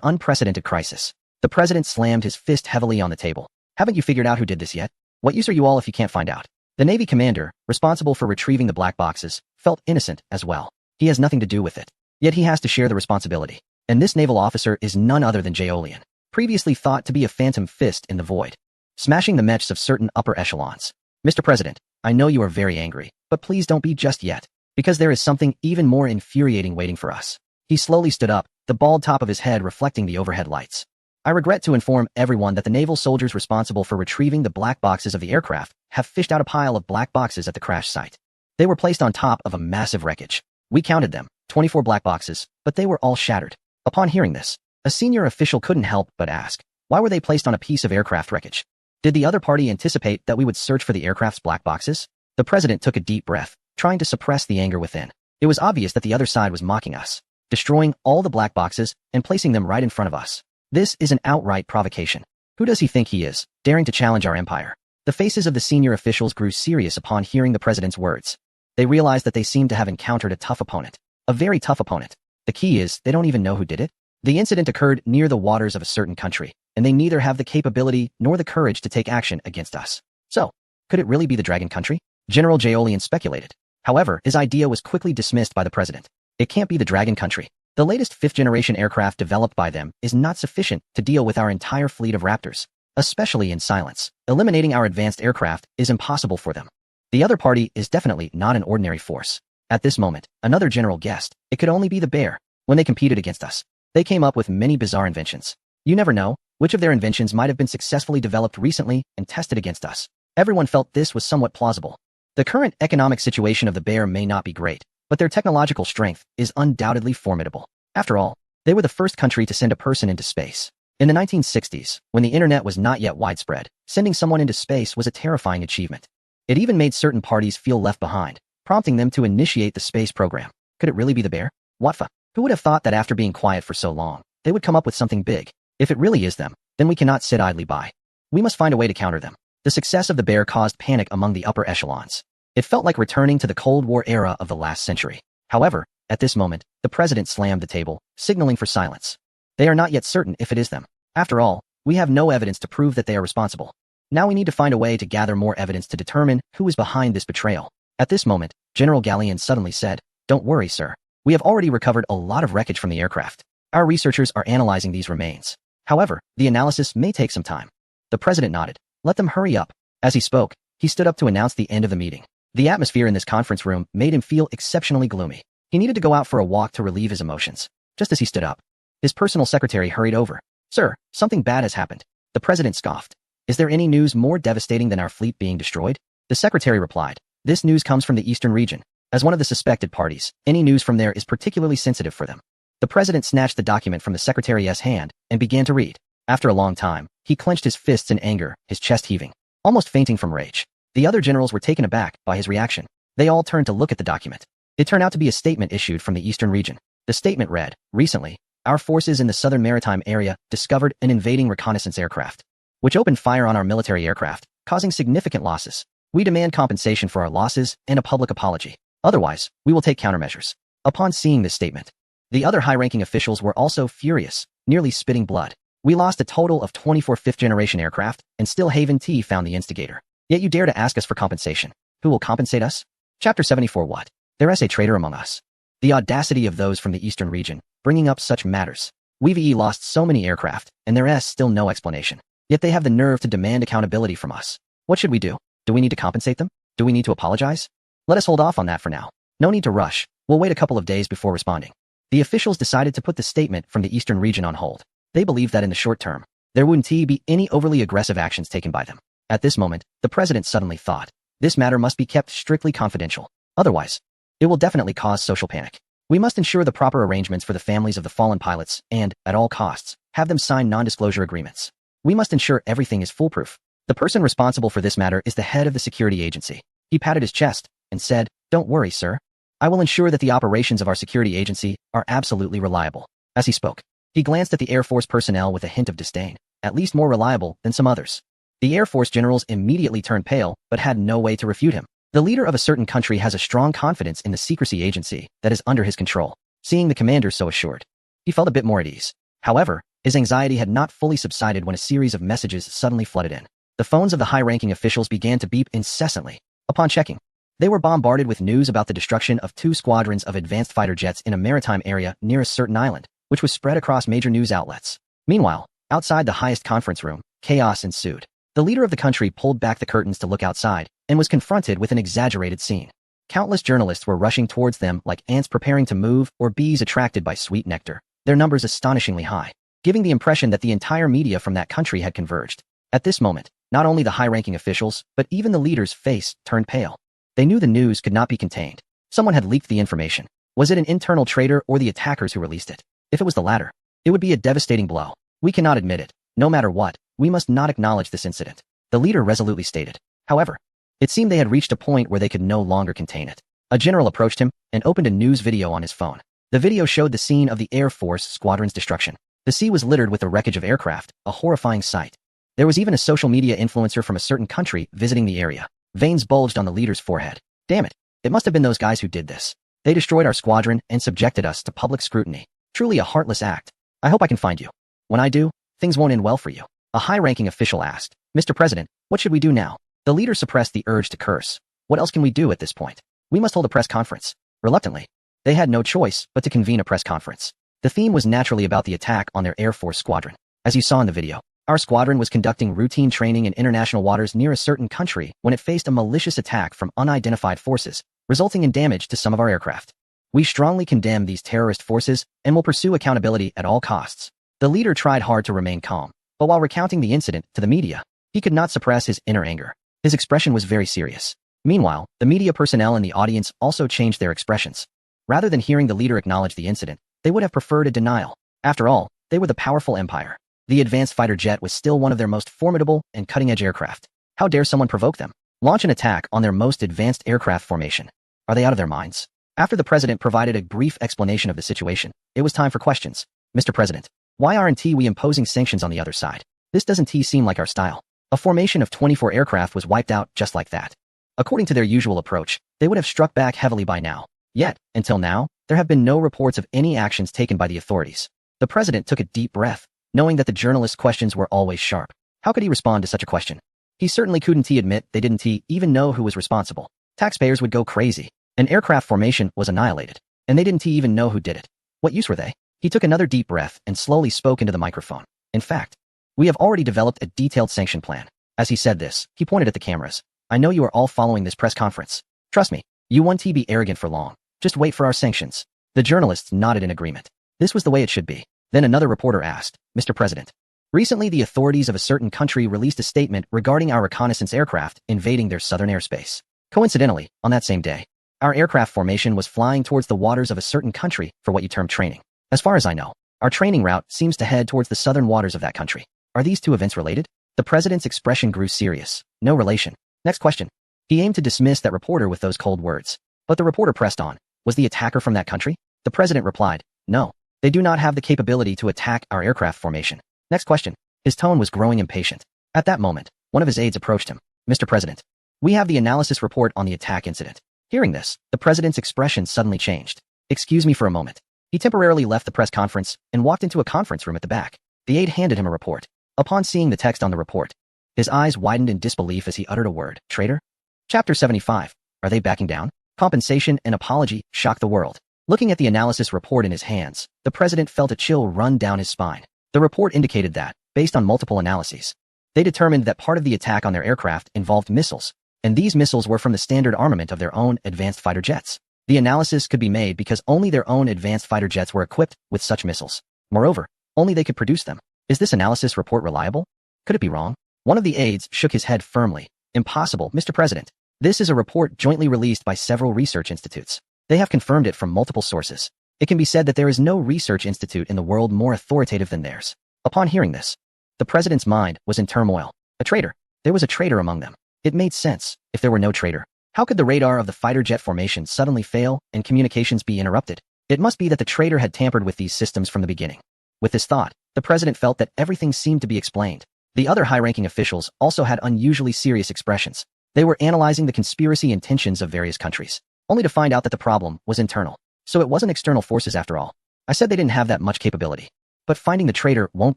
unprecedented crisis. The president slammed his fist heavily on the table. Haven't you figured out who did this yet? What use are you all if you can't find out? The Navy commander, responsible for retrieving the black boxes, felt innocent as well. He has nothing to do with it. Yet he has to share the responsibility. And this naval officer is none other than Jaolian, previously thought to be a phantom fist in the void, smashing the mechs of certain upper echelons. Mr. President, I know you are very angry, but please don't be just yet, because there is something even more infuriating waiting for us. He slowly stood up, the bald top of his head reflecting the overhead lights. I regret to inform everyone that the naval soldiers responsible for retrieving the black boxes of the aircraft have fished out a pile of black boxes at the crash site. They were placed on top of a massive wreckage. We counted them, 24 black boxes, but they were all shattered. Upon hearing this, a senior official couldn't help but ask, why were they placed on a piece of aircraft wreckage? Did the other party anticipate that we would search for the aircraft's black boxes? The president took a deep breath, trying to suppress the anger within. It was obvious that the other side was mocking us, destroying all the black boxes and placing them right in front of us. This is an outright provocation. Who does he think he is, daring to challenge our empire? The faces of the senior officials grew serious upon hearing the president's words. They realized that they seemed to have encountered a tough opponent. A very tough opponent. The key is, they don't even know who did it. The incident occurred near the waters of a certain country, and they neither have the capability nor the courage to take action against us. So, could it really be the Dragon Country? General Jaolian speculated. However, his idea was quickly dismissed by the president. It can't be the Dragon Country. The latest fifth-generation aircraft developed by them is not sufficient to deal with our entire fleet of Raptors, especially in silence. Eliminating our advanced aircraft is impossible for them. The other party is definitely not an ordinary force. At this moment, another general guessed, it could only be the bear. When they competed against us, they came up with many bizarre inventions. You never know which of their inventions might have been successfully developed recently and tested against us. Everyone felt this was somewhat plausible. The current economic situation of the bear may not be great, but their technological strength is undoubtedly formidable. After all, they were the first country to send a person into space. In the 1960s, when the internet was not yet widespread, sending someone into space was a terrifying achievement. It even made certain parties feel left behind, prompting them to initiate the space program. Could it really be the bear? Watfa. Who would have thought that after being quiet for so long, they would come up with something big? If it really is them, then we cannot sit idly by. We must find a way to counter them. The success of the bear caused panic among the upper echelons. It felt like returning to the Cold War era of the last century. However, at this moment, the president slammed the table, signaling for silence. They are not yet certain if it is them. After all, we have no evidence to prove that they are responsible. Now we need to find a way to gather more evidence to determine who is behind this betrayal. At this moment, General Gallian suddenly said, "Don't worry, sir. We have already recovered a lot of wreckage from the aircraft. Our researchers are analyzing these remains. However, the analysis may take some time." The president nodded. "Let them hurry up." As he spoke, he stood up to announce the end of the meeting. The atmosphere in this conference room made him feel exceptionally gloomy. He needed to go out for a walk to relieve his emotions. Just as he stood up, his personal secretary hurried over. "Sir, something bad has happened." The president scoffed. "Is there any news more devastating than our fleet being destroyed?" The secretary replied. "This news comes from the eastern region. As one of the suspected parties, any news from there is particularly sensitive for them." The president snatched the document from the secretary's hand and began to read. After a long time, he clenched his fists in anger, his chest heaving, almost fainting from rage. The other generals were taken aback by his reaction. They all turned to look at the document. It turned out to be a statement issued from the eastern region. The statement read, "Recently, our forces in the southern maritime area discovered an invading reconnaissance aircraft, which opened fire on our military aircraft, causing significant losses. We demand compensation for our losses and a public apology. Otherwise, we will take countermeasures." Upon seeing this statement, the other high-ranking officials were also furious, nearly spitting blood. "We lost a total of 24 fifth-generation aircraft, and still Haven T found the instigator. Yet you dare to ask us for compensation. Who will compensate us?" Chapter 74. What? There's a traitor among us. The audacity of those from the eastern region, bringing up such matters. We've lost so many aircraft, and there's still no explanation. Yet they have the nerve to demand accountability from us. What should we do? Do we need to compensate them? Do we need to apologize? Let us hold off on that for now. No need to rush. We'll wait a couple of days before responding. The officials decided to put the statement from the eastern region on hold. They believed that in the short term, there wouldn't be any overly aggressive actions taken by them. At this moment, the president suddenly thought, this matter must be kept strictly confidential. Otherwise, it will definitely cause social panic. We must ensure the proper arrangements for the families of the fallen pilots and, at all costs, have them sign non-disclosure agreements. We must ensure everything is foolproof. The person responsible for this matter is the head of the security agency. He patted his chest and said, "Don't worry, sir. I will ensure that the operations of our security agency are absolutely reliable." As he spoke, he glanced at the Air Force personnel with a hint of disdain. At least more reliable than some others. The Air Force generals immediately turned pale, but had no way to refute him. The leader of a certain country has a strong confidence in the secrecy agency that is under his control. Seeing the commander so assured, he felt a bit more at ease. However, his anxiety had not fully subsided when a series of messages suddenly flooded in. The phones of the high-ranking officials began to beep incessantly. Upon checking, they were bombarded with news about the destruction of 2 squadrons of advanced fighter jets in a maritime area near a certain island, which was spread across major news outlets. Meanwhile, outside the highest conference room, chaos ensued. The leader of the country pulled back the curtains to look outside and was confronted with an exaggerated scene. Countless journalists were rushing towards them like ants preparing to move or bees attracted by sweet nectar, their numbers astonishingly high, giving the impression that the entire media from that country had converged. At this moment, not only the high-ranking officials, but even the leader's face turned pale. They knew the news could not be contained. Someone had leaked the information. Was it an internal traitor or the attackers who released it? If it was the latter, it would be a devastating blow. We cannot admit it. No matter what, we must not acknowledge this incident, the leader resolutely stated. However, it seemed they had reached a point where they could no longer contain it. A general approached him and opened a news video on his phone. The video showed the scene of the Air Force squadron's destruction. The sea was littered with the wreckage of aircraft, a horrifying sight. There was even a social media influencer from a certain country visiting the area. Veins bulged on the leader's forehead. Damn it, it must have been those guys who did this. They destroyed our squadron and subjected us to public scrutiny. Truly a heartless act. I hope I can find you. When I do, things won't end well for you. A high-ranking official asked, "Mr. President, what should we do now?" The leader suppressed the urge to curse. What else can we do at this point? We must hold a press conference. Reluctantly, they had no choice but to convene a press conference. The theme was naturally about the attack on their Air Force squadron. As you saw in the video, our squadron was conducting routine training in international waters near a certain country when it faced a malicious attack from unidentified forces, resulting in damage to some of our aircraft. We strongly condemn these terrorist forces and will pursue accountability at all costs. The leader tried hard to remain calm, but while recounting the incident to the media, he could not suppress his inner anger. His expression was very serious. Meanwhile, the media personnel in the audience also changed their expressions. Rather than hearing the leader acknowledge the incident, they would have preferred a denial. After all, they were the powerful empire. The advanced fighter jet was still one of their most formidable and cutting-edge aircraft. How dare someone provoke them? Launch an attack on their most advanced aircraft formation. Are they out of their minds? After the president provided a brief explanation of the situation, it was time for questions. "Mr. President, why aren't we imposing sanctions on the other side? This doesn't seem like our style." A formation of 24 aircraft was wiped out just like that. According to their usual approach, they would have struck back heavily by now. Yet, until now, there have been no reports of any actions taken by the authorities. The president took a deep breath, knowing that the journalists' questions were always sharp. How could he respond to such a question? He certainly couldn't admit they didn't even know who was responsible. Taxpayers would go crazy. An aircraft formation was annihilated, and they didn't even know who did it. What use were they? He took another deep breath and slowly spoke into the microphone. "In fact, we have already developed a detailed sanction plan." As he said this, he pointed at the cameras. "I know you are all following this press conference. Trust me, you won't be arrogant for long. Just wait for our sanctions. The journalists nodded in agreement. This was the way it should be. Then another reporter asked, Mr. President, recently the authorities of a certain country released a statement regarding our reconnaissance aircraft invading their southern airspace. Coincidentally, on that same day, our aircraft formation was flying towards the waters of a certain country for what you term training. As far as I know, our training route seems to head towards the southern waters of that country. Are these two events related? The president's expression grew serious. No relation. Next question. He aimed to dismiss that reporter with those cold words. But the reporter pressed on. Was the attacker from that country? The president replied, no. They do not have the capability to attack our aircraft formation. Next question. His tone was growing impatient. At that moment, one of his aides approached him. Mr. President, we have the analysis report on the attack incident. Hearing this, the president's expression suddenly changed. Excuse me for a moment. He temporarily left the press conference and walked into a conference room at the back. The aide handed him a report. Upon seeing the text on the report, his eyes widened in disbelief as he uttered a word. Traitor? Chapter 75. Are they backing down? Compensation and apology shocked the world. Looking at the analysis report in his hands, the president felt a chill run down his spine. The report indicated that, based on multiple analyses, they determined that part of the attack on their aircraft involved missiles, and these missiles were from the standard armament of their own advanced fighter jets. The analysis could be made because only their own advanced fighter jets were equipped with such missiles. Moreover, only they could produce them. Is this analysis report reliable? Could it be wrong? One of the aides shook his head firmly. Impossible, Mr. President. This is a report jointly released by several research institutes. They have confirmed it from multiple sources. It can be said that there is no research institute in the world more authoritative than theirs. Upon hearing this, the president's mind was in turmoil. A traitor. There was a traitor among them. It made sense. If there were no traitor, how could the radar of the fighter jet formation suddenly fail and communications be interrupted? It must be that the traitor had tampered with these systems from the beginning. With this thought, the president felt that everything seemed to be explained. The other high-ranking officials also had unusually serious expressions. They were analyzing the conspiracy intentions of various countries, only to find out that the problem was internal. So it wasn't external forces after all. I said they didn't have that much capability. But finding the traitor won't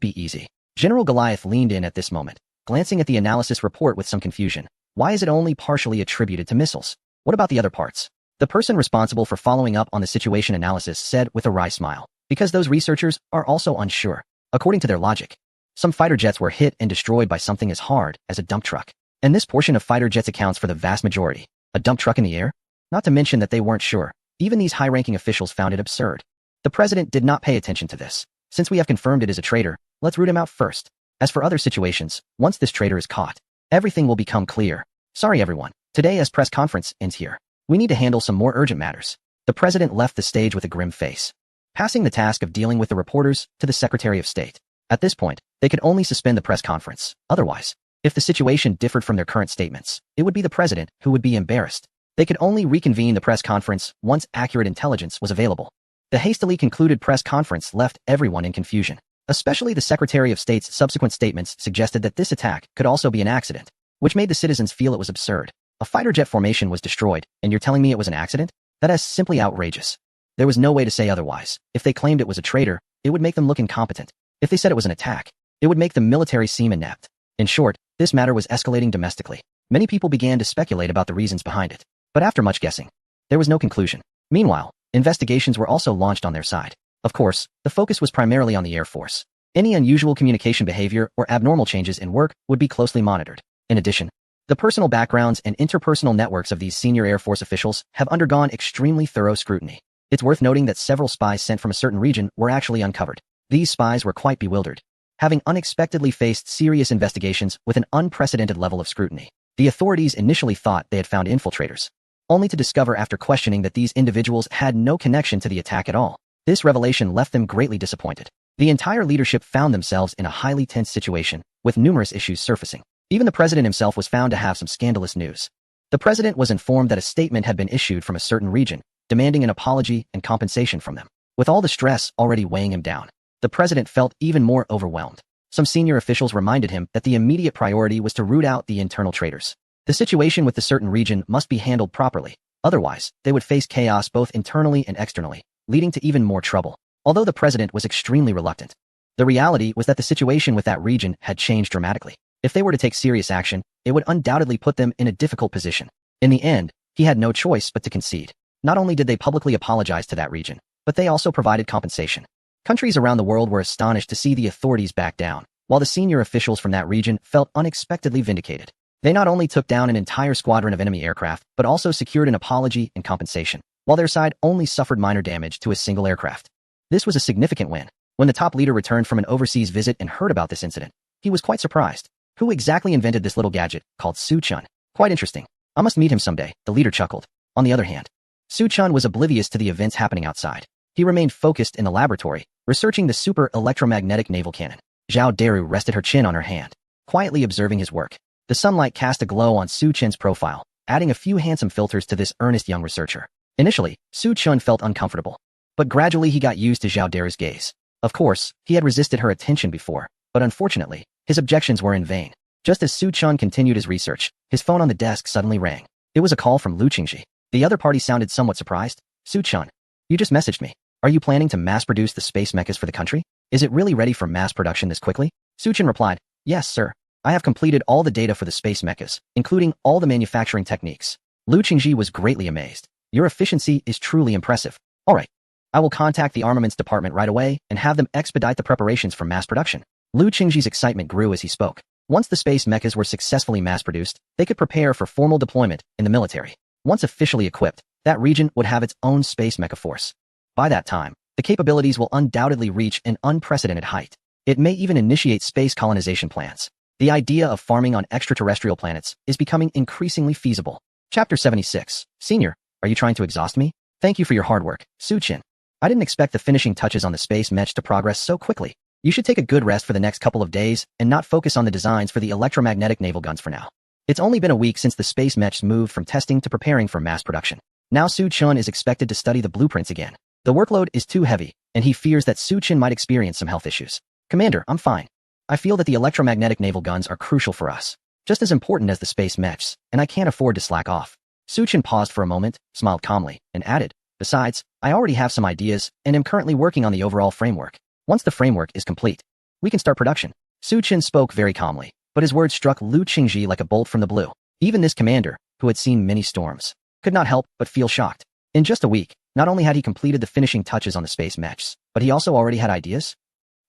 be easy. General Goliath leaned in at this moment, glancing at the analysis report with some confusion. Why is it only partially attributed to missiles? What about the other parts? The person responsible for following up on the situation analysis said with a wry smile. Because those researchers are also unsure. According to their logic, some fighter jets were hit and destroyed by something as hard as a dump truck. And this portion of fighter jets accounts for the vast majority. A dump truck in the air? Not to mention that they weren't sure. Even these high-ranking officials found it absurd. The president did not pay attention to this. Since we have confirmed it is a traitor, let's root him out first. As for other situations, once this traitor is caught, everything will become clear. Sorry everyone, today's press conference ends here. We need to handle some more urgent matters. The president left the stage with a grim face, passing the task of dealing with the reporters to the Secretary of State. At this point, they could only suspend the press conference. Otherwise, if the situation differed from their current statements, it would be the president who would be embarrassed. They could only reconvene the press conference once accurate intelligence was available. The hastily concluded press conference left everyone in confusion. Especially the Secretary of State's subsequent statements suggested that this attack could also be an accident, which made the citizens feel it was absurd. A fighter jet formation was destroyed, and you're telling me it was an accident? That is simply outrageous. There was no way to say otherwise. If they claimed it was a traitor, it would make them look incompetent. If they said it was an attack, it would make the military seem inept. In short, this matter was escalating domestically. Many people began to speculate about the reasons behind it. But after much guessing, there was no conclusion. Meanwhile, investigations were also launched on their side. Of course, the focus was primarily on the Air Force. Any unusual communication behavior or abnormal changes in work would be closely monitored. In addition, the personal backgrounds and interpersonal networks of these senior Air Force officials have undergone extremely thorough scrutiny. It's worth noting that several spies sent from a certain region were actually uncovered. These spies were quite bewildered, having unexpectedly faced serious investigations with an unprecedented level of scrutiny. The authorities initially thought they had found infiltrators, only to discover after questioning that these individuals had no connection to the attack at all. This revelation left them greatly disappointed. The entire leadership found themselves in a highly tense situation, with numerous issues surfacing. Even the president himself was found to have some scandalous news. The president was informed that a statement had been issued from a certain region, demanding an apology and compensation from them. With all the stress already weighing him down, the president felt even more overwhelmed. Some senior officials reminded him that the immediate priority was to root out the internal traitors. The situation with the certain region must be handled properly. Otherwise, they would face chaos both internally and externally, leading to even more trouble. Although the president was extremely reluctant, the reality was that the situation with that region had changed dramatically. If they were to take serious action, it would undoubtedly put them in a difficult position. In the end, he had no choice but to concede. Not only did they publicly apologize to that region, but they also provided compensation. Countries around the world were astonished to see the authorities back down, while the senior officials from that region felt unexpectedly vindicated. They not only took down an entire squadron of enemy aircraft, but also secured an apology and compensation, while their side only suffered minor damage to a single aircraft. This was a significant win. When the top leader returned from an overseas visit and heard about this incident, he was quite surprised. Who exactly invented this little gadget called Su Chun? Quite interesting. I must meet him someday, the leader chuckled. On the other hand, Su Chun was oblivious to the events happening outside. He remained focused in the laboratory, researching the super electromagnetic naval cannon. Zhao Deru rested her chin on her hand, quietly observing his work. The sunlight cast a glow on Su Chun's profile, adding a few handsome filters to this earnest young researcher. Initially, Su Chun felt uncomfortable, but gradually he got used to Zhao Deru's gaze. Of course, he had resisted her attention before, but unfortunately, his objections were in vain. Just as Su Chun continued his research, his phone on the desk suddenly rang. It was a call from Lu Qingji. The other party sounded somewhat surprised. Su Chun, you just messaged me. Are you planning to mass-produce the space mechas for the country? Is it really ready for mass production this quickly? Su Chun replied, yes, sir. I have completed all the data for the space mechas, including all the manufacturing techniques. Lu Qingji was greatly amazed. Your efficiency is truly impressive. All right. I will contact the armaments department right away and have them expedite the preparations for mass production. Lu Qingji's excitement grew as he spoke. Once the space mechas were successfully mass-produced, they could prepare for formal deployment in the military. Once officially equipped, that region would have its own space mecha force. By that time, the capabilities will undoubtedly reach an unprecedented height. It may even initiate space colonization plans. The idea of farming on extraterrestrial planets is becoming increasingly feasible. Chapter 76. Senior, are you trying to exhaust me? Thank you for your hard work, Su Chun. I didn't expect the finishing touches on the space mech to progress so quickly. You should take a good rest for the next couple of days and not focus on the designs for the electromagnetic naval guns for now. It's only been a week since the space mechs moved from testing to preparing for mass production. Now Su Chun is expected to study the blueprints again. The workload is too heavy, and he fears that Su Chun might experience some health issues. Commander, I'm fine. I feel that the electromagnetic naval guns are crucial for us, just as important as the space mechs, and I can't afford to slack off. Su Chun paused for a moment, smiled calmly, and added, besides, I already have some ideas and am currently working on the overall framework. Once the framework is complete, we can start production. Su Chun spoke very calmly, but his words struck Lu Qingji like a bolt from the blue. Even this commander, who had seen many storms, could not help but feel shocked. In just a week, not only had he completed the finishing touches on the space mechs, but he also already had ideas.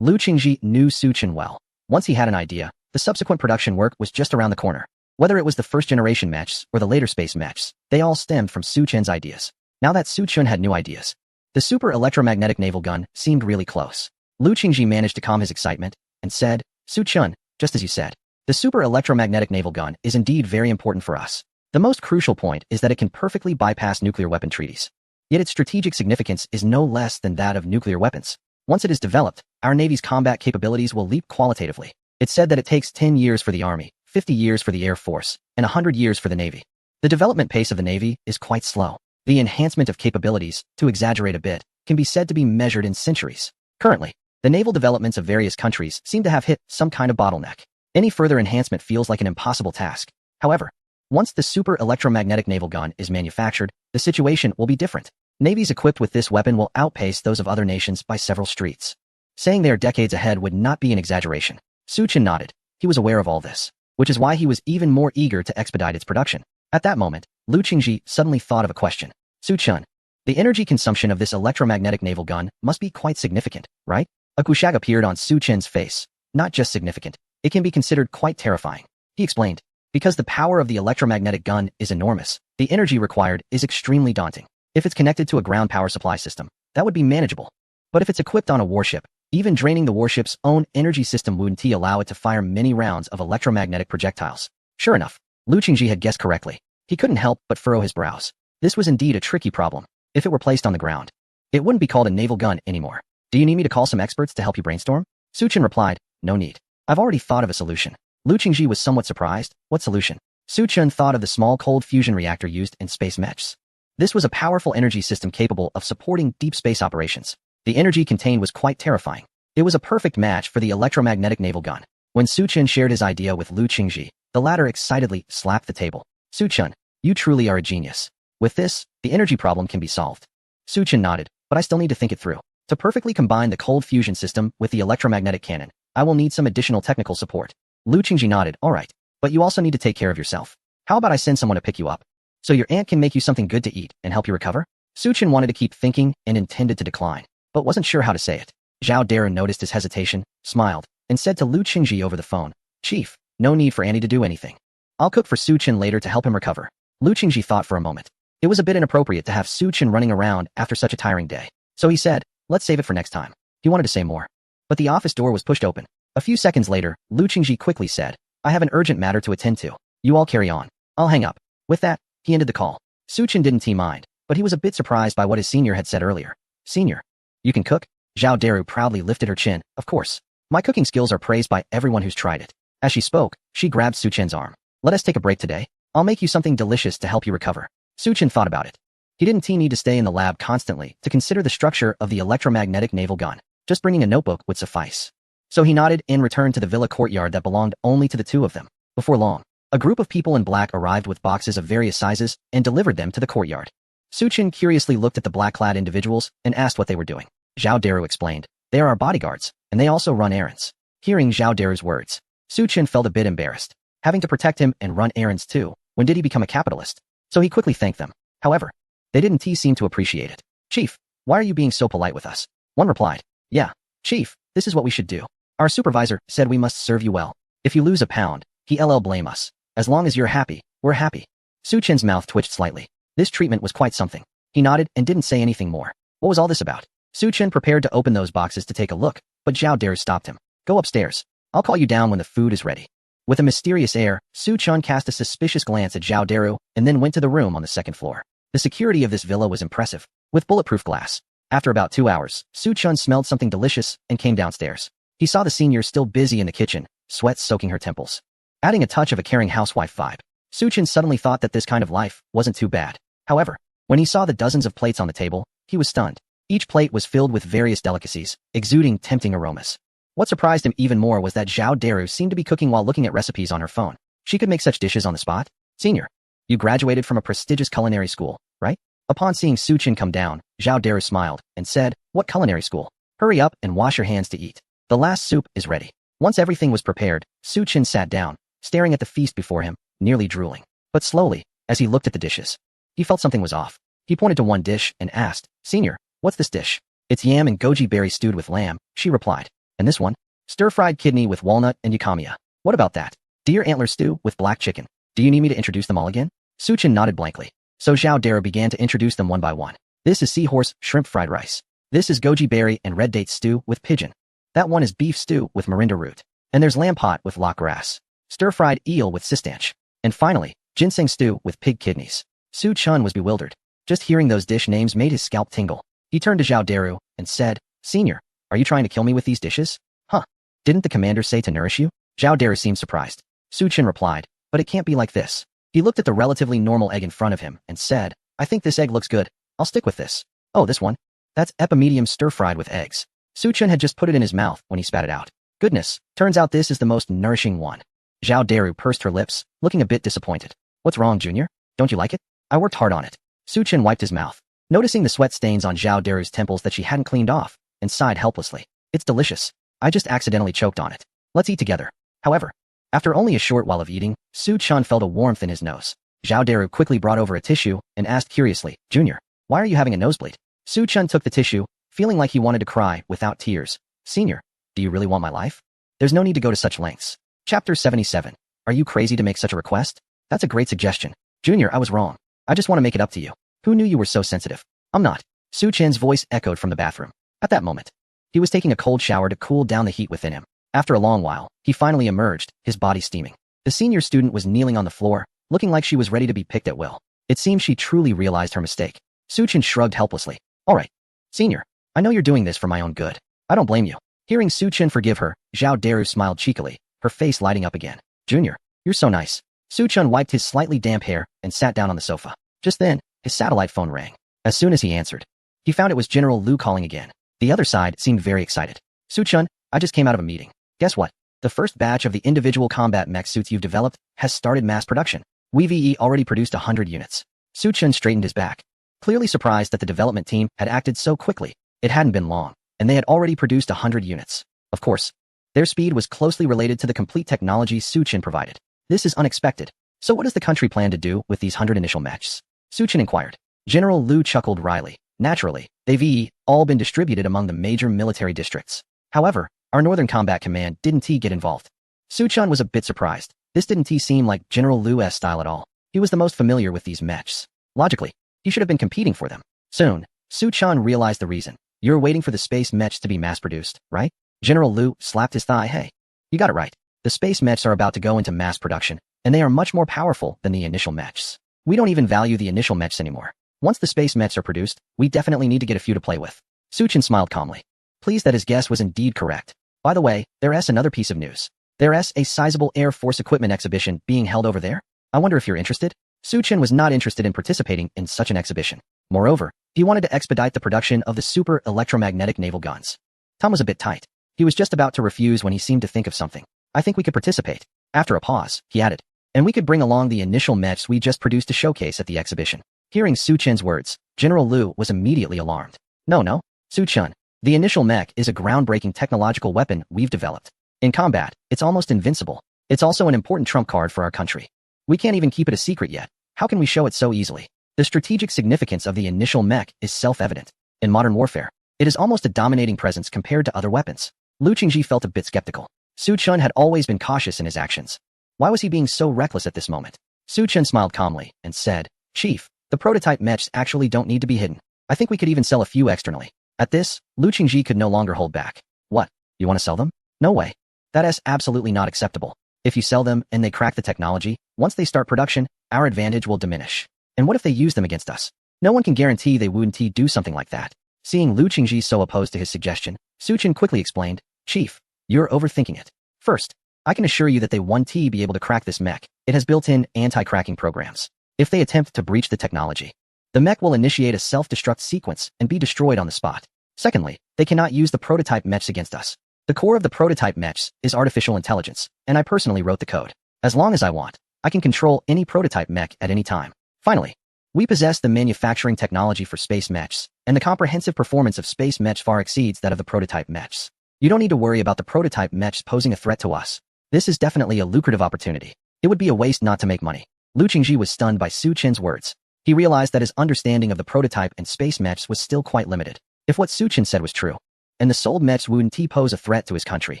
Lu Qingji knew Su Chun well. Once he had an idea, the subsequent production work was just around the corner. Whether it was the first-generation mechs or the later space mechs, they all stemmed from Su Chun's ideas. Now that Su Chun had new ideas, the super electromagnetic naval gun seemed really close. Lu Qingji managed to calm his excitement and said, Su Chun, just as you said, the super electromagnetic naval gun is indeed very important for us. The most crucial point is that it can perfectly bypass nuclear weapon treaties. Yet its strategic significance is no less than that of nuclear weapons. Once it is developed, our Navy's combat capabilities will leap qualitatively. It's said that it takes 10 years for the Army, 50 years for the Air Force, and 100 years for the Navy. The development pace of the Navy is quite slow. The enhancement of capabilities, to exaggerate a bit, can be said to be measured in centuries. Currently, the naval developments of various countries seem to have hit some kind of bottleneck. Any further enhancement feels like an impossible task. However, once the super electromagnetic naval gun is manufactured, the situation will be different. Navies equipped with this weapon will outpace those of other nations by several streets. Saying they are decades ahead would not be an exaggeration. Su Chun nodded. He was aware of all this, which is why he was even more eager to expedite its production. At that moment, Lu Qingji suddenly thought of a question. Su Chun, the energy consumption of this electromagnetic naval gun must be quite significant, right? A gushag appeared on Su Chun's face. Not just significant, it can be considered quite terrifying. He explained, because the power of the electromagnetic gun is enormous, the energy required is extremely daunting. If it's connected to a ground power supply system, that would be manageable. But if it's equipped on a warship, even draining the warship's own energy system wouldn't allow it to fire many rounds of electromagnetic projectiles. Sure enough, Lu Qingji had guessed correctly. He couldn't help but furrow his brows. This was indeed a tricky problem. If it were placed on the ground, it wouldn't be called a naval gun anymore. Do you need me to call some experts to help you brainstorm? Su Chun replied, no need. I've already thought of a solution. Lu Qingji was somewhat surprised. What solution? Su Chun thought of the small cold fusion reactor used in space mechs. This was a powerful energy system capable of supporting deep space operations. The energy contained was quite terrifying. It was a perfect match for the electromagnetic naval gun. When Su Chun shared his idea with Lu Qingji, the latter excitedly slapped the table. Su Chun, you truly are a genius. With this, the energy problem can be solved. Su Chun nodded, but I still need to think it through. To perfectly combine the cold fusion system with the electromagnetic cannon, I will need some additional technical support. Lu Qingji nodded, all right, but you also need to take care of yourself. How about I send someone to pick you up? So your aunt can make you something good to eat and help you recover? Su Chun wanted to keep thinking and intended to decline, but wasn't sure how to say it. Zhao Deru noticed his hesitation, smiled, and said to Lu Qingji over the phone, Chief, no need for Annie to do anything. I'll cook for Su Chen later to help him recover. Lu Qingji thought for a moment. It was a bit inappropriate to have Su Chen running around after such a tiring day. So he said, let's save it for next time. He wanted to say more. But the office door was pushed open. A few seconds later, Lu Qingji quickly said, I have an urgent matter to attend to. You all carry on. I'll hang up. With that, he ended the call. Su Chen didn't mind, but he was a bit surprised by what his senior had said earlier. Senior, you can cook? Zhao Daru proudly lifted her chin. Of course. My cooking skills are praised by everyone who's tried it. As she spoke, she grabbed Su Chen's arm. Let us take a break today. I'll make you something delicious to help you recover. Su Chen thought about it. He didn't need to stay in the lab constantly to consider the structure of the electromagnetic naval gun. Just bringing a notebook would suffice. So he nodded and returned to the villa courtyard that belonged only to the two of them. Before long, a group of people in black arrived with boxes of various sizes and delivered them to the courtyard. Su Chen curiously looked at the black-clad individuals and asked what they were doing. Zhao Daru explained, they are our bodyguards, and they also run errands. Hearing Zhao Daru's words, Su Chen felt a bit embarrassed. Having to protect him and run errands too, when did he become a capitalist? So he quickly thanked them. However, they didn't seem to appreciate it. Chief, why are you being so polite with us? One replied, yeah, Chief, this is what we should do. Our supervisor said we must serve you well. If you lose a pound, he'll blame us. As long as you're happy, we're happy. Su Chen's mouth twitched slightly. This treatment was quite something. He nodded and didn't say anything more. What was all this about? Su Chen prepared to open those boxes to take a look, but Zhao Daru stopped him. Go upstairs. I'll call you down when the food is ready. With a mysterious air, Su Chen cast a suspicious glance at Zhao Daru and then went to the room on the second floor. The security of this villa was impressive, with bulletproof glass. After about 2 hours, Su Chen smelled something delicious and came downstairs. He saw the senior still busy in the kitchen, sweat soaking her temples. Adding a touch of a caring housewife vibe, Su Chen suddenly thought that this kind of life wasn't too bad. However, when he saw the dozens of plates on the table, he was stunned. Each plate was filled with various delicacies, exuding tempting aromas. What surprised him even more was that Zhao Daru seemed to be cooking while looking at recipes on her phone. She could make such dishes on the spot? Senior, you graduated from a prestigious culinary school, right? Upon seeing Su Chen come down, Zhao Daru smiled and said, what culinary school? Hurry up and wash your hands to eat. The last soup is ready. Once everything was prepared, Su Chen sat down, staring at the feast before him, nearly drooling. But slowly, as he looked at the dishes, he felt something was off. He pointed to one dish and asked, Senior, what's this dish? It's yam and goji berry stewed with lamb, she replied. And this one? Stir-fried kidney with walnut and yukamiya. What about that? Deer antler stew with black chicken. Do you need me to introduce them all again? Su Chen nodded blankly. So Zhao Daru began to introduce them one by one. This is seahorse shrimp fried rice. This is goji berry and red date stew with pigeon. That one is beef stew with morinda root. And there's lamb pot with lock grass. Stir-fried eel with sistanch. And finally, ginseng stew with pig kidneys. Su Chen was bewildered. Just hearing those dish names made his scalp tingle. He turned to Zhao Daru and said, Senior, are you trying to kill me with these dishes? Huh. Didn't the commander say to nourish you? Zhao Daru seemed surprised. Su Chen replied, but it can't be like this. He looked at the relatively normal egg in front of him and said, I think this egg looks good. I'll stick with this. Oh, this one? That's epimedium stir-fried with eggs. Su Chen had just put it in his mouth when he spat it out. Goodness, turns out this is the most nourishing one. Zhao Daru pursed her lips, looking a bit disappointed. What's wrong, Junior? Don't you like it? I worked hard on it. Su Chen wiped his mouth, noticing the sweat stains on Zhao Daru's temples that she hadn't cleaned off, and sighed helplessly. It's delicious. I just accidentally choked on it. Let's eat together. However, after only a short while of eating, Su Chen felt a warmth in his nose. Zhao Daru quickly brought over a tissue and asked curiously, Junior, why are you having a nosebleed? Su Chen took the tissue, feeling like he wanted to cry without tears. Senior, do you really want my life? There's no need to go to such lengths. Chapter 77. Are you crazy to make such a request? That's a great suggestion. Junior, I was wrong. I just want to make it up to you. Who knew you were so sensitive? I'm not. Su Chen's voice echoed from the bathroom. At that moment, he was taking a cold shower to cool down the heat within him. After a long while, he finally emerged, his body steaming. The senior student was kneeling on the floor, looking like she was ready to be picked at will. It seemed she truly realized her mistake. Su Chen shrugged helplessly. All right. Senior, I know you're doing this for my own good. I don't blame you. Hearing Su Chen forgive her, Zhao Daru smiled cheekily, her face lighting up again. Junior, you're so nice. Su Chen wiped his slightly damp hair and sat down on the sofa. Just then, his satellite phone rang. As soon as he answered, he found it was General Lu calling again. The other side seemed very excited. Su Chen, I just came out of a meeting. Guess what? The first batch of the individual combat mech suits you've developed has started mass production. We've already produced 100 units. Su Chen straightened his back, clearly surprised that the development team had acted so quickly. It hadn't been long, and they had already produced 100 units. Of course, their speed was closely related to the complete technology Su Chen provided. This is unexpected. So what does the country plan to do with these 100 initial mechs? Su Chen inquired. General Lu chuckled wryly. Naturally, they've all been distributed among the major military districts. However, our Northern Combat Command didn't get involved. Su Chen was a bit surprised. This didn't seem like General Lu's style at all. He was the most familiar with these mechs. Logically, he should have been competing for them. Soon, Su Chan realized the reason. You're waiting for the space mechs to be mass-produced, right? General Lu slapped his thigh. Hey, you got it right. The space mechs are about to go into mass production, and they are much more powerful than the initial mechs. We don't even value the initial mechs anymore. Once the space mechs are produced, we definitely need to get a few to play with. Su Chan smiled calmly, pleased that his guess was indeed correct. By the way, there's another piece of news. There's a sizable Air Force equipment exhibition being held over there. I wonder if you're interested? Su Chan was not interested in participating in such an exhibition. Moreover, he wanted to expedite the production of the super electromagnetic naval guns. Tom was a bit tight. He was just about to refuse when he seemed to think of something. I think we could participate. After a pause, he added, and we could bring along the initial mechs we just produced to showcase at the exhibition. Hearing Su Chan's words, General Lu was immediately alarmed. No, Su Chan. The initial mech is a groundbreaking technological weapon we've developed. In combat, it's almost invincible. It's also an important trump card for our country. We can't even keep it a secret yet. How can we show it so easily? The strategic significance of the initial mech is self-evident. In modern warfare, it is almost a dominating presence compared to other weapons. Lu Qingji felt a bit skeptical. Su Chan had always been cautious in his actions. Why was he being so reckless at this moment? Su Chan smiled calmly and said, Chief, the prototype mechs actually don't need to be hidden. I think we could even sell a few externally. At this, Lu Qingji could no longer hold back. What? You want to sell them? No way. That is absolutely not acceptable. If you sell them and they crack the technology, once they start production, our advantage will diminish. And what if they use them against us? No one can guarantee they wouldn't do something like that. Seeing Lu Qingji so opposed to his suggestion, Su Chan quickly explained, Chief, you're overthinking it. First, I can assure you that they won't be able to crack this mech. It has built-in anti-cracking programs. If they attempt to breach the technology, the mech will initiate a self-destruct sequence and be destroyed on the spot. Secondly, they cannot use the prototype mechs against us. The core of the prototype mechs is artificial intelligence, and I personally wrote the code. As long as I want, I can control any prototype mech at any time. Finally, we possess the manufacturing technology for space mechs, and the comprehensive performance of space mechs far exceeds that of the prototype mechs. You don't need to worry about the prototype mechs posing a threat to us. This is definitely a lucrative opportunity. It would be a waste not to make money. Lu Qingji was stunned by Su Chan's words. He realized that his understanding of the prototype and space mechs was still quite limited. If what Su Chan said was true, and the sold mechs wouldn't pose a threat to his country,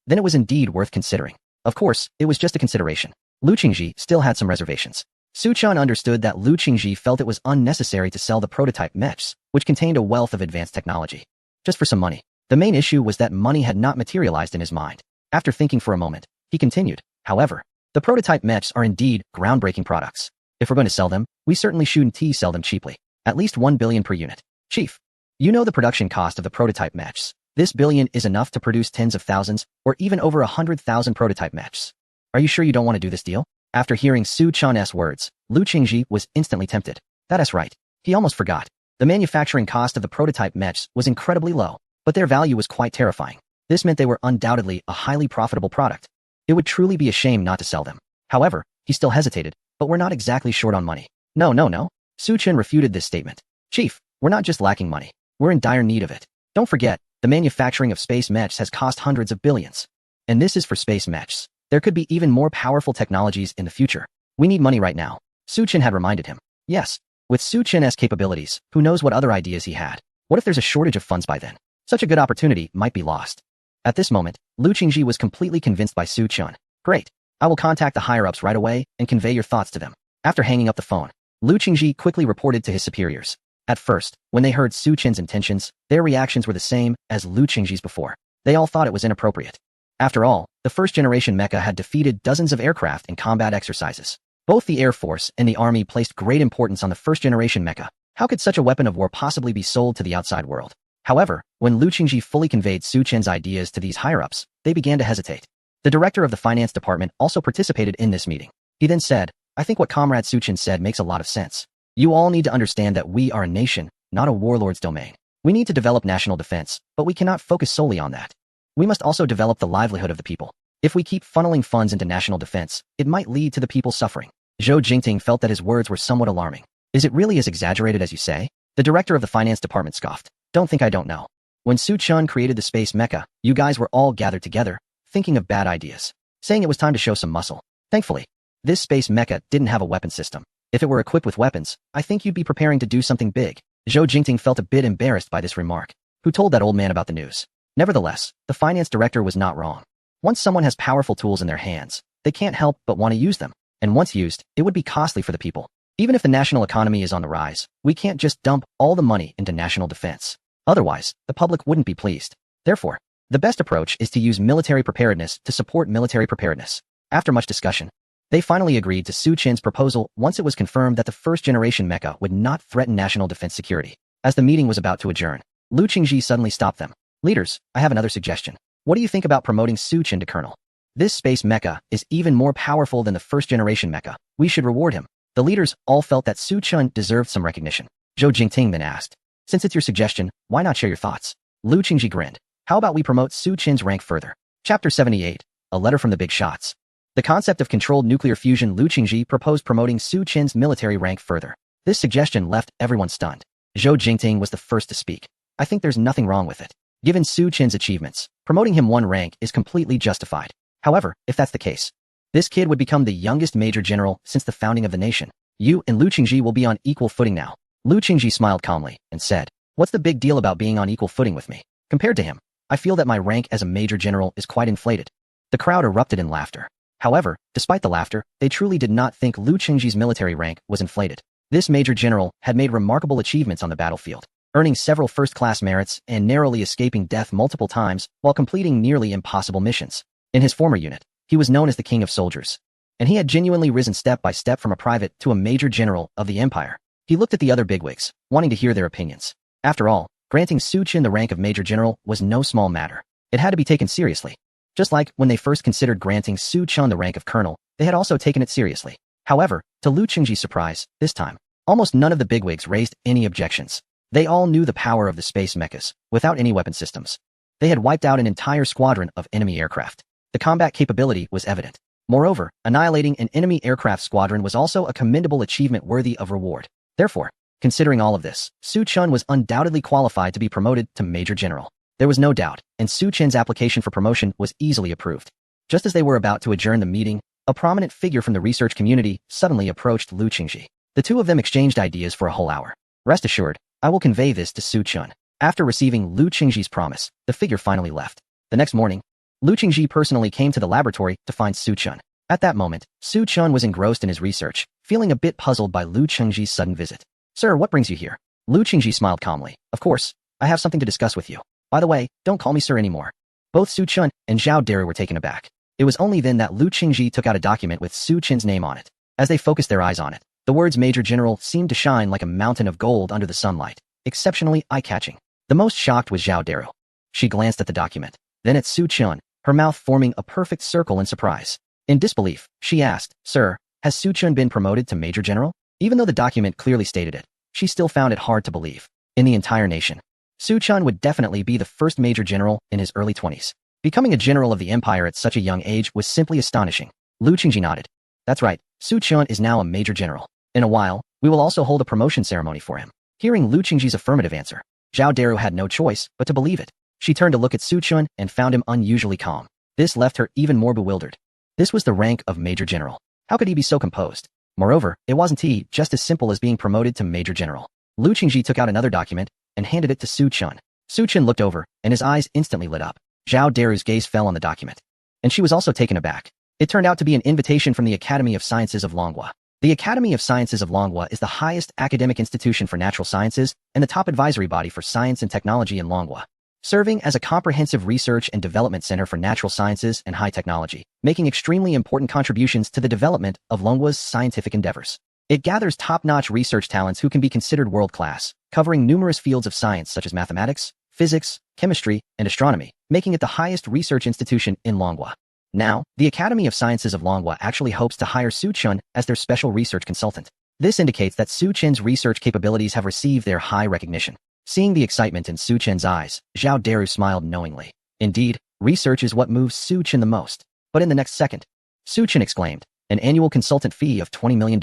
then it was indeed worth considering. Of course, it was just a consideration. Lu Qingji still had some reservations. Su Chan understood that Lu Qingji felt it was unnecessary to sell the prototype mechs, which contained a wealth of advanced technology, just for some money. The main issue was that money had not materialized in his mind. After thinking for a moment, he continued, however, the prototype mechs are indeed groundbreaking products. If we're going to sell them, we certainly shouldn't sell them cheaply. At least 1 billion per unit. Chief, you know the production cost of the prototype mechs. This billion is enough to produce tens of thousands, or even over 100,000 prototype mechs. Are you sure you don't want to do this deal? After hearing Su Chan's words, Lu Qingji was instantly tempted. That is right. He almost forgot. The manufacturing cost of the prototype mechs was incredibly low, but their value was quite terrifying. This meant they were undoubtedly a highly profitable product. It would truly be a shame not to sell them. However, he still hesitated, but we're not exactly short on money. No. Su Chan refuted this statement. Chief, we're not just lacking money. We're in dire need of it. Don't forget, the manufacturing of space mechs has cost hundreds of billions. And this is for space mechs. There could be even more powerful technologies in the future. We need money right now. Su Chan had reminded him. Yes, with Su Chan's capabilities, who knows what other ideas he had. What if there's a shortage of funds by then? Such a good opportunity might be lost. At this moment, Lu Qingji was completely convinced by Su Chan. Great. I will contact the higher-ups right away and convey your thoughts to them. After hanging up the phone, Lu Qingji quickly reported to his superiors. At first, when they heard Su Chan's intentions, their reactions were the same as Lu Qingji's before. They all thought it was inappropriate. After all, the first-generation mecha had defeated dozens of aircraft in combat exercises. Both the Air Force and the Army placed great importance on the first-generation mecha. How could such a weapon of war possibly be sold to the outside world? However, when Lu Qingji fully conveyed Su Chan's ideas to these higher-ups, they began to hesitate. The director of the finance department also participated in this meeting. He then said, I think what Comrade Su Chan said makes a lot of sense. You all need to understand that we are a nation, not a warlord's domain. We need to develop national defense, but we cannot focus solely on that. We must also develop the livelihood of the people. If we keep funneling funds into national defense, it might lead to the people suffering. Zhou Jingting felt that his words were somewhat alarming. Is it really as exaggerated as you say? The director of the finance department scoffed. Don't think I don't know. When Su Chan created the space mecha, you guys were all gathered together, thinking of bad ideas, saying it was time to show some muscle. Thankfully, this space mecha didn't have a weapon system. If it were equipped with weapons, I think you'd be preparing to do something big. Zhou Jingting felt a bit embarrassed by this remark. Who told that old man about the news? Nevertheless, the finance director was not wrong. Once someone has powerful tools in their hands, they can't help but want to use them. And once used, it would be costly for the people. Even if the national economy is on the rise, we can't just dump all the money into national defense. Otherwise, the public wouldn't be pleased. Therefore, the best approach is to use military preparedness to support military preparedness. After much discussion, they finally agreed to Su Qin's proposal once it was confirmed that the first-generation mecha would not threaten national defense security. As the meeting was about to adjourn, Lu Qingji suddenly stopped them. Leaders, I have another suggestion. What do you think about promoting Su Qin to colonel? This space mecha is even more powerful than the first-generation mecha. We should reward him. The leaders all felt that Su Qin deserved some recognition. Zhou Jingting then asked, since it's your suggestion, why not share your thoughts? Lu Qingji grinned. How about we promote Su Qin's rank further? Chapter 78, A Letter from the Big Shots. The concept of controlled nuclear fusion. Lu Qingji proposed promoting Su Qin's military rank further. This suggestion left everyone stunned. Zhou Jingting was the first to speak. I think there's nothing wrong with it. Given Su Qin's achievements, promoting him one rank is completely justified. However, if that's the case, this kid would become the youngest major general since the founding of the nation. You and Lu Qingji will be on equal footing now. Lu Qingji smiled calmly and said, what's the big deal about being on equal footing with me? Compared to him, I feel that my rank as a major general is quite inflated. The crowd erupted in laughter. However, despite the laughter, they truly did not think Lu Qingji's military rank was inflated. This major general had made remarkable achievements on the battlefield, earning several first-class merits and narrowly escaping death multiple times while completing nearly impossible missions. In his former unit, he was known as the King of Soldiers, and he had genuinely risen step by step from a private to a major general of the empire. He looked at the other bigwigs, wanting to hear their opinions. After all, granting Su Qin the rank of major general was no small matter. It had to be taken seriously. Just like when they first considered granting Su Qin the rank of colonel, they had also taken it seriously. However, to Lu Qingji's surprise, this time, almost none of the bigwigs raised any objections. They all knew the power of the space mechas, without any weapon systems. They had wiped out an entire squadron of enemy aircraft. The combat capability was evident. Moreover, annihilating an enemy aircraft squadron was also a commendable achievement worthy of reward. Therefore, considering all of this, Su Qin was undoubtedly qualified to be promoted to Major General. There was no doubt, and Su Qin's application for promotion was easily approved. Just as they were about to adjourn the meeting, a prominent figure from the research community suddenly approached Lu Qingji. The two of them exchanged ideas for a whole hour. Rest assured, I will convey this to Su Qin. After receiving Lu Qingji's promise, the figure finally left. The next morning, Lu Qingji personally came to the laboratory to find Su Qin. At that moment, Su Qin was engrossed in his research, feeling a bit puzzled by Lu Qingji's sudden visit. Sir, what brings you here? Lu Qingji smiled calmly. Of course, I have something to discuss with you. By the way, don't call me sir anymore. Both Su Qin and Zhao Daru were taken aback. It was only then that Lu Qingji took out a document with Su Qin's name on it. As they focused their eyes on it, the words Major General seemed to shine like a mountain of gold under the sunlight, exceptionally eye-catching. The most shocked was Zhao Daru. She glanced at the document, then at Su Qin, her mouth forming a perfect circle in surprise. In disbelief, she asked, Sir, has Su Qin been promoted to Major General? Even though the document clearly stated it, she still found it hard to believe. In the entire nation, Su Qin would definitely be the first Major General in his early 20s. Becoming a general of the empire at such a young age was simply astonishing. Lu Qingji nodded. That's right, Su Qin is now a Major General. In a while, we will also hold a promotion ceremony for him. Hearing Lu Qingji's affirmative answer, Zhao Daru had no choice but to believe it. She turned to look at Su Qin and found him unusually calm. This left her even more bewildered. This was the rank of Major General. How could he be so composed? Moreover, it wasn't just as simple as being promoted to Major General. Lu Qingji took out another document and handed it to Su Qin. Su Qin looked over, and his eyes instantly lit up. Zhao Daru's gaze fell on the document, and she was also taken aback. It turned out to be an invitation from the Academy of Sciences of Longhua. The Academy of Sciences of Longhua is the highest academic institution for natural sciences and the top advisory body for science and technology in Longhua, serving as a comprehensive research and development center for natural sciences and high technology, making extremely important contributions to the development of Longhua's scientific endeavors. It gathers top-notch research talents who can be considered world-class, covering numerous fields of science such as mathematics, physics, chemistry, and astronomy, making it the highest research institution in Longhua. Now, the Academy of Sciences of Longhua actually hopes to hire Su Qin as their special research consultant. This indicates that Su Qin's research capabilities have received their high recognition. Seeing the excitement in Su Qin's eyes, Zhao Daru smiled knowingly. Indeed, research is what moves Su Qin the most. But in the next second, Su Qin exclaimed, an annual consultant fee of $20 million?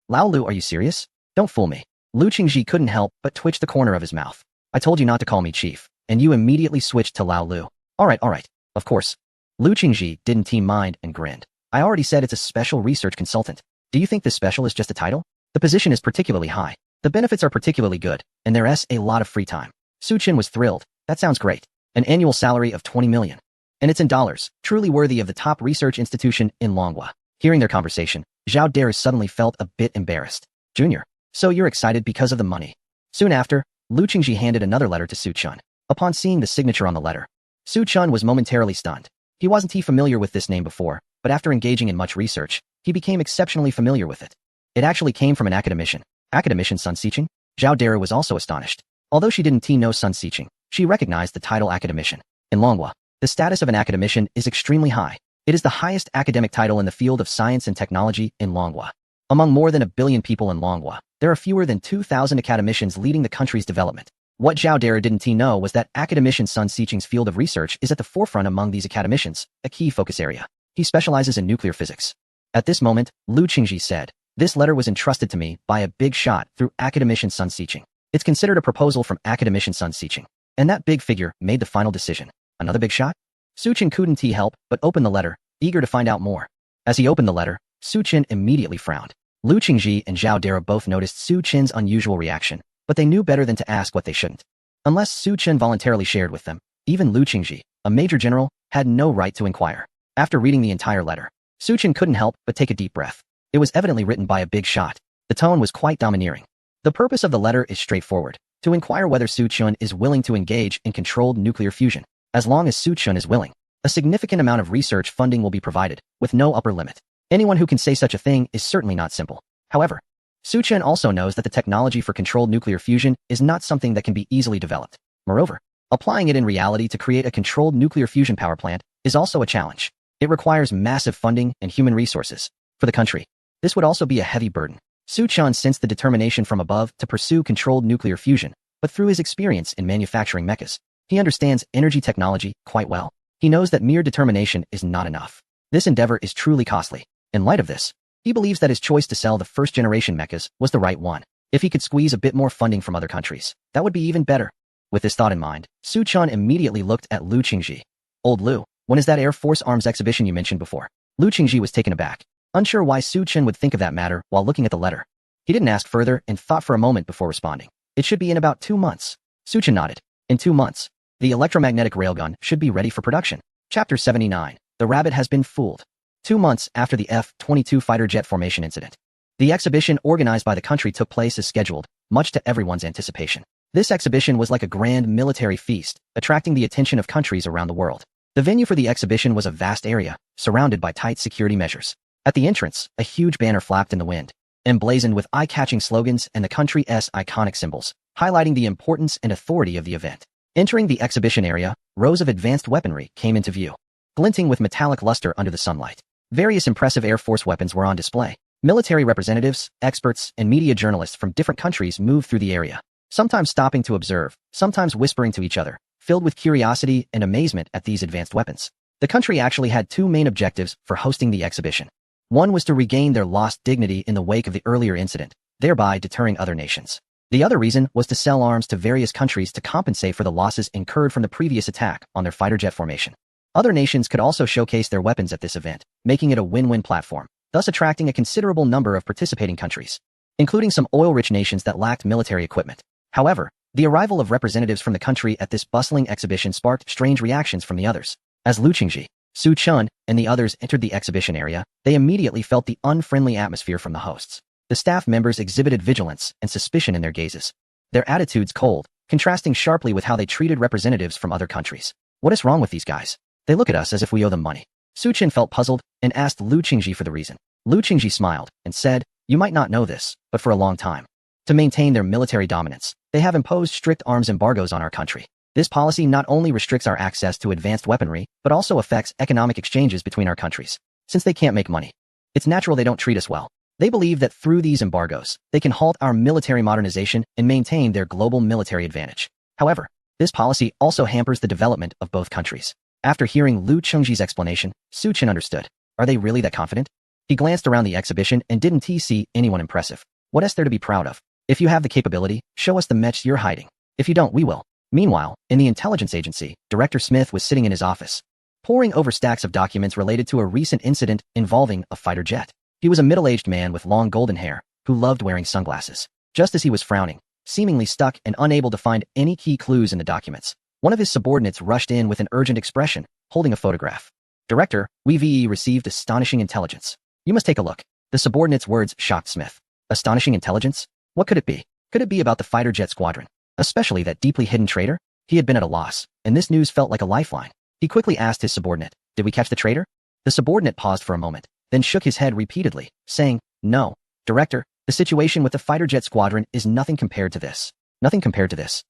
Lao Lu, are you serious? Don't fool me. Lu Qingji couldn't help but twitch the corner of his mouth. I told you not to call me chief, and you immediately switched to Lao Lu. All right. Of course. Lu Qingji didn't team mind and grinned. I already said it's a special research consultant. Do you think this special is just a title? The position is particularly high. The benefits are particularly good, and there's a lot of free time. Su Qin was thrilled. That sounds great. An annual salary of $20 million. and it's in dollars, truly worthy of the top research institution in Longhua. Hearing their conversation, Zhao Dara suddenly felt a bit embarrassed. Junior, so you're excited because of the money. Soon after, Lu Qingji handed another letter to Su Chun. Upon seeing the signature on the letter, Su Chun was momentarily stunned. He wasn't familiar with this name before, but after engaging in much research, he became exceptionally familiar with it. It actually came from an academician. Academician Sun Xiqing? Zhao Dara was also astonished. Although she didn't know Sun Xiqing, she recognized the title academician. In Longhua, the status of an academician is extremely high. It is the highest academic title in the field of science and technology in Longhua. Among more than 1 billion people in Longhua, there are fewer than 2,000 academicians leading the country's development. What Zhao Dara didn't know was that academician Sun Xiqing's field of research is at the forefront among these academicians, a key focus area. He specializes in nuclear physics. At this moment, Lu Qingji said, "This letter was entrusted to me by a big shot through academician Sun Xiqing. It's considered a proposal from academician Sun Xiqing. And that big figure made the final decision. Another big shot?" Su Chen couldn't help but open the letter, eager to find out more. As he opened the letter, Su Chen immediately frowned. Lu Qingji and Zhao Dara both noticed Su Chen's unusual reaction, but they knew better than to ask what they shouldn't. Unless Su Chen voluntarily shared with them, even Lu Qingji, a major general, had no right to inquire. After reading the entire letter, Su Chen couldn't help but take a deep breath. It was evidently written by a big shot. The tone was quite domineering. The purpose of the letter is straightforward, to inquire whether Su Chen is willing to engage in controlled nuclear fusion. As long as Su Chen is willing, a significant amount of research funding will be provided, with no upper limit. Anyone who can say such a thing is certainly not simple. However, Su Chen also knows that the technology for controlled nuclear fusion is not something that can be easily developed. Moreover, applying it in reality to create a controlled nuclear fusion power plant is also a challenge. It requires massive funding and human resources. For the country, this would also be a heavy burden. Su Chen sensed the determination from above to pursue controlled nuclear fusion, but through his experience in manufacturing mechas, he understands energy technology quite well. He knows that mere determination is not enough. This endeavor is truly costly. In light of this, he believes that his choice to sell the first-generation mechas was the right one. If he could squeeze a bit more funding from other countries, that would be even better. With this thought in mind, Su Chen immediately looked at Lu Qingji. "Old Lu, when is that Air Force Arms exhibition you mentioned before?" Lu Qingji was taken aback, unsure why Su Chen would think of that matter while looking at the letter. He didn't ask further and thought for a moment before responding. "It should be in about 2 months." Su Chen nodded. "In 2 months, the electromagnetic railgun should be ready for production." Chapter 79. The Rabbit Has Been Fooled. 2 months after the F-22 fighter jet formation incident, the exhibition organized by the country took place as scheduled, much to everyone's anticipation. This exhibition was like a grand military feast, attracting the attention of countries around the world. The venue for the exhibition was a vast area, surrounded by tight security measures. At the entrance, a huge banner flapped in the wind, emblazoned with eye-catching slogans and the country's iconic symbols, highlighting the importance and authority of the event. Entering the exhibition area, rows of advanced weaponry came into view, glinting with metallic luster under the sunlight. Various impressive Air Force weapons were on display. Military representatives, experts, and media journalists from different countries moved through the area, sometimes stopping to observe, sometimes whispering to each other, filled with curiosity and amazement at these advanced weapons. The country actually had 2 main objectives for hosting the exhibition. One was to regain their lost dignity in the wake of the earlier incident, thereby deterring other nations. The other reason was to sell arms to various countries to compensate for the losses incurred from the previous attack on their fighter jet formation. Other nations could also showcase their weapons at this event, making it a win-win platform, thus attracting a considerable number of participating countries, including some oil-rich nations that lacked military equipment. However, the arrival of representatives from the country at this bustling exhibition sparked strange reactions from the others. As Lu Qingji, Su Chen, and the others entered the exhibition area, they immediately felt the unfriendly atmosphere from the hosts. The staff members exhibited vigilance and suspicion in their gazes, their attitudes cold, contrasting sharply with how they treated representatives from other countries. "What is wrong with these guys? They look at us as if we owe them money." Su Chen felt puzzled and asked Lu Qingji for the reason. Lu Qingji smiled and said, "You might not know this, but for a long time, to maintain their military dominance, they have imposed strict arms embargoes on our country. This policy not only restricts our access to advanced weaponry, but also affects economic exchanges between our countries. Since they can't make money, it's natural they don't treat us well. They believe that through these embargoes, they can halt our military modernization and maintain their global military advantage. However, this policy also hampers the development of both countries." After hearing Lu Qingji's explanation, Su Chen understood. Are they really that confident? He glanced around the exhibition and didn't see anyone impressive. What is there to be proud of? If you have the capability, show us the mechs you're hiding. If you don't, we will. Meanwhile, in the intelligence agency, Director Smith was sitting in his office, poring over stacks of documents related to a recent incident involving a fighter jet. He was a middle-aged man with long golden hair, who loved wearing sunglasses. Just as he was frowning, seemingly stuck and unable to find any key clues in the documents, one of his subordinates rushed in with an urgent expression, holding a photograph. Director, we received astonishing intelligence. You must take a look. The subordinate's words shocked Smith. Astonishing intelligence? What could it be? Could it be about the fighter jet squadron? Especially that deeply hidden traitor? He had been at a loss, and this news felt like a lifeline. He quickly asked his subordinate, "Did we catch the traitor?" The subordinate paused for a moment, then shook his head repeatedly, saying, "No, Director, the situation with the fighter jet squadron is nothing compared to this. Nothing compared to this."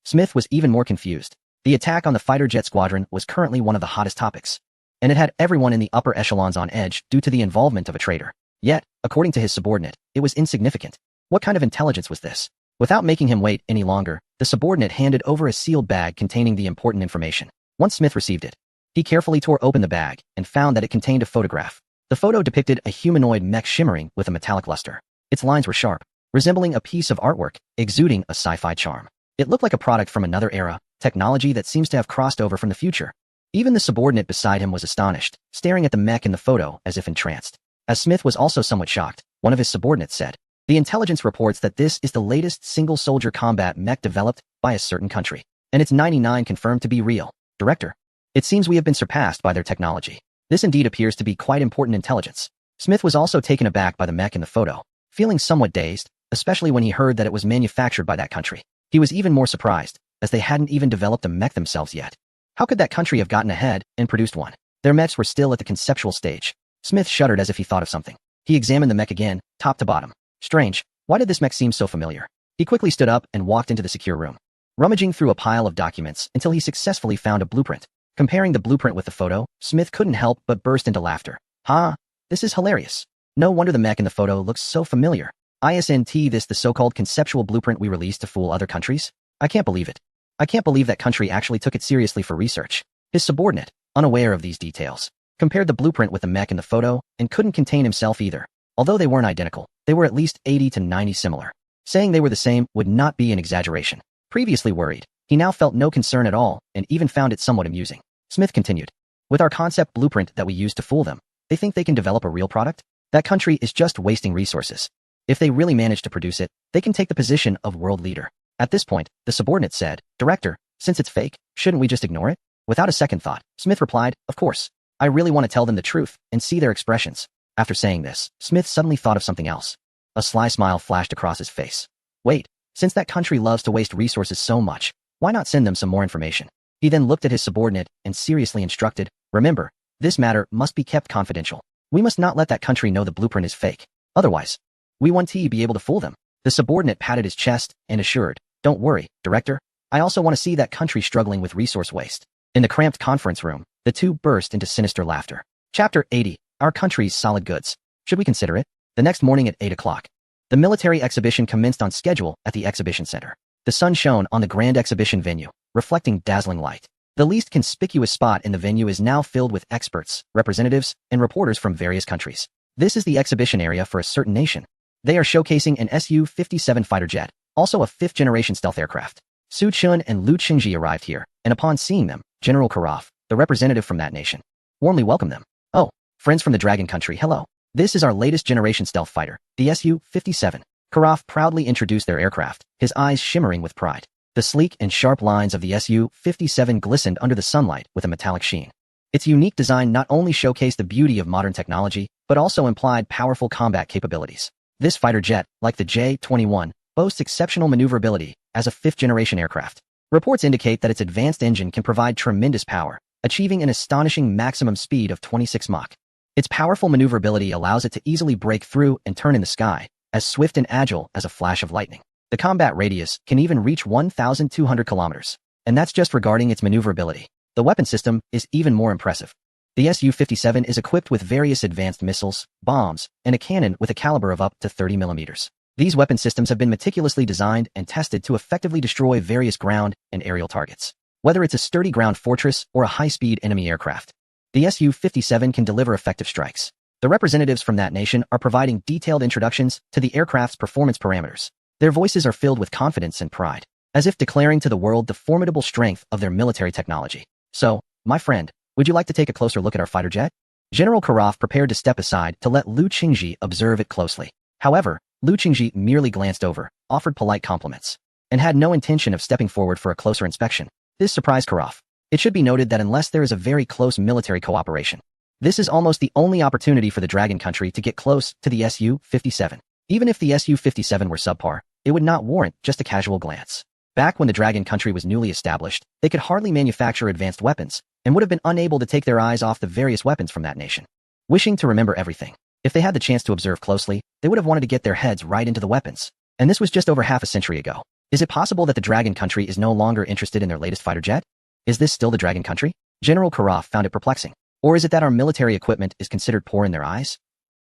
Smith was even more confused. The attack on the fighter jet squadron was currently one of the hottest topics, and it had everyone in the upper echelons on edge due to the involvement of a traitor. Yet, according to his subordinate, it was insignificant. What kind of intelligence was this? Without making him wait any longer, the subordinate handed over a sealed bag containing the important information. Once Smith received it, he carefully tore open the bag and found that it contained a photograph. The photo depicted a humanoid mech shimmering with a metallic luster. Its lines were sharp, resembling a piece of artwork, exuding a sci-fi charm. It looked like a product from another era, technology that seems to have crossed over from the future. Even the subordinate beside him was astonished, staring at the mech in the photo as if entranced. As Smith was also somewhat shocked, one of his subordinates said, "The intelligence reports that this is the latest single-soldier combat mech developed by a certain country, and it's 99 confirmed to be real. Director, it seems we have been surpassed by their technology. This indeed appears to be quite important intelligence." Smith was also taken aback by the mech in the photo, feeling somewhat dazed, especially when he heard that it was manufactured by that country. He was even more surprised, as they hadn't even developed a mech themselves yet. How could that country have gotten ahead and produced one? Their mechs were still at the conceptual stage. Smith shuddered as if he thought of something. He examined the mech again, top to bottom. Strange, why did this mech seem so familiar? He quickly stood up and walked into the secure room, rummaging through a pile of documents until he successfully found a blueprint. Comparing the blueprint with the photo, Smith couldn't help but burst into laughter. "Ha! This is hilarious. No wonder the mech in the photo looks so familiar. Isn't this the so-called conceptual blueprint we released to fool other countries? I can't believe it. I can't believe that country actually took it seriously for research." His subordinate, unaware of these details, compared the blueprint with the mech in the photo and couldn't contain himself either. Although they weren't identical, they were at least 80 to 90 similar. Saying they were the same would not be an exaggeration. Previously worried, he now felt no concern at all and even found it somewhat amusing. Smith continued, "With our concept blueprint that we used to fool them, they think they can develop a real product? That country is just wasting resources. If they really manage to produce it, they can take the position of world leader." At this point, the subordinate said, "Director, since it's fake, shouldn't we just ignore it?" Without a second thought, Smith replied, "Of course. I really want to tell them the truth and see their expressions." After saying this, Smith suddenly thought of something else. A sly smile flashed across his face. Wait, since that country loves to waste resources so much, why not send them some more information? He then looked at his subordinate and seriously instructed, "Remember, this matter must be kept confidential. We must not let that country know the blueprint is fake. Otherwise, we won't be able to fool them." The subordinate patted his chest and assured, "Don't worry, Director. I also want to see that country struggling with resource waste." In the cramped conference room, the two burst into sinister laughter. Chapter 80. Our country's solid goods. Should we consider it? The next morning at 8 o'clock, the military exhibition commenced on schedule at the exhibition center. The sun shone on the grand exhibition venue, reflecting dazzling light. The least conspicuous spot in the venue is now filled with experts, representatives, and reporters from various countries. This is the exhibition area for a certain nation. They are showcasing an Su-57 fighter jet, also a fifth-generation stealth aircraft. Su Chun and Lu Qingji arrived here, and upon seeing them, General Karaf, the representative from that nation, warmly welcomed them. "Oh, friends from the Dragon Country, hello. This is our latest generation stealth fighter, the Su-57. Karaf proudly introduced their aircraft, his eyes shimmering with pride. The sleek and sharp lines of the Su-57 glistened under the sunlight with a metallic sheen. Its unique design not only showcased the beauty of modern technology, but also implied powerful combat capabilities. This fighter jet, like the J-21, boasts exceptional maneuverability as a fifth-generation aircraft. Reports indicate that its advanced engine can provide tremendous power, achieving an astonishing maximum speed of 26 Mach. Its powerful maneuverability allows it to easily break through and turn in the sky, as swift and agile as a flash of lightning. The combat radius can even reach 1,200 kilometers, and that's just regarding its maneuverability. The weapon system is even more impressive. The Su-57 is equipped with various advanced missiles, bombs, and a cannon with a caliber of up to 30 millimeters. These weapon systems have been meticulously designed and tested to effectively destroy various ground and aerial targets. Whether it's a sturdy ground fortress or a high-speed enemy aircraft, the Su-57 can deliver effective strikes. The representatives from that nation are providing detailed introductions to the aircraft's performance parameters. Their voices are filled with confidence and pride, as if declaring to the world the formidable strength of their military technology. "So, my friend, would you like to take a closer look at our fighter jet?" General Karaf prepared to step aside to let Lu Qingji observe it closely. However, Lu Qingji merely glanced over, offered polite compliments, and had no intention of stepping forward for a closer inspection. This surprised Karaf. It should be noted that unless there is a very close military cooperation, this is almost the only opportunity for the Dragon Country to get close to the Su-57. Even if the Su-57 were subpar, it would not warrant just a casual glance. Back when the Dragon Country was newly established, they could hardly manufacture advanced weapons, and would have been unable to take their eyes off the various weapons from that nation. Wishing to remember everything, if they had the chance to observe closely, they would have wanted to get their heads right into the weapons. And this was just over half a century ago. Is it possible that the Dragon Country is no longer interested in their latest fighter jet? Is this still the Dragon Country? General Karaf found it perplexing. Or is it that our military equipment is considered poor in their eyes?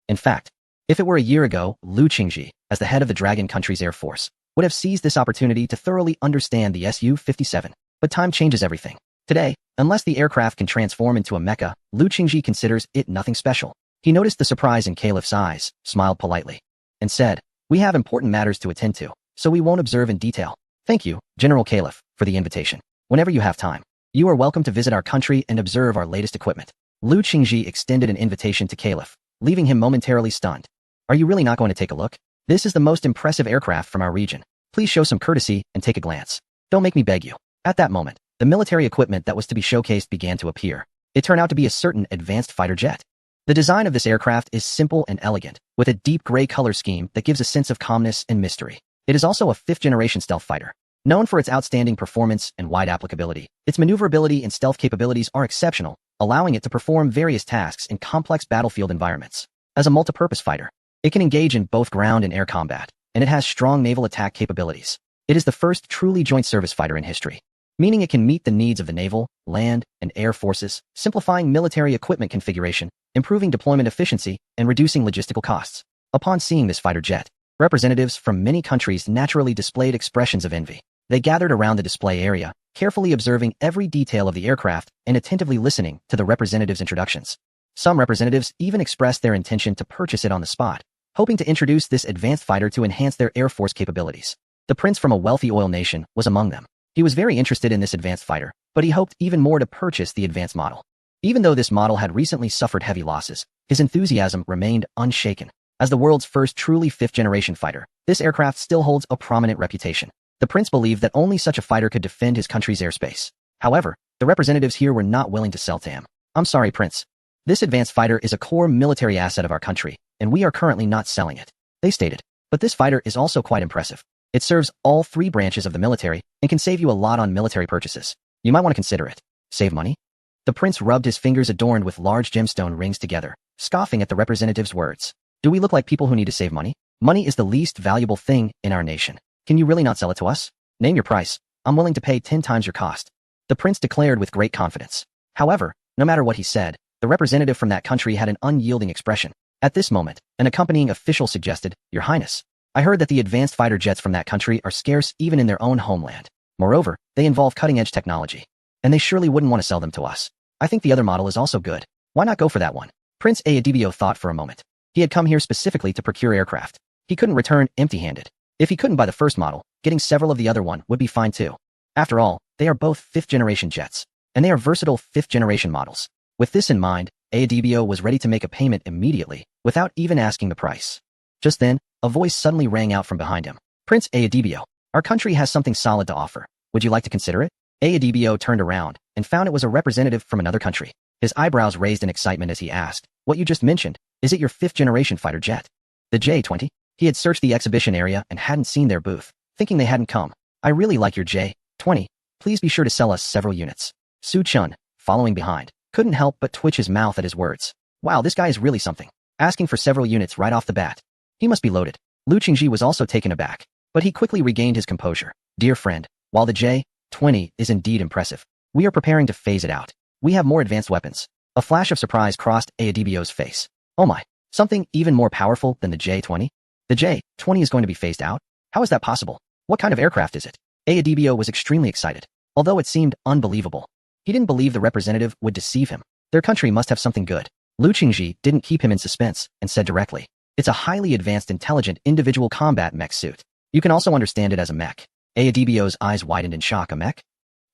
In fact, if it were a year ago, Lu Qingji, as the head of the Dragon Country's Air Force, would have seized this opportunity to thoroughly understand the Su-57. But time changes everything. Today, unless the aircraft can transform into a mecha, Lu Qingji considers it nothing special. He noticed the surprise in Caliph's eyes, smiled politely, and said, "We have important matters to attend to, so we won't observe in detail. Thank you, General Caliph, for the invitation. Whenever you have time, you are welcome to visit our country and observe our latest equipment." Lu Qingji extended an invitation to Caliph, leaving him momentarily stunned. "Are you really not going to take a look? This is the most impressive aircraft from our region. Please show some courtesy and take a glance. Don't make me beg you." At that moment, the military equipment that was to be showcased began to appear. It turned out to be a certain advanced fighter jet. The design of this aircraft is simple and elegant, with a deep gray color scheme that gives a sense of calmness and mystery. It is also a fifth-generation stealth fighter. Known for its outstanding performance and wide applicability, its maneuverability and stealth capabilities are exceptional, allowing it to perform various tasks in complex battlefield environments. As a multipurpose fighter, it can engage in both ground and air combat, and it has strong naval attack capabilities. It is the first truly joint service fighter in history, meaning it can meet the needs of the naval, land, and air forces, simplifying military equipment configuration, improving deployment efficiency, and reducing logistical costs. Upon seeing this fighter jet, representatives from many countries naturally displayed expressions of envy. They gathered around the display area, carefully observing every detail of the aircraft and attentively listening to the representatives' introductions. Some representatives even expressed their intention to purchase it on the spot, hoping to introduce this advanced fighter to enhance their air force capabilities. The prince from a wealthy oil nation was among them. He was very interested in this advanced fighter, but he hoped even more to purchase the advanced model. Even though this model had recently suffered heavy losses, his enthusiasm remained unshaken. As the world's first truly fifth-generation fighter, this aircraft still holds a prominent reputation. The prince believed that only such a fighter could defend his country's airspace. However, the representatives here were not willing to sell to him. "I'm sorry, Prince. This advanced fighter is a core military asset of our country, and we are currently not selling it," they stated. "But this fighter is also quite impressive. It serves all three branches of the military and can save you a lot on military purchases. You might want to consider it. Save money?" The prince rubbed his fingers adorned with large gemstone rings together, scoffing at the representative's words. "Do we look like people who need to save money? Money is the least valuable thing in our nation. Can you really not sell it to us? Name your price. I'm willing to pay 10 times your cost," the prince declared with great confidence. However, no matter what he said, the representative from that country had an unyielding expression. At this moment, an accompanying official suggested, "Your Highness, I heard that the advanced fighter jets from that country are scarce even in their own homeland. Moreover, they involve cutting-edge technology, and they surely wouldn't want to sell them to us. I think the other model is also good. Why not go for that one?" Prince Aedibio thought for a moment. He had come here specifically to procure aircraft. He couldn't return empty-handed. If he couldn't buy the first model, getting several of the other one would be fine too. After all, they are both fifth-generation jets, and they are versatile fifth-generation models. With this in mind, Aedibio was ready to make a payment immediately, without even asking the price. Just then, a voice suddenly rang out from behind him. "Prince Aedibio, our country has something solid to offer. Would you like to consider it?" Aedibio turned around and found it was a representative from another country. His eyebrows raised in excitement as he asked, "What you just mentioned, is it your fifth-generation fighter jet?" The J-20? He had searched the exhibition area and hadn't seen their booth, thinking they hadn't come. "I really like your J-20. Please be sure to sell us several units." Su Chun, following behind, couldn't help but twitch his mouth at his words. Wow, this guy is really something. Asking for several units right off the bat. He must be loaded. Lu Qingji was also taken aback, but he quickly regained his composure. "Dear friend, while the J-20 is indeed impressive, we are preparing to phase it out. We have more advanced weapons." A flash of surprise crossed Aedibio's face. "Oh my, something even more powerful than the J-20? The J-20 is going to be phased out? How is that possible? What kind of aircraft is it?" Aedibio was extremely excited, although it seemed unbelievable. He didn't believe the representative would deceive him. Their country must have something good. Lu Qingji didn't keep him in suspense and said directly, "It's a highly advanced intelligent individual combat mech suit. You can also understand it as a mech." Aedibio's eyes widened in shock. "A mech?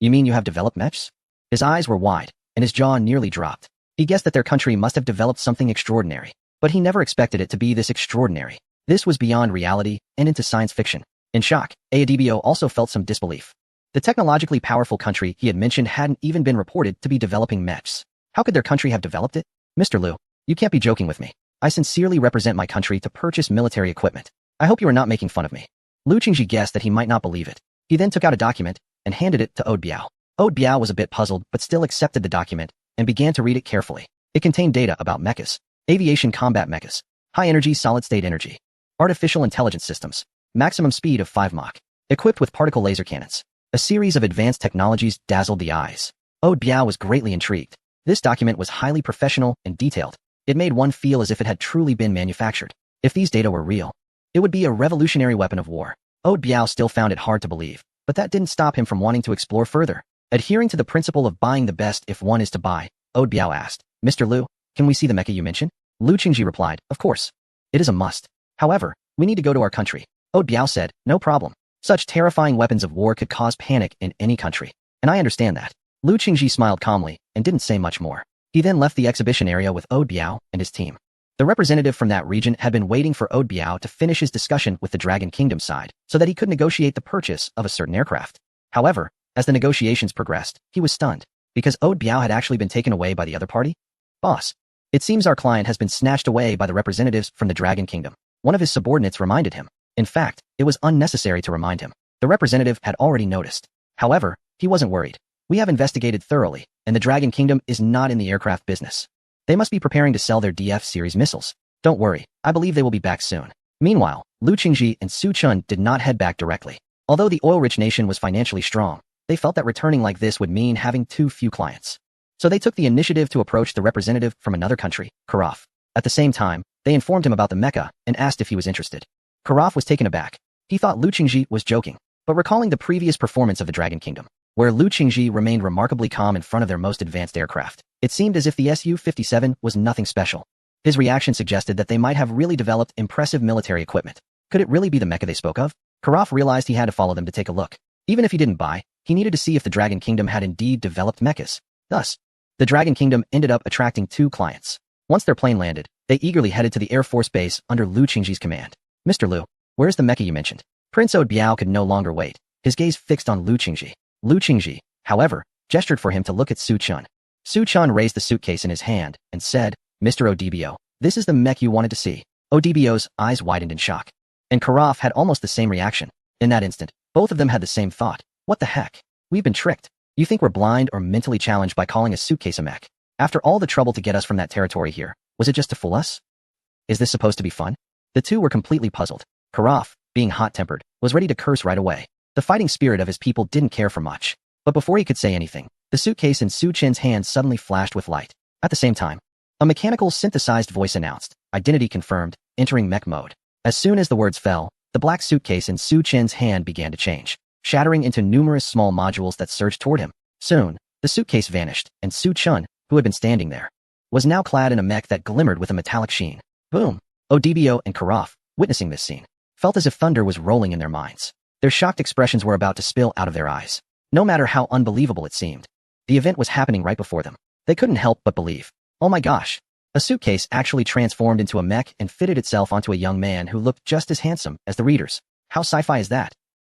You mean you have developed mechs?" His eyes were wide, and his jaw nearly dropped. He guessed that their country must have developed something extraordinary, but he never expected it to be this extraordinary. This was beyond reality and into science fiction. In shock, Aedibio also felt some disbelief. The technologically powerful country he had mentioned hadn't even been reported to be developing mechs. How could their country have developed it? Mr. Liu, you can't be joking with me. I sincerely represent my country to purchase military equipment. I hope you are not making fun of me. Lu Qingji guessed that he might not believe it. He then took out a document and handed it to Ode Biao. Ode Biao was a bit puzzled but still accepted the document and began to read it carefully. It contained data about mechas, aviation combat mechas, high-energy solid-state energy, artificial intelligence systems, maximum speed of 5 Mach, equipped with particle laser cannons. A series of advanced technologies dazzled the eyes. Ode Biao was greatly intrigued. This document was highly professional and detailed. It made one feel as if it had truly been manufactured. If these data were real, it would be a revolutionary weapon of war. Ode Biao still found it hard to believe, but that didn't stop him from wanting to explore further. Adhering to the principle of buying the best if one is to buy, Ode Biao asked, Mr. Liu, can we see the mecha you mentioned? Lu Qingji replied, of course. It is a must. However, we need to go to our country. Ode Biao said, no problem. Such terrifying weapons of war could cause panic in any country, and I understand that. Lu Qingji smiled calmly and didn't say much more. He then left the exhibition area with Ode Biao and his team. The representative from that region had been waiting for Ode Biao to finish his discussion with the Dragon Kingdom side so that he could negotiate the purchase of a certain aircraft. However, as the negotiations progressed, he was stunned because Ode Biao had actually been taken away by the other party. Boss, it seems our client has been snatched away by the representatives from the Dragon Kingdom. One of his subordinates reminded him. In fact, it was unnecessary to remind him. The representative had already noticed. However, he wasn't worried. We have investigated thoroughly, and the Dragon Kingdom is not in the aircraft business. They must be preparing to sell their DF series missiles. Don't worry, I believe they will be back soon. Meanwhile, Lu Qingji and Su Chun did not head back directly. Although the oil-rich nation was financially strong, they felt that returning like this would mean having too few clients. So they took the initiative to approach the representative from another country, Karaf. At the same time, they informed him about the mecha and asked if he was interested. Karaf was taken aback. He thought Lu Qingji was joking, but recalling the previous performance of the Dragon Kingdom, where Lu Qingji remained remarkably calm in front of their most advanced aircraft, it seemed as if the Su-57 was nothing special. His reaction suggested that they might have really developed impressive military equipment. Could it really be the mecha they spoke of? Karaf realized he had to follow them to take a look. Even if he didn't buy, he needed to see if the Dragon Kingdom had indeed developed mechas. Thus, the Dragon Kingdom ended up attracting 2 clients. Once their plane landed, they eagerly headed to the Air Force Base under Lu Qingji's command. Mr. Liu, where's the mecha you mentioned? Prince Ode Biao could no longer wait, his gaze fixed on Lu Qingji. Lu Qingji, however, gestured for him to look at Su Chun. Su Chun raised the suitcase in his hand and said, Mr. Ode Biao, this is the mech you wanted to see. Ode Biao's eyes widened in shock. And Karaf had almost the same reaction. In that instant, both of them had the same thought. What the heck? We've been tricked. You think we're blind or mentally challenged by calling a suitcase a mech? After all the trouble to get us from that territory here, was it just to fool us? Is this supposed to be fun? The two were completely puzzled. Karaf, being hot-tempered, was ready to curse right away. The fighting spirit of his people didn't care for much. But before he could say anything, the suitcase in Su Chen's hand suddenly flashed with light. At the same time, a mechanical synthesized voice announced, identity confirmed, entering mech mode. As soon as the words fell, the black suitcase in Su Chen's hand began to change, shattering into numerous small modules that surged toward him. Soon, the suitcase vanished, and Su Chun, who had been standing there, was now clad in a mech that glimmered with a metallic sheen. Boom! Ode Biao and Karaf, witnessing this scene, felt as if thunder was rolling in their minds. Their shocked expressions were about to spill out of their eyes. No matter how unbelievable it seemed, the event was happening right before them. They couldn't help but believe. Oh my gosh! A suitcase actually transformed into a mech and fitted itself onto a young man who looked just as handsome as the readers. How sci-fi is that?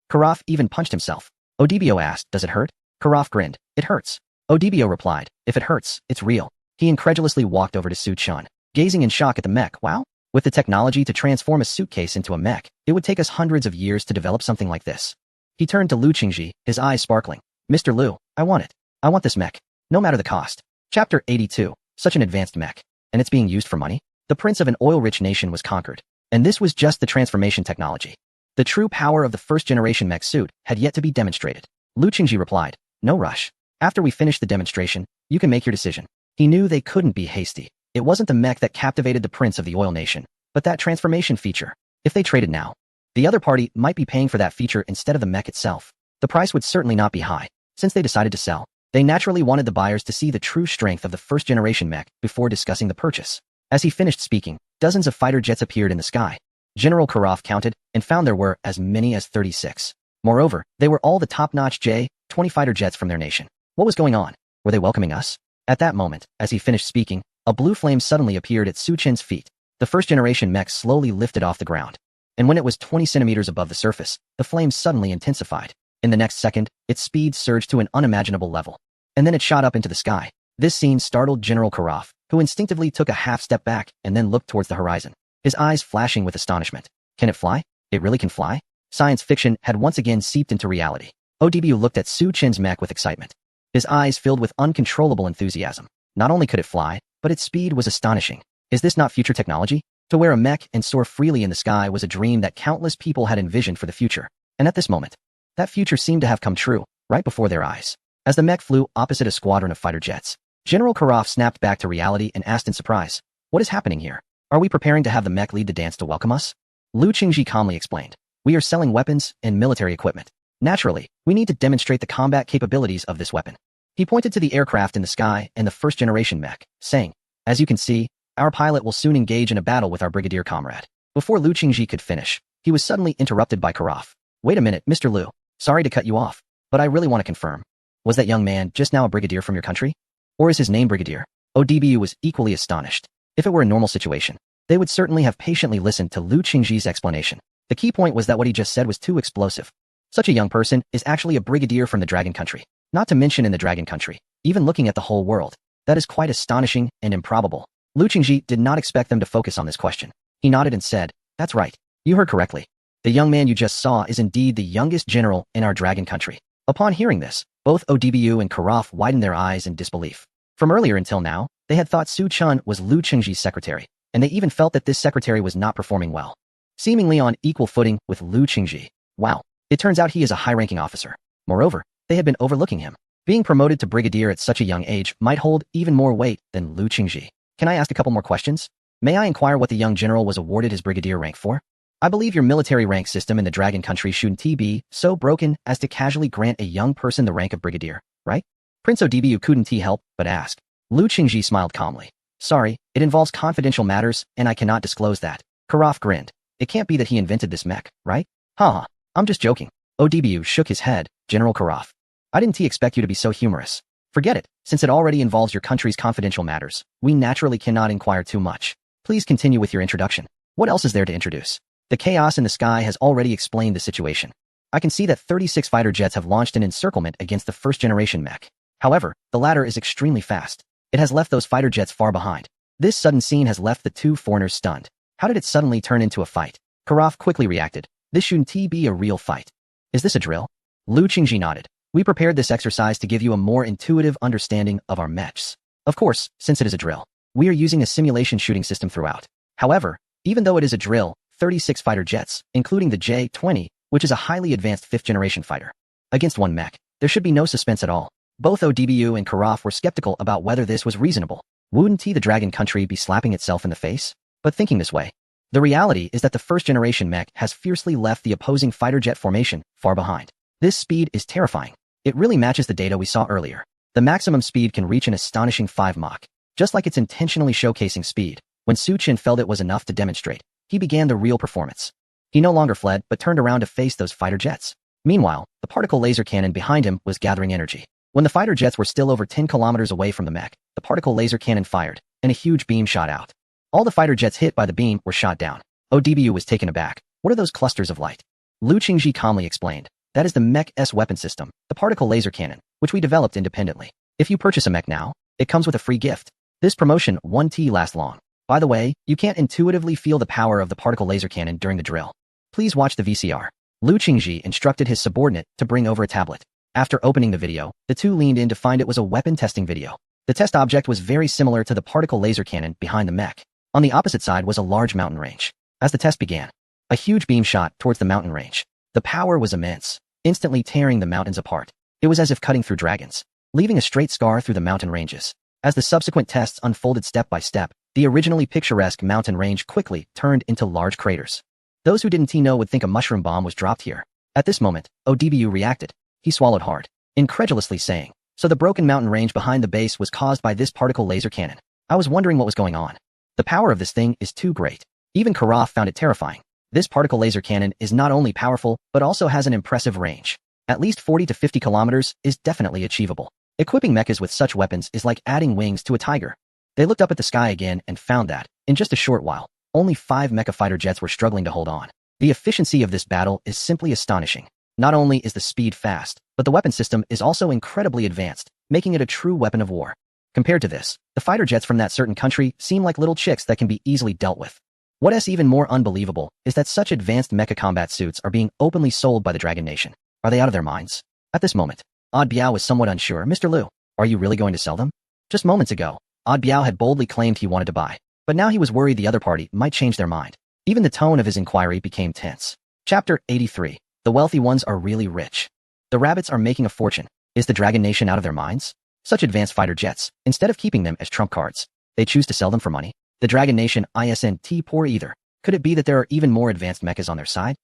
Karaf even punched himself. Ode Biao asked, does it hurt? Karaf grinned. It hurts. Ode Biao replied, if it hurts, it's real. He incredulously walked over to Su Chun, gazing in shock at the mech. Wow! With the technology to transform a suitcase into a mech, it would take us hundreds of years to develop something like this. He turned to Lu Qingji, his eyes sparkling. Mr. Liu, I want it. I want this mech. No matter the cost. Chapter 82. Such an advanced mech. And it's being used for money? The prince of an oil-rich nation was conquered. And this was just the transformation technology. The true power of the first-generation mech suit had yet to be demonstrated. Lu Qingji replied, no rush. After we finish the demonstration, you can make your decision. He knew they couldn't be hasty. It wasn't the mech that captivated the prince of the oil nation, but that transformation feature. If they traded now, the other party might be paying for that feature instead of the mech itself. The price would certainly not be high. Since they decided to sell, they naturally wanted the buyers to see the true strength of the first-generation mech before discussing the purchase. As he finished speaking, dozens of fighter jets appeared in the sky. General Karaf counted and found there were as many as 36. Moreover, they were all the top-notch J-20 fighter jets from their nation. What was going on? Were they welcoming us? At that moment, as he finished speaking, a blue flame suddenly appeared at Su Chen's feet. The first-generation mech slowly lifted off the ground. And when it was 20 centimeters above the surface, the flame suddenly intensified. In the next second, its speed surged to an unimaginable level. And then it shot up into the sky. This scene startled General Karaf, who instinctively took a half step back and then looked towards the horizon, his eyes flashing with astonishment. Can it fly? It really can fly? Science fiction had once again seeped into reality. ODBU looked at Su Chen's mech with excitement. His eyes filled with uncontrollable enthusiasm. Not only could it fly, but its speed was astonishing. Is this not future technology? To wear a mech and soar freely in the sky was a dream that countless people had envisioned for the future. And at this moment, that future seemed to have come true, right before their eyes. As the mech flew opposite a squadron of fighter jets, General Karaf snapped back to reality and asked in surprise, "What is happening here? Are we preparing to have the mech lead the dance to welcome us?" Lu Qingji calmly explained, "We are selling weapons and military equipment. Naturally, we need to demonstrate the combat capabilities of this weapon." He pointed to the aircraft in the sky and the first-generation mech, saying, "As you can see, our pilot will soon engage in a battle with our brigadier comrade." Before Lu Qingji could finish, he was suddenly interrupted by Karaf. "Wait a minute, Mr. Lu. Sorry to cut you off, but I really want to confirm. Was that young man just now a brigadier from your country? Or is his name Brigadier?" ODBU was equally astonished. If it were a normal situation, they would certainly have patiently listened to Lu Qingji's explanation. The key point was that what he just said was too explosive. Such a young person is actually a brigadier from the Dragon Country. Not to mention in the Dragon Country, even looking at the whole world. That is quite astonishing and improbable. Lu Qingji did not expect them to focus on this question. He nodded and said, "That's right. You heard correctly. The young man you just saw is indeed the youngest general in our Dragon Country." Upon hearing this, both ODBU and Karaf widened their eyes in disbelief. From earlier until now, they had thought Su Chun was Lu Qingji's secretary, and they even felt that this secretary was not performing well, seemingly on equal footing with Lu Qingji. Wow, it turns out he is a high-ranking officer. Moreover, they had been overlooking him. Being promoted to brigadier at such a young age might hold even more weight than Lu Qingji. Can I ask a couple more questions? May I inquire what the young general was awarded his brigadier rank for? I believe your military rank system in the Dragon Country shouldn't be so broken as to casually grant a young person the rank of brigadier, right? Prince ODBU couldn't help but ask. Lu Qingji smiled calmly. "Sorry, it involves confidential matters, and I cannot disclose that." Karaf grinned. "It can't be that he invented this mech, right?" "Haha, I'm just joking." ODBU shook his head. "General Karaf, I didn't expect you to be so humorous. Forget it, since it already involves your country's confidential matters. We naturally cannot inquire too much. Please continue with your introduction. What else is there to introduce?" The chaos in the sky has already explained the situation. I can see that 36 fighter jets have launched an encirclement against the first-generation mech. However, the latter is extremely fast. It has left those fighter jets far behind. This sudden scene has left the two foreigners stunned. How did it suddenly turn into a fight? Karaf quickly reacted. "This shouldn't be a real fight. Is this a drill?" Lu Qingji nodded. "We prepared this exercise to give you a more intuitive understanding of our mechs. Of course, since it is a drill, we are using a simulation shooting system throughout. However, even though it is a drill, 36 fighter jets, including the J-20, which is a highly advanced 5th-generation fighter, against one mech, there should be no suspense at all." Both ODBU and Karaf were skeptical about whether this was reasonable. Wouldn't the Dragon Country be slapping itself in the face? But thinking this way, the reality is that the first-generation mech has fiercely left the opposing fighter jet formation far behind. This speed is terrifying. It really matches the data we saw earlier. The maximum speed can reach an astonishing 5 Mach. Just like it's intentionally showcasing speed, when Su Chen felt it was enough to demonstrate, he began the real performance. He no longer fled, but turned around to face those fighter jets. Meanwhile, the particle laser cannon behind him was gathering energy. When the fighter jets were still over 10 kilometers away from the mech, the particle laser cannon fired, and a huge beam shot out. All the fighter jets hit by the beam were shot down. ODBU was taken aback. "What are those clusters of light?" Lu Qingji calmly explained. "That is the Mech-S weapon system, the particle laser cannon, which we developed independently. If you purchase a mech now, it comes with a free gift. This promotion won't last long. By the way, you can't intuitively feel the power of the particle laser cannon during the drill. Please watch the VCR." Lu Qingji instructed his subordinate to bring over a tablet. After opening the video, the two leaned in to find it was a weapon testing video. The test object was very similar to the particle laser cannon behind the mech. On the opposite side was a large mountain range. As the test began, a huge beam shot towards the mountain range. The power was immense, instantly tearing the mountains apart. It was as if cutting through dragons, leaving a straight scar through the mountain ranges. As the subsequent tests unfolded step by step, the originally picturesque mountain range quickly turned into large craters. Those who didn't know would think a mushroom bomb was dropped here. At this moment, ODBU reacted. He swallowed hard, incredulously saying, "So the broken mountain range behind the base was caused by this particle laser cannon. I was wondering what was going on. The power of this thing is too great." Even Karaf found it terrifying. This particle laser cannon is not only powerful, but also has an impressive range. At least 40 to 50 kilometers is definitely achievable. Equipping mechas with such weapons is like adding wings to a tiger. They looked up at the sky again and found that, in just a short while, only 5 mecha fighter jets were struggling to hold on. The efficiency of this battle is simply astonishing. Not only is the speed fast, but the weapon system is also incredibly advanced, making it a true weapon of war. Compared to this, the fighter jets from that certain country seem like little chicks that can be easily dealt with. What's even more unbelievable is that such advanced mecha combat suits are being openly sold by the Dragon Nation. Are they out of their minds? At this moment, Odd Biao was somewhat unsure. Mr. Liu, are you really going to sell them? Just moments ago, Odd Biao had boldly claimed he wanted to buy, but now he was worried the other party might change their mind. Even the tone of his inquiry became tense. Chapter 83. The wealthy ones are really rich. The rabbits are making a fortune. Is the Dragon Nation out of their minds? Such advanced fighter jets, instead of keeping them as trump cards, they choose to sell them for money. The Dragon Nation isn't poor either. Could it be that there are even more advanced mechas on their side?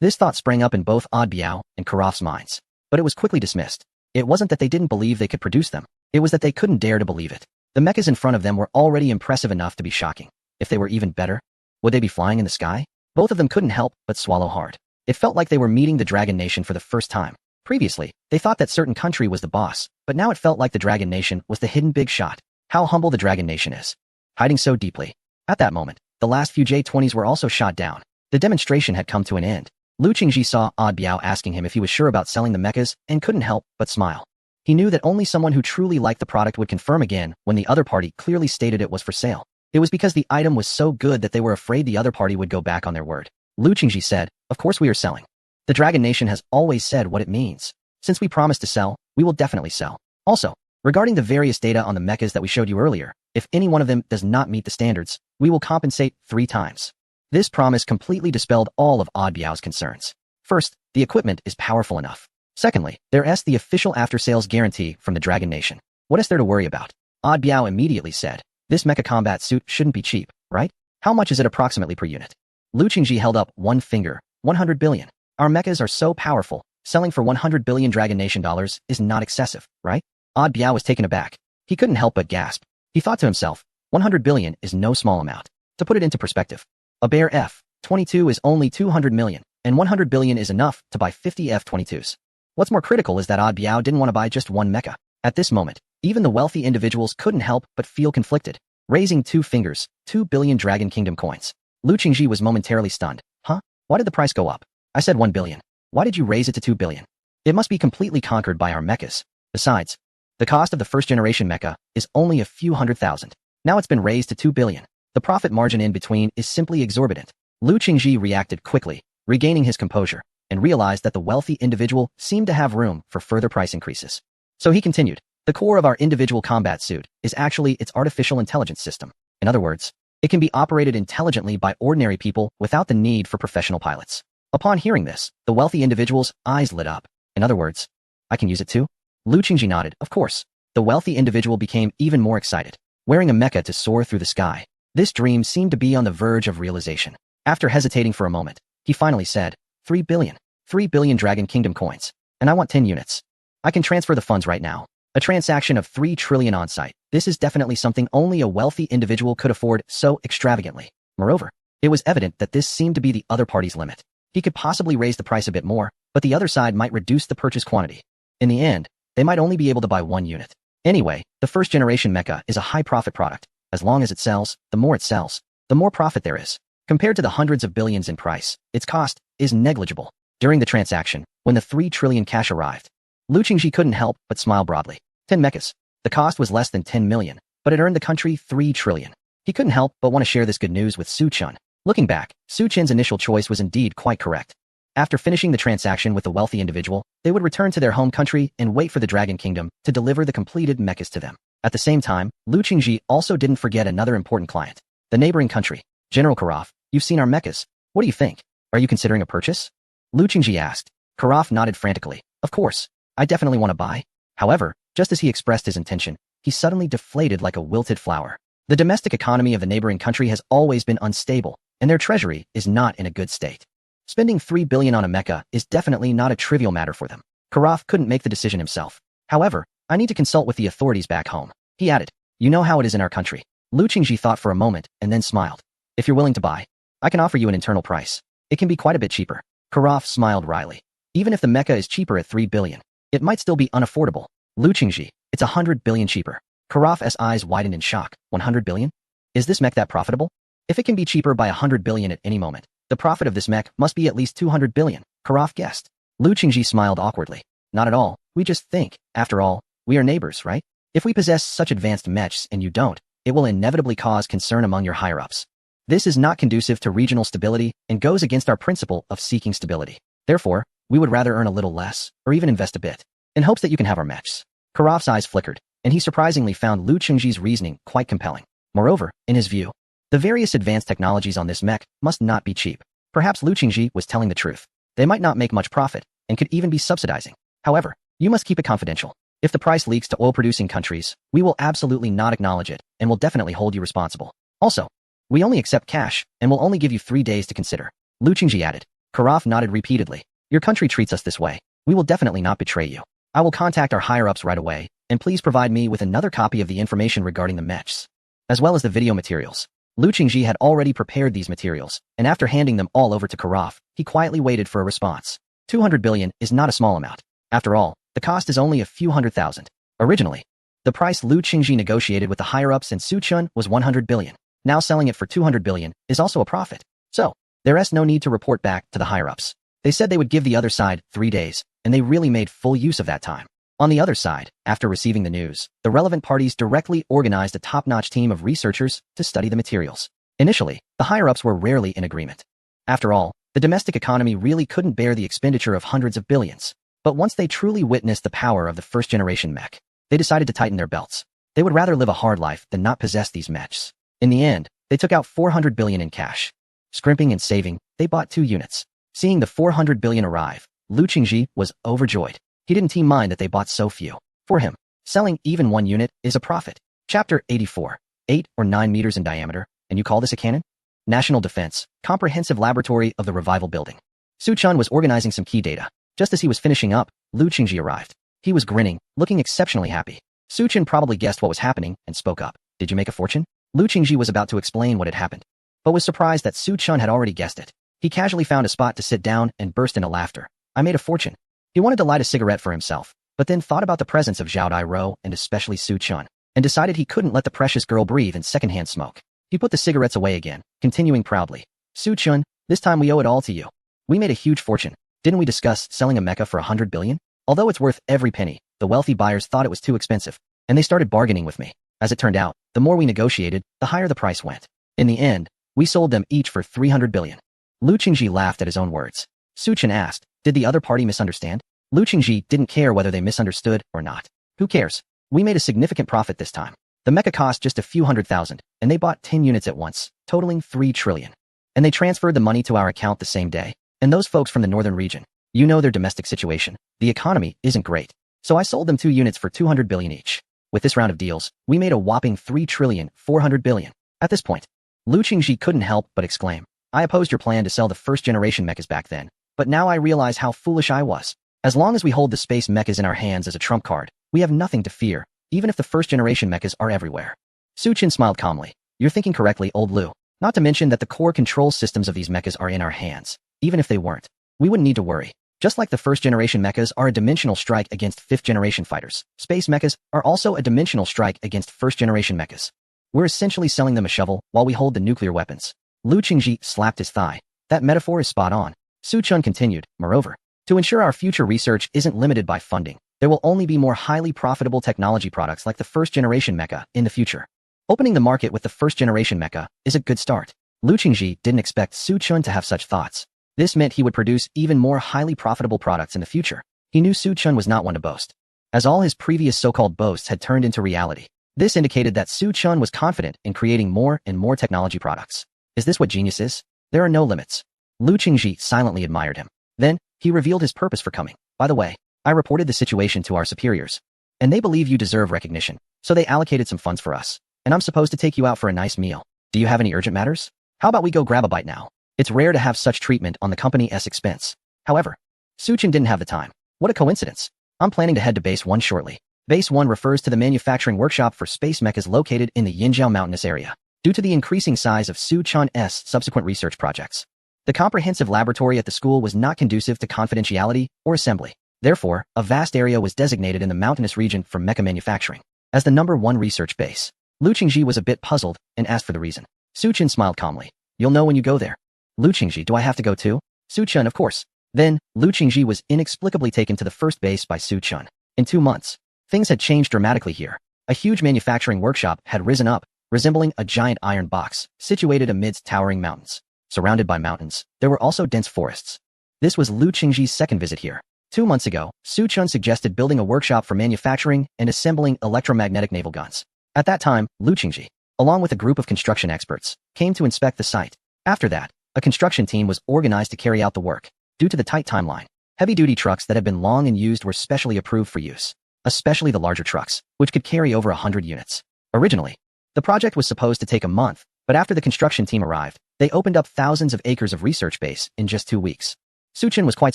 This thought sprang up in both Odd Biao and Karof's minds, but it was quickly dismissed. It wasn't that they didn't believe they could produce them. It was that they couldn't dare to believe it. The mechas in front of them were already impressive enough to be shocking. If they were even better, would they be flying in the sky? Both of them couldn't help but swallow hard. It felt like they were meeting the Dragon Nation for the first time. Previously, they thought that certain country was the boss, but now it felt like the Dragon Nation was the hidden big shot. How humble the Dragon Nation is. Hiding so deeply. At that moment, the last few J-20s were also shot down. The demonstration had come to an end. Lu Qingji saw Odd Biao asking him if he was sure about selling the mechas and couldn't help but smile. He knew that only someone who truly liked the product would confirm again when the other party clearly stated it was for sale. It was because the item was so good that they were afraid the other party would go back on their word. Lu Qingji said, "Of course we are selling. The Dragon Nation has always said what it means. Since we promised to sell, we will definitely sell. Also, regarding the various data on the mechas that we showed you earlier, if any one of them does not meet the standards, we will compensate 3 times. This promise completely dispelled all of Odd Biao's concerns. First, the equipment is powerful enough. Secondly, there's the official after-sales guarantee from the Dragon Nation. What is there to worry about? Odd Biao immediately said, "This mecha combat suit shouldn't be cheap, right? How much is it approximately per unit?" Lu Qingji held up one finger. 100 billion. Our mechas are so powerful, selling for 100 billion Dragon Nation dollars is not excessive, right? Odd Biao was taken aback. He couldn't help but gasp. He thought to himself, 100 billion is no small amount. To put it into perspective, a bare F-22 is only 200 million, and 100 billion is enough to buy 50 F-22s. What's more critical is that Odd Biao didn't want to buy just one mecha. At this moment, even the wealthy individuals couldn't help but feel conflicted. Raising 2 fingers, 2 billion Dragon Kingdom coins. Lu Qingji was momentarily stunned. Huh? Why did the price go up? I said 1 billion. Why did you raise it to 2 billion? It must be completely conquered by our mechas. Besides, the cost of the first-generation mecha is only a few 100,000. Now it's been raised to 2 billion. The profit margin in between is simply exorbitant. Lu Qingji reacted quickly, regaining his composure, and realized that the wealthy individual seemed to have room for further price increases. So he continued, "The core of our individual combat suit is actually its artificial intelligence system. In other words, it can be operated intelligently by ordinary people without the need for professional pilots." Upon hearing this, the wealthy individual's eyes lit up. "In other words, I can use it too?" Lu Qingji nodded. Of course. The wealthy individual became even more excited. Wearing a mecha to soar through the sky. This dream seemed to be on the verge of realization. After hesitating for a moment, he finally said, 3 billion. 3 billion Dragon Kingdom coins. And I want 10 units. I can transfer the funds right now. A transaction of 3 trillion on-site. This is definitely something only a wealthy individual could afford so extravagantly. Moreover, it was evident that this seemed to be the other party's limit. He could possibly raise the price a bit more, but the other side might reduce the purchase quantity. In the end, they might only be able to buy 1 unit. Anyway, the first-generation mecha is a high-profit product. As long as it sells, the more it sells, the more profit there is. Compared to the hundreds of billions in price, its cost is negligible. During the transaction, when the 3 trillion cash arrived, Lu Qingji couldn't help but smile broadly. 10 mechas. The cost was less than 10 million, but it earned the country 3 trillion. He couldn't help but want to share this good news with Su Chun. Looking back, Su Chen's initial choice was indeed quite correct. After finishing the transaction with the wealthy individual, they would return to their home country and wait for the Dragon Kingdom to deliver the completed mechas to them. At the same time, Lu Qingji also didn't forget another important client. The neighboring country. General Karof, you've seen our mechas. What do you think? Are you considering a purchase? Lu Qingji asked. Karof nodded frantically. Of course. I definitely want to buy. However, just as he expressed his intention, he suddenly deflated like a wilted flower. The domestic economy of the neighboring country has always been unstable, and their treasury is not in a good state. Spending 3 billion on a mecha is definitely not a trivial matter for them. Karof couldn't make the decision himself. However, I need to consult with the authorities back home. He added, you know how it is in our country. Lu Qingji thought for a moment and then smiled. If you're willing to buy, I can offer you an internal price. It can be quite a bit cheaper. Karof smiled wryly. Even if the mecha is cheaper at 3 billion, it might still be unaffordable. Lu Qingji, it's 100 billion cheaper. Karof's eyes widened in shock. 100 billion? Is this mech that profitable? If it can be cheaper by 100 billion at any moment, the profit of this mech must be at least 200 billion, Karof guessed. Lu Qingji smiled awkwardly. Not at all, we just think, after all, we are neighbors, right? If we possess such advanced mechs and you don't, it will inevitably cause concern among your higher-ups. This is not conducive to regional stability and goes against our principle of seeking stability. Therefore, we would rather earn a little less, or even invest a bit, in hopes that you can have our mechs. Karaf's eyes flickered, and he surprisingly found Lu Qingji's reasoning quite compelling. Moreover, in his view, the various advanced technologies on this mech must not be cheap. Perhaps Lu Qingji was telling the truth. They might not make much profit, and could even be subsidizing. However, you must keep it confidential. If the price leaks to oil-producing countries, we will absolutely not acknowledge it, and will definitely hold you responsible. Also, we only accept cash, and will only give you 3 days to consider. Lu Qingji added. Karaf nodded repeatedly. Your country treats us this way. We will definitely not betray you. I will contact our higher-ups right away, and please provide me with another copy of the information regarding the mechs, as well as the video materials. Lu Qingji had already prepared these materials, and after handing them all over to Karaf, he quietly waited for a response. 200 billion is not a small amount. After all, the cost is only a few $100,000. Originally, the price Lu Qingji negotiated with the higher-ups in Suchun was 100 billion. Now selling it for 200 billion is also a profit. So, there is no need to report back to the higher-ups. They said they would give the other side 3 days, and they really made full use of that time. On the other side, after receiving the news, the relevant parties directly organized a top-notch team of researchers to study the materials. Initially, the higher-ups were rarely in agreement. After all, the domestic economy really couldn't bear the expenditure of hundreds of billions. But once they truly witnessed the power of the first-generation mech, they decided to tighten their belts. They would rather live a hard life than not possess these mechs. In the end, they took out 400 billion in cash. Scrimping and saving, they bought 2 units. Seeing the 400 billion arrive, Lu Qingji was overjoyed. He didn't mind that they bought so few. For him, selling even 1 unit is a profit. Chapter 84. 8 or 9 meters in diameter, and you call this a cannon? National Defense, Comprehensive Laboratory of the Revival Building. Suchun was organizing some key data. Just as he was finishing up, Lu Qingji arrived. He was grinning, looking exceptionally happy. Suchun probably guessed what was happening and spoke up. Did you make a fortune? Lu Qingji was about to explain what had happened, but was surprised that Suchun had already guessed it. He casually found a spot to sit down and burst into laughter. I made a fortune. He wanted to light a cigarette for himself, but then thought about the presence of Zhao Dairo and especially Suchun, and decided he couldn't let the precious girl breathe in secondhand smoke. He put the cigarettes away again, continuing proudly. Suchun, this time we owe it all to you. We made a huge fortune. Didn't we discuss selling a mecha for 100 billion? Although it's worth every penny, the wealthy buyers thought it was too expensive, and they started bargaining with me. As it turned out, the more we negotiated, the higher the price went. In the end, we sold them each for 300 billion. Lu Qingji laughed at his own words. Suchun asked, did the other party misunderstand? Lu Qingji didn't care whether they misunderstood or not. Who cares? We made a significant profit this time. The mecha cost just a few $100,000, and they bought 10 units at once, totaling 3 trillion. And they transferred the money to our account the same day. And those folks from the northern region, you know their domestic situation. The economy isn't great. So I sold them 2 units for 200 billion each. With this round of deals, we made a whopping 3,400 billion. At this point, Lu Qingji couldn't help but exclaim, I opposed your plan to sell the first-generation mechas back then, but now I realize how foolish I was. As long as we hold the space mechas in our hands as a trump card, we have nothing to fear, even if the first-generation mechas are everywhere. Suchun smiled calmly. You're thinking correctly, old Lu. Not to mention that the core control systems of these mechas are in our hands. Even if they weren't, we wouldn't need to worry. Just like the first-generation mechas are a dimensional strike against fifth-generation fighters, space mechas are also a dimensional strike against first-generation mechas. We're essentially selling them a shovel while we hold the nuclear weapons. Lu Qingji slapped his thigh. That metaphor is spot on. Suchun continued, moreover, to ensure our future research isn't limited by funding, there will only be more highly profitable technology products like the first-generation mecha in the future. Opening the market with the first-generation mecha is a good start. Lu Qingji didn't expect Suchun to have such thoughts. This meant he would produce even more highly profitable products in the future. He knew Suchun was not one to boast, as all his previous so-called boasts had turned into reality. This indicated that Suchun was confident in creating more and more technology products. Is this what genius is? There are no limits. Lu Qingji silently admired him. Then, he revealed his purpose for coming. By the way, I reported the situation to our superiors, and they believe you deserve recognition, so they allocated some funds for us, and I'm supposed to take you out for a nice meal. Do you have any urgent matters? How about we go grab a bite now? It's rare to have such treatment on the company's expense. However, Suchun didn't have the time. What a coincidence. I'm planning to head to Base 1 shortly. Base 1 refers to the manufacturing workshop for space mechas located in the Yinjiao mountainous area. Due to the increasing size of Suchun's subsequent research projects, the comprehensive laboratory at the school was not conducive to confidentiality or assembly. Therefore, a vast area was designated in the mountainous region for mecha manufacturing as the #1 research base. Lu Qingji was a bit puzzled and asked for the reason. Suchun smiled calmly. You'll know when you go there. Lu Qingji, do I have to go too? Suchun, of course. Then, Lu Qingji was inexplicably taken to the first base by Su Chun. In 2 months, things had changed dramatically here. A huge manufacturing workshop had risen up, resembling a giant iron box, situated amidst towering mountains. Surrounded by mountains, there were also dense forests. This was Lu Qingji's second visit here. 2 months ago, Su Chun suggested building a workshop for manufacturing and assembling electromagnetic naval guns. At that time, Lu Qingji, along with a group of construction experts, came to inspect the site. After that, a construction team was organized to carry out the work. Due to the tight timeline, heavy-duty trucks that had been long unused were specially approved for use, especially the larger trucks, which could carry over 100 units. Originally, the project was supposed to take a month, but after the construction team arrived, they opened up thousands of acres of research base in just 2 weeks. Su Chun was quite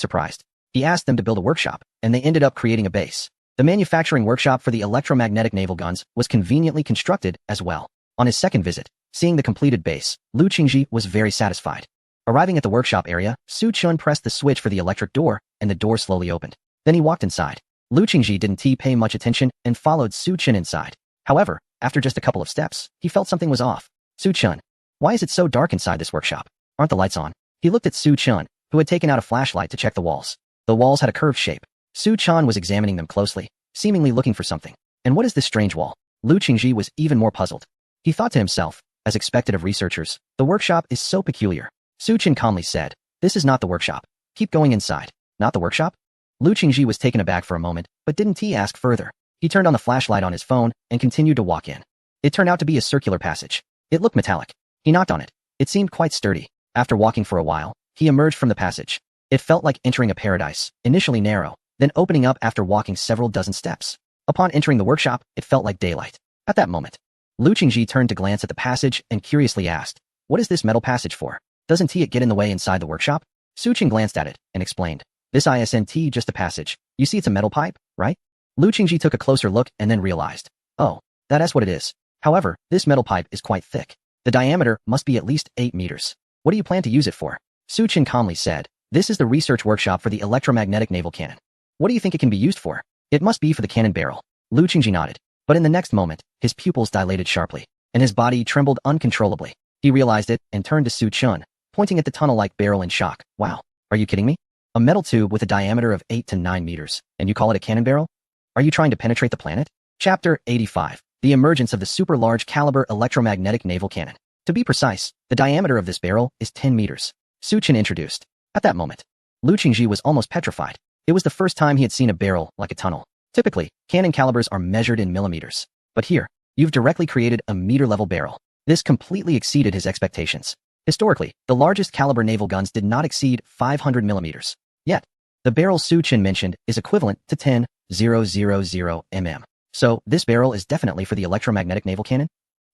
surprised. He asked them to build a workshop, and they ended up creating a base. The manufacturing workshop for the electromagnetic naval guns was conveniently constructed as well. On his second visit, seeing the completed base, Lu Qingji was very satisfied. Arriving at the workshop area, Su Chun pressed the switch for the electric door, and the door slowly opened. Then he walked inside. Lu Qingji didn't pay much attention and followed Su Chun inside. However, after just a couple of steps, he felt something was off. Su Chun, why is it so dark inside this workshop? Aren't the lights on? He looked at Su Chun, who had taken out a flashlight to check the walls. The walls had a curved shape. Su Chun was examining them closely, seemingly looking for something. And what is this strange wall? Lu Qingji was even more puzzled. He thought to himself, as expected of researchers, the workshop is so peculiar. Su Chun calmly said, "This is not the workshop. Keep going inside." Not the workshop? Lu Qingji was taken aback for a moment, but didn't ask further. He turned on the flashlight on his phone and continued to walk in. It turned out to be a circular passage. It looked metallic. He knocked on it. It seemed quite sturdy. After walking for a while, he emerged from the passage. It felt like entering a paradise, initially narrow, then opening up after walking several dozen steps. Upon entering the workshop, it felt like daylight. At that moment, Lu Qingji turned to glance at the passage and curiously asked, "What is this metal passage for? Doesn't it get in the way inside the workshop?" Su Chun glanced at it and explained, "This isn't just a passage. You see it's a metal pipe, right?" Lu Qingji took a closer look and then realized, "Oh, that's what it is. However, this metal pipe is quite thick. The diameter must be at least 8 meters. What do you plan to use it for?" Su Chun calmly said, "This is the research workshop for the electromagnetic naval cannon. What do you think it can be used for?" "It must be for the cannon barrel." Lu Qingji nodded, but in the next moment, his pupils dilated sharply, and his body trembled uncontrollably. He realized it and turned to Su Chun, pointing at the tunnel-like barrel in shock. "Wow, are you kidding me? A metal tube with a diameter of 8 to 9 meters, and you call it a cannon barrel? Are you trying to penetrate the planet?" Chapter 85. The emergence of the super-large caliber electromagnetic naval cannon. To be precise, the diameter of this barrel is 10 meters. Su Chun introduced. At that moment, Lu Qingji was almost petrified. It was the first time he had seen a barrel like a tunnel. Typically, cannon calibers are measured in millimeters. But here, you've directly created a meter-level barrel. This completely exceeded his expectations. Historically, the largest caliber naval guns did not exceed 500 millimeters. Yet, the barrel Su Chun mentioned is equivalent to 10,000 mm. So, this barrel is definitely for the electromagnetic naval cannon?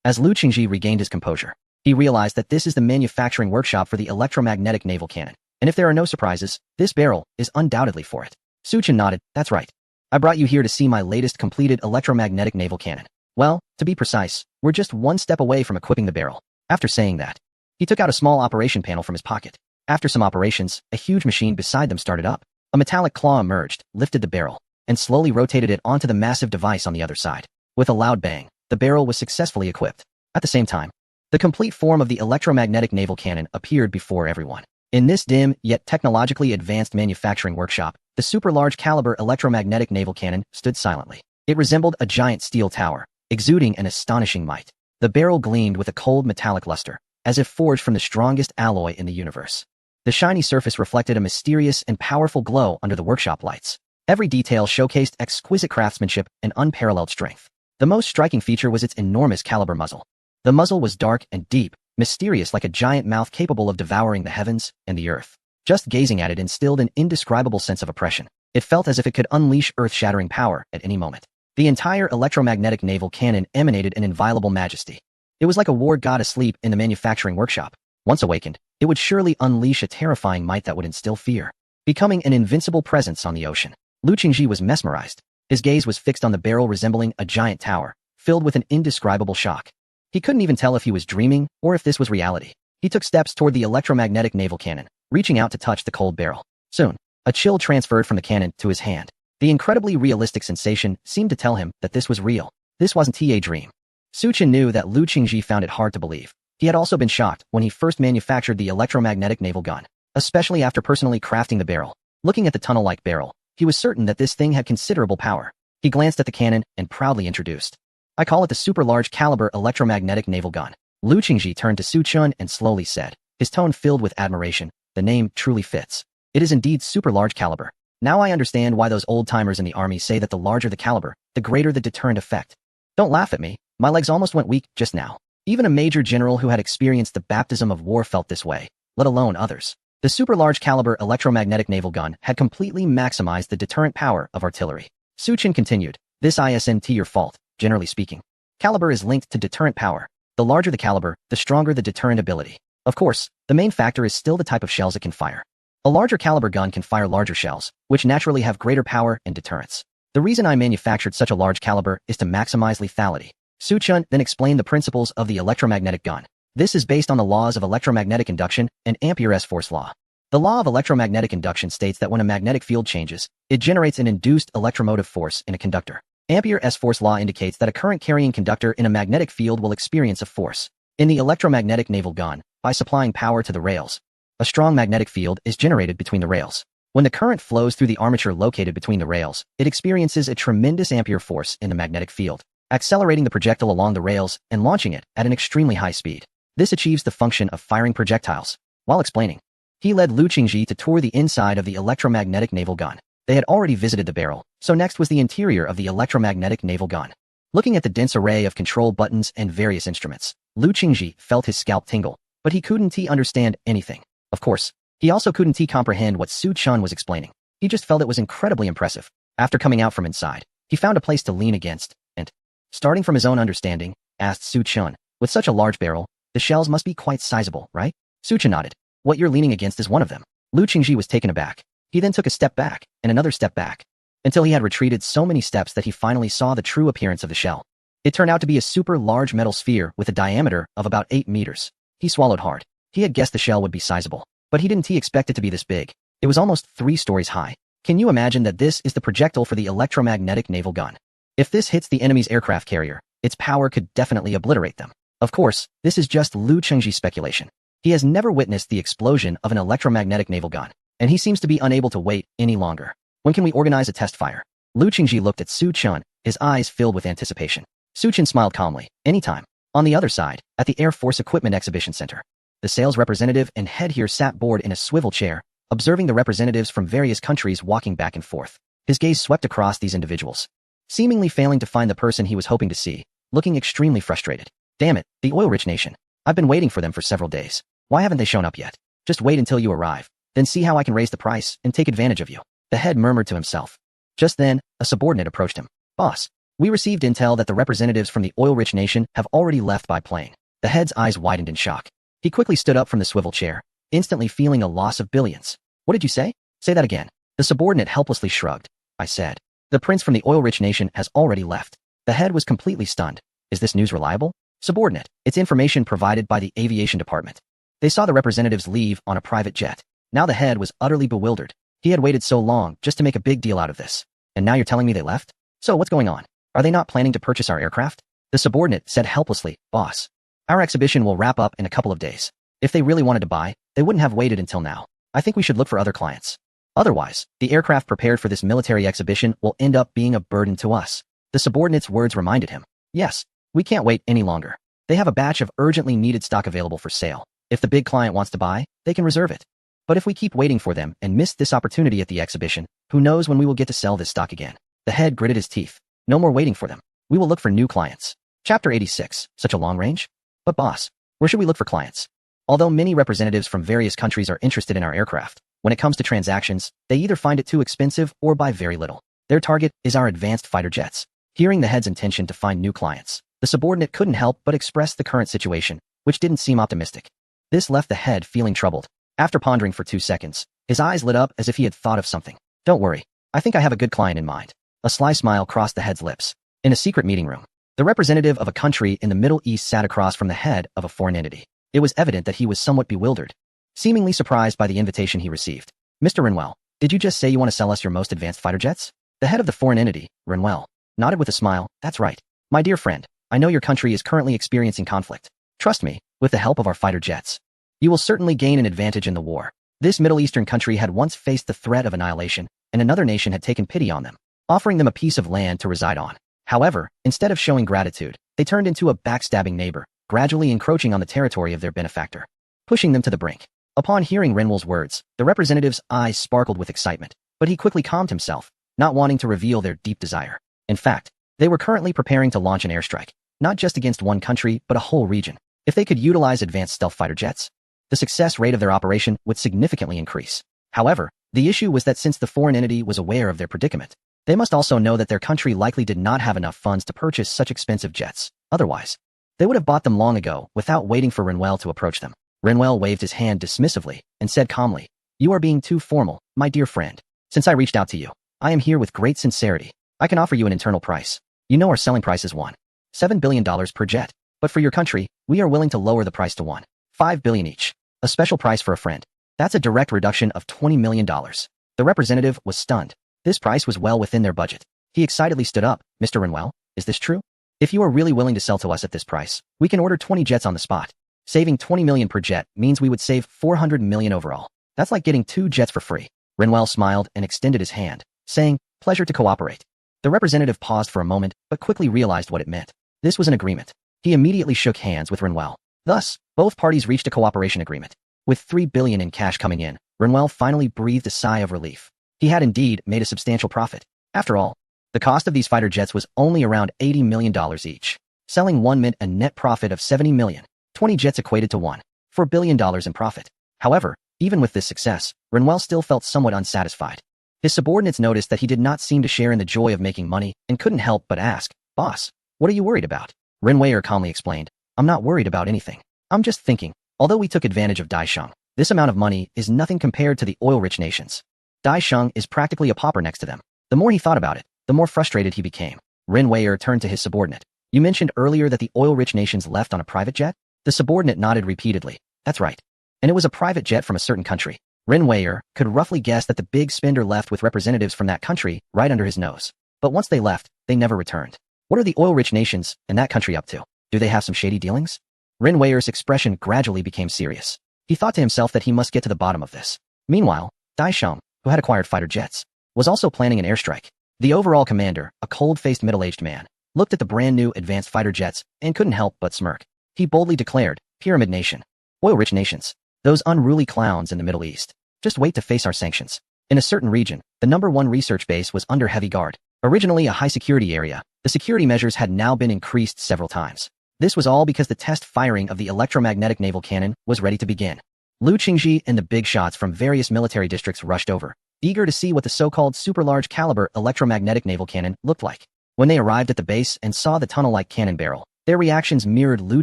As Lu Qingji regained his composure, he realized that this is the manufacturing workshop for the electromagnetic naval cannon. And if there are no surprises, this barrel is undoubtedly for it. Su Chun nodded. "That's right. I brought you here to see my latest completed electromagnetic naval cannon. Well, to be precise, we're just one step away from equipping the barrel." After saying that, he took out a small operation panel from his pocket. After some operations, a huge machine beside them started up. A metallic claw emerged, lifted the barrel, and slowly rotated it onto the massive device on the other side. With a loud bang, the barrel was successfully equipped. At the same time, the complete form of the electromagnetic naval cannon appeared before everyone. In this dim, yet technologically advanced manufacturing workshop, the super-large caliber electromagnetic naval cannon stood silently. It resembled a giant steel tower, exuding an astonishing might. The barrel gleamed with a cold metallic luster, as if forged from the strongest alloy in the universe. The shiny surface reflected a mysterious and powerful glow under the workshop lights. Every detail showcased exquisite craftsmanship and unparalleled strength. The most striking feature was its enormous caliber muzzle. The muzzle was dark and deep, mysterious like a giant mouth capable of devouring the heavens and the earth. Just gazing at it instilled an indescribable sense of oppression. It felt as if it could unleash earth-shattering power at any moment. The entire electromagnetic naval cannon emanated an inviolable majesty. It was like a war god asleep in the manufacturing workshop. Once awakened, it would surely unleash a terrifying might that would instill fear, becoming an invincible presence on the ocean. Lu Qingji was mesmerized. His gaze was fixed on the barrel resembling a giant tower, filled with an indescribable shock. He couldn't even tell if he was dreaming or if this was reality. He took steps toward the electromagnetic naval cannon, reaching out to touch the cold barrel. Soon, a chill transferred from the cannon to his hand. The incredibly realistic sensation seemed to tell him that this was real. This wasn't a dream. Su Chun knew that Lu Qingji found it hard to believe. He had also been shocked when he first manufactured the electromagnetic naval gun. especially after personally crafting the barrel. Looking at the tunnel-like barrel, he was certain that this thing had considerable power. He glanced at the cannon and proudly introduced. I call it the super large caliber electromagnetic naval gun. Lu Qingji turned to Su Chun and slowly said, his tone filled with admiration, the name truly fits. It is indeed super large caliber. Now I understand why those old-timers in the army say that the larger the caliber, the greater the deterrent effect. Don't laugh at me, my legs almost went weak just now. Even a major general who had experienced the baptism of war felt this way, let alone others. The super large caliber electromagnetic naval gun had completely maximized the deterrent power of artillery. Su Chen continued, this isn't your fault, generally speaking. Caliber is linked to deterrent power. The larger the caliber, the stronger the deterrent ability. Of course, the main factor is still the type of shells it can fire. A larger caliber gun can fire larger shells, which naturally have greater power and deterrence. The reason I manufactured such a large caliber is to maximize lethality. Su Chun then explained the principles of the electromagnetic gun. This is based on the laws of electromagnetic induction and Ampere's force law. The law of electromagnetic induction states that when a magnetic field changes, it generates an induced electromotive force in a conductor. Ampere's force law indicates that a current-carrying conductor in a magnetic field will experience a force. In the electromagnetic naval gun, by supplying power to the rails, a strong magnetic field is generated between the rails. When the current flows through the armature located between the rails, it experiences a tremendous ampere force in the magnetic field, accelerating the projectile along the rails and launching it at an extremely high speed. This achieves the function of firing projectiles. While explaining, he led Lu Qingji to tour the inside of the electromagnetic naval gun. They had already visited the barrel, so next was the interior of the electromagnetic naval gun. Looking at the dense array of control buttons and various instruments, Lu Qingji felt his scalp tingle, but he couldn't understand anything. Of course, he also couldn't comprehend what Su Chun was explaining. He just felt it was incredibly impressive. After coming out from inside, he found a place to lean against, and, starting from his own understanding, asked Su Chun, with such a large barrel, the shells must be quite sizable, right? Su Chun nodded. What you're leaning against is one of them. Lu Qingji was taken aback. He then took a step back, and another step back, until he had retreated so many steps that he finally saw the true appearance of the shell. It turned out to be a super large metal sphere with a diameter of about 8 meters. He swallowed hard. He had guessed the shell would be sizable, but he didn't expect it to be this big. It was almost 3 stories high. Can you imagine that this is the projectile for the electromagnetic naval gun? If this hits the enemy's aircraft carrier, its power could definitely obliterate them. Of course, this is just Lu Qingji's speculation. He has never witnessed the explosion of an electromagnetic naval gun, and he seems to be unable to wait any longer. When can we organize a test fire? Lu Qingji looked at Su Chun, his eyes filled with anticipation. Su Chun smiled calmly. Anytime. On the other side, at the Air Force Equipment Exhibition Center, the sales representative and head here sat bored in a swivel chair, observing the representatives from various countries walking back and forth. His gaze swept across these individuals, seemingly failing to find the person he was hoping to see, looking extremely frustrated. Damn it, the oil-rich nation. I've been waiting for them for several days. Why haven't they shown up yet? Just wait until you arrive, then see how I can raise the price and take advantage of you. The head murmured to himself. Just then, a subordinate approached him. Boss, we received intel that the representatives from the oil-rich nation have already left by plane. The head's eyes widened in shock. He quickly stood up from the swivel chair, instantly feeling a loss of billions. What did you say? Say that again. The subordinate helplessly shrugged. I said. The prince from the oil-rich nation has already left. The head was completely stunned. Is this news reliable? Subordinate. It's information provided by the aviation department. They saw the representatives leave on a private jet. Now the head was utterly bewildered. He had waited so long just to make a big deal out of this. And now you're telling me they left? So what's going on? Are they not planning to purchase our aircraft? The subordinate said helplessly, Boss. Our exhibition will wrap up in a couple of days. If they really wanted to buy, they wouldn't have waited until now. I think we should look for other clients. Otherwise, the aircraft prepared for this military exhibition will end up being a burden to us. The subordinate's words reminded him. Yes, we can't wait any longer. They have a batch of urgently needed stock available for sale. If the big client wants to buy, they can reserve it. But if we keep waiting for them and miss this opportunity at the exhibition, who knows when we will get to sell this stock again? The head gritted his teeth. No more waiting for them. We will look for new clients. Chapter 86. Such a long range? But boss, where should we look for clients? Although many representatives from various countries are interested in our aircraft, when it comes to transactions, they either find it too expensive or buy very little. Their target is our advanced fighter jets. Hearing the head's intention to find new clients, the subordinate couldn't help but express the current situation, which didn't seem optimistic. This left the head feeling troubled. After pondering for 2 seconds, his eyes lit up as if he had thought of something. Don't worry, I think I have a good client in mind. A sly smile crossed the head's lips. In a secret meeting room, the representative of a country in the Middle East sat across from the head of a foreign entity. It was evident that he was somewhat bewildered, seemingly surprised by the invitation he received. Mr. Renwell, did you just say you want to sell us your most advanced fighter jets? The head of the foreign entity, Renwell, nodded with a smile. That's right. My dear friend, I know your country is currently experiencing conflict. Trust me, with the help of our fighter jets, you will certainly gain an advantage in the war. This Middle Eastern country had once faced the threat of annihilation, and another nation had taken pity on them, offering them a piece of land to reside on. However, instead of showing gratitude, they turned into a backstabbing neighbor, gradually encroaching on the territory of their benefactor, pushing them to the brink. Upon hearing Renwell's words, the representative's eyes sparkled with excitement, but he quickly calmed himself, not wanting to reveal their deep desire. In fact, they were currently preparing to launch an airstrike, not just against one country but a whole region. If they could utilize advanced stealth fighter jets, the success rate of their operation would significantly increase. However, the issue was that since the foreign entity was aware of their predicament, they must also know that their country likely did not have enough funds to purchase such expensive jets. Otherwise, they would have bought them long ago without waiting for Renwell to approach them. Renwell waved his hand dismissively and said calmly, "You are being too formal, my dear friend. Since I reached out to you, I am here with great sincerity. I can offer you an internal price. You know our selling price is $1.7 billion per jet. But for your country, we are willing to lower the price to $1.5 billion each. A special price for a friend. That's a direct reduction of $20 million. The representative was stunned. This price was well within their budget. He excitedly stood up. "Mr. Renwell, is this true? If you are really willing to sell to us at this price, we can order 20 jets on the spot. Saving $20 million per jet means we would save $400 million overall. That's like getting 2 jets for free." Renwell smiled and extended his hand, saying, "Pleasure to cooperate." The representative paused for a moment, but quickly realized what it meant. This was an agreement. He immediately shook hands with Renwell. Thus, both parties reached a cooperation agreement. With $3 billion in cash coming in, Renwell finally breathed a sigh of relief. He had indeed made a substantial profit. After all, the cost of these fighter jets was only around $80 million each. Selling one meant a net profit of $70 million. 20 jets equated to $1.4 billion in profit. However, even with this success, Renwell still felt somewhat unsatisfied. His subordinates noticed that he did not seem to share in the joy of making money and couldn't help but ask, "Boss, what are you worried about?" Renwell calmly explained, "I'm not worried about anything. I'm just thinking, although we took advantage of Daisheng, this amount of money is nothing compared to the oil-rich nations. Daisheng is practically a pauper next to them." The more he thought about it, the more frustrated he became. Renwell turned to his subordinate. "You mentioned earlier that the oil-rich nations left on a private jet?" The subordinate nodded repeatedly. "That's right. And it was a private jet from a certain country." Renwell could roughly guess that the big spender left with representatives from that country right under his nose. But once they left, they never returned. What are the oil-rich nations and that country up to? Do they have some shady dealings? Renwell's expression gradually became serious. He thought to himself that he must get to the bottom of this. Meanwhile, Daisheng, who had acquired fighter jets, was also planning an airstrike. The overall commander, a cold-faced middle-aged man, looked at the brand-new advanced fighter jets and couldn't help but smirk. He boldly declared, "Pyramid Nation. Oil-rich nations. Those unruly clowns in the Middle East. Just wait to face our sanctions." In a certain region, the #1 research base was under heavy guard. Originally a high-security area, the security measures had now been increased several times. This was all because the test firing of the electromagnetic naval cannon was ready to begin. Liu Qingji and the big shots from various military districts rushed over, eager to see what the so-called super-large caliber electromagnetic naval cannon looked like. When they arrived at the base and saw the tunnel-like cannon barrel, their reactions mirrored Liu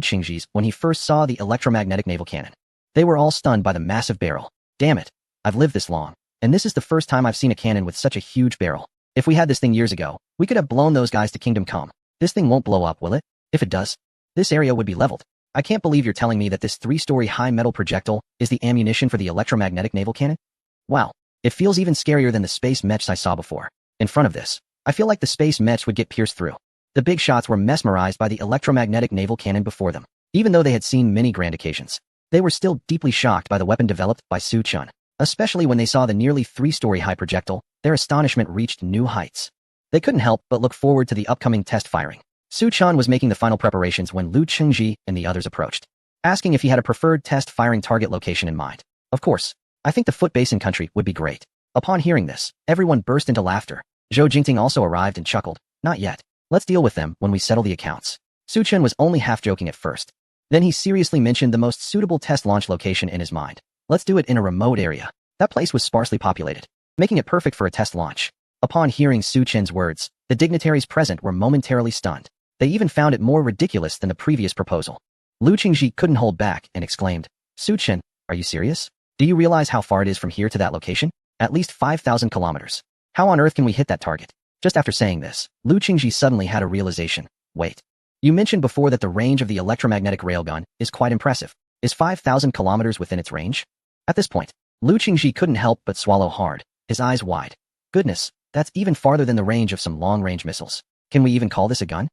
Qingji's when he first saw the electromagnetic naval cannon. They were all stunned by the massive barrel. "Damn it, I've lived this long, and this is the first time I've seen a cannon with such a huge barrel. If we had this thing years ago, we could have blown those guys to kingdom come. This thing won't blow up, will it? If it does, this area would be leveled. I can't believe you're telling me that this 3-story high metal projectile is the ammunition for the electromagnetic naval cannon? Wow, it feels even scarier than the space mechs I saw before. In front of this, I feel like the space mechs would get pierced through." The big shots were mesmerized by the electromagnetic naval cannon before them. Even though they had seen many grand occasions, they were still deeply shocked by the weapon developed by Su Chun. Especially when they saw the nearly 3-story high projectile, their astonishment reached new heights. They couldn't help but look forward to the upcoming test firing. Su Chun was making the final preparations when Liu Qingji and the others approached, asking if he had a preferred test firing target location in mind. "Of course, I think the Foot Basin country would be great." Upon hearing this, everyone burst into laughter. Zhou Jingting also arrived and chuckled. "Not yet. Let's deal with them when we settle the accounts." Su Chun was only half joking at first. Then he seriously mentioned the most suitable test launch location in his mind. "Let's do it in a remote area." That place was sparsely populated, making it perfect for a test launch. Upon hearing Su Chen's words, the dignitaries present were momentarily stunned. They even found it more ridiculous than the previous proposal. Liu Qingji couldn't hold back and exclaimed, "Su Chen, are you serious? Do you realize how far it is from here to that location? At least 5,000 kilometers. How on earth can we hit that target?" Just after saying this, Liu Qingji suddenly had a realization. "Wait. You mentioned before that the range of the electromagnetic railgun is quite impressive. Is 5,000 kilometers within its range?" At this point, Liu Qingji couldn't help but swallow hard, his eyes wide. "Goodness, that's even farther than the range of some long-range missiles. Can we even call this a gun?"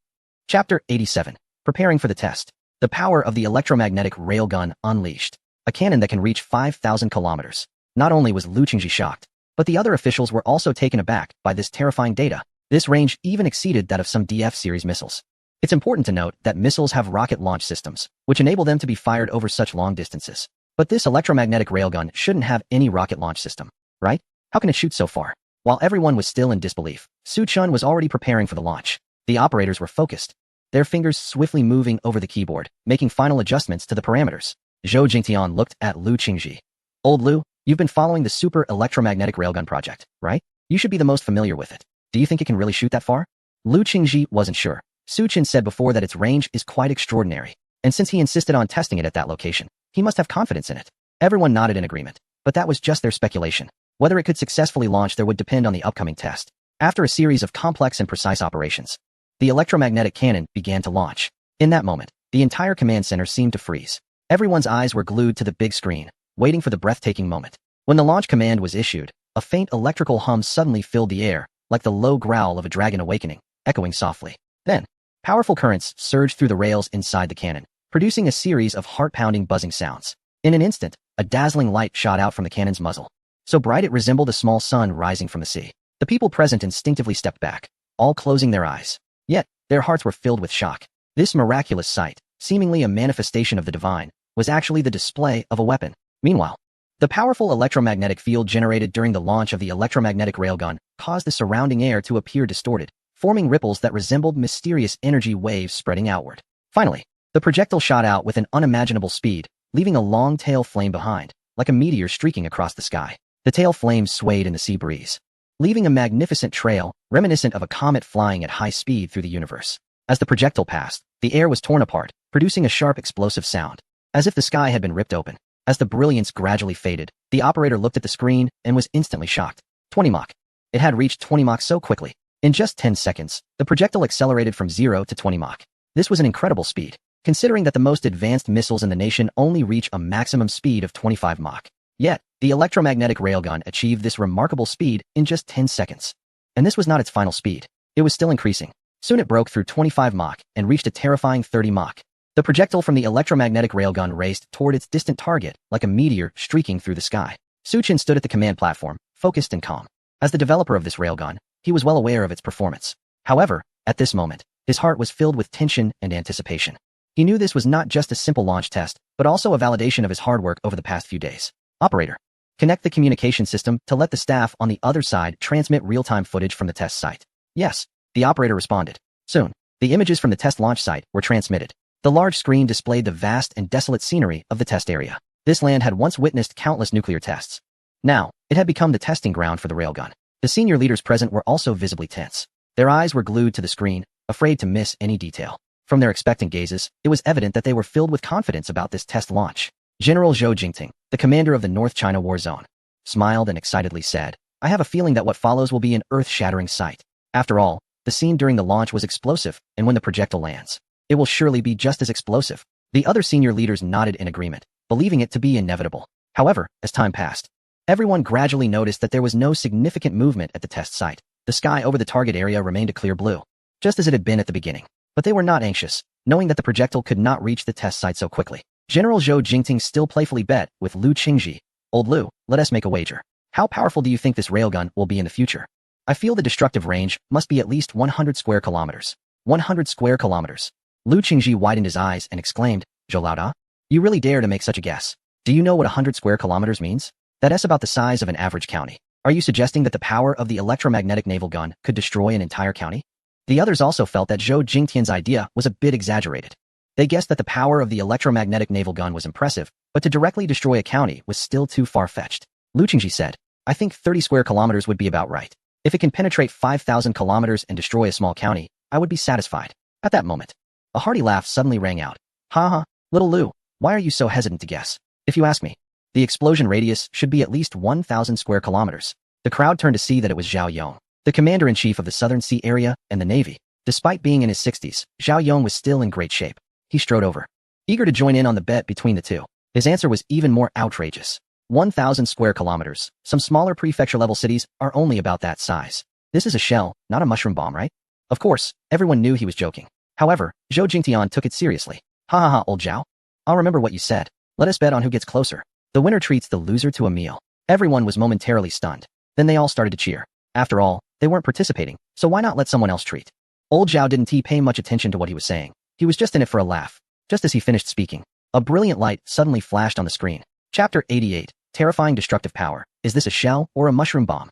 Chapter 87. Preparing for the test. The power of the electromagnetic railgun unleashed. A cannon that can reach 5,000 kilometers. Not only was Lu Qingji shocked, but the other officials were also taken aback by this terrifying data. This range even exceeded that of some DF series missiles. It's important to note that missiles have rocket launch systems, which enable them to be fired over such long distances. But this electromagnetic railgun shouldn't have any rocket launch system, right? How can it shoot so far? While everyone was still in disbelief, Su Chun was already preparing for the launch. The operators were focused, their fingers swiftly moving over the keyboard, making final adjustments to the parameters. Zhou Jingtian looked at Lu Qingji. Old Lu, you've been following the super electromagnetic railgun project, right? You should be the most familiar with it. Do you think it can really shoot that far? Lu Qingji wasn't sure. Su Chen said before that its range is quite extraordinary, and since he insisted on testing it at that location, he must have confidence in it. Everyone nodded in agreement, but that was just their speculation. Whether it could successfully launch there would depend on the upcoming test. After a series of complex and precise operations, the electromagnetic cannon began to launch. In that moment, the entire command center seemed to freeze. Everyone's eyes were glued to the big screen, waiting for the breathtaking moment. When the launch command was issued, a faint electrical hum suddenly filled the air, like the low growl of a dragon awakening, echoing softly. Then, powerful currents surged through the rails inside the cannon, producing a series of heart-pounding buzzing sounds. In an instant, a dazzling light shot out from the cannon's muzzle. So bright it resembled a small sun rising from the sea. The people present instinctively stepped back, all closing their eyes. Yet, their hearts were filled with shock. This miraculous sight, seemingly a manifestation of the divine, was actually the display of a weapon. Meanwhile, the powerful electromagnetic field generated during the launch of the electromagnetic railgun caused the surrounding air to appear distorted, forming ripples that resembled mysterious energy waves spreading outward. Finally, the projectile shot out with an unimaginable speed, leaving a long tail flame behind, like a meteor streaking across the sky. The tail flame swayed in the sea breeze, leaving a magnificent trail reminiscent of a comet flying at high speed through the universe. As the projectile passed, the air was torn apart, producing a sharp explosive sound, as if the sky had been ripped open. As the brilliance gradually faded, the operator looked at the screen and was instantly shocked. 20 Mach. It had reached 20 Mach so quickly. In just 10 seconds, the projectile accelerated from 0 to 20 Mach. This was an incredible speed, considering that the most advanced missiles in the nation only reach a maximum speed of 25 Mach. Yet, the electromagnetic railgun achieved this remarkable speed in just 10 seconds. And this was not its final speed. It was still increasing. Soon it broke through 25 Mach and reached a terrifying 30 Mach. The projectile from the electromagnetic railgun raced toward its distant target like a meteor streaking through the sky. Su Chen stood at the command platform, focused and calm. As the developer of this railgun, he was well aware of its performance. However, at this moment, his heart was filled with tension and anticipation. He knew this was not just a simple launch test, but also a validation of his hard work over the past few days. Operator, connect the communication system to let the staff on the other side transmit real-time footage from the test site. Yes, the operator responded. Soon, the images from the test launch site were transmitted. The large screen displayed the vast and desolate scenery of the test area. This land had once witnessed countless nuclear tests. Now, it had become the testing ground for the railgun. The senior leaders present were also visibly tense. Their eyes were glued to the screen, afraid to miss any detail. From their expectant gazes, it was evident that they were filled with confidence about this test launch. General Zhou Jingting, the commander of the North China War Zone, smiled and excitedly said, "I have a feeling that what follows will be an earth-shattering sight. After all, the scene during the launch was explosive, and when the projectile lands, it will surely be just as explosive." The other senior leaders nodded in agreement, believing it to be inevitable. However, as time passed, everyone gradually noticed that there was no significant movement at the test site. The sky over the target area remained a clear blue, just as it had been at the beginning. But they were not anxious, knowing that the projectile could not reach the test site so quickly. General Zhou Jingting still playfully bet with Lu Qingji. "Old Lu, let us make a wager. How powerful do you think this railgun will be in the future? I feel the destructive range must be at least 100 square kilometers. 100 square kilometers. Lu Qingji widened his eyes and exclaimed, "Zhou Laoda, you really dare to make such a guess? Do you know what 100 square kilometers means? That's about the size of an average county. Are you suggesting that the power of the electromagnetic naval gun could destroy an entire county?" The others also felt that Zhou Jingtian's idea was a bit exaggerated. They guessed that the power of the electromagnetic naval gun was impressive, but to directly destroy a county was still too far-fetched. Lu Qingji said, "I think 30 square kilometers would be about right. If it can penetrate 5,000 kilometers and destroy a small county, I would be satisfied." At that moment, a hearty laugh suddenly rang out. "Ha ha, little Lu, why are you so hesitant to guess? If you ask me, the explosion radius should be at least 1,000 square kilometers." The crowd turned to see that it was Zhao Yong, the commander-in-chief of the Southern Sea Area and the Navy. Despite being in his 60s, Zhao Yong was still in great shape. He strode over, eager to join in on the bet between the two. His answer was even more outrageous. 1,000 square kilometers. Some smaller prefecture-level cities are only about that size. This is a shell, not a mushroom bomb, right? Of course, everyone knew he was joking. However, Zhou Jingtian took it seriously. "Ha ha ha, old Zhao. I'll remember what you said. Let us bet on who gets closer. The winner treats the loser to a meal." Everyone was momentarily stunned. Then they all started to cheer. After all, they weren't participating, so why not let someone else treat? Old Zhao didn't pay much attention to what he was saying. He was just in it for a laugh. Just as he finished speaking, a brilliant light suddenly flashed on the screen. Chapter 88, Terrifying Destructive Power. Is this a shell or a mushroom bomb?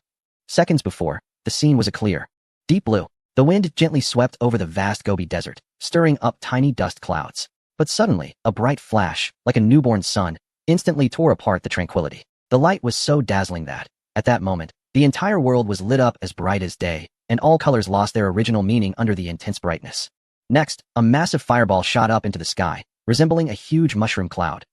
Seconds before, the scene was a clear, deep blue. The wind gently swept over the vast Gobi Desert, stirring up tiny dust clouds. But suddenly, a bright flash, like a newborn sun, instantly tore apart the tranquility. The light was so dazzling that, at that moment, the entire world was lit up as bright as day, and all colors lost their original meaning under the intense brightness. Next, a massive fireball shot up into the sky, resembling a huge mushroom cloud.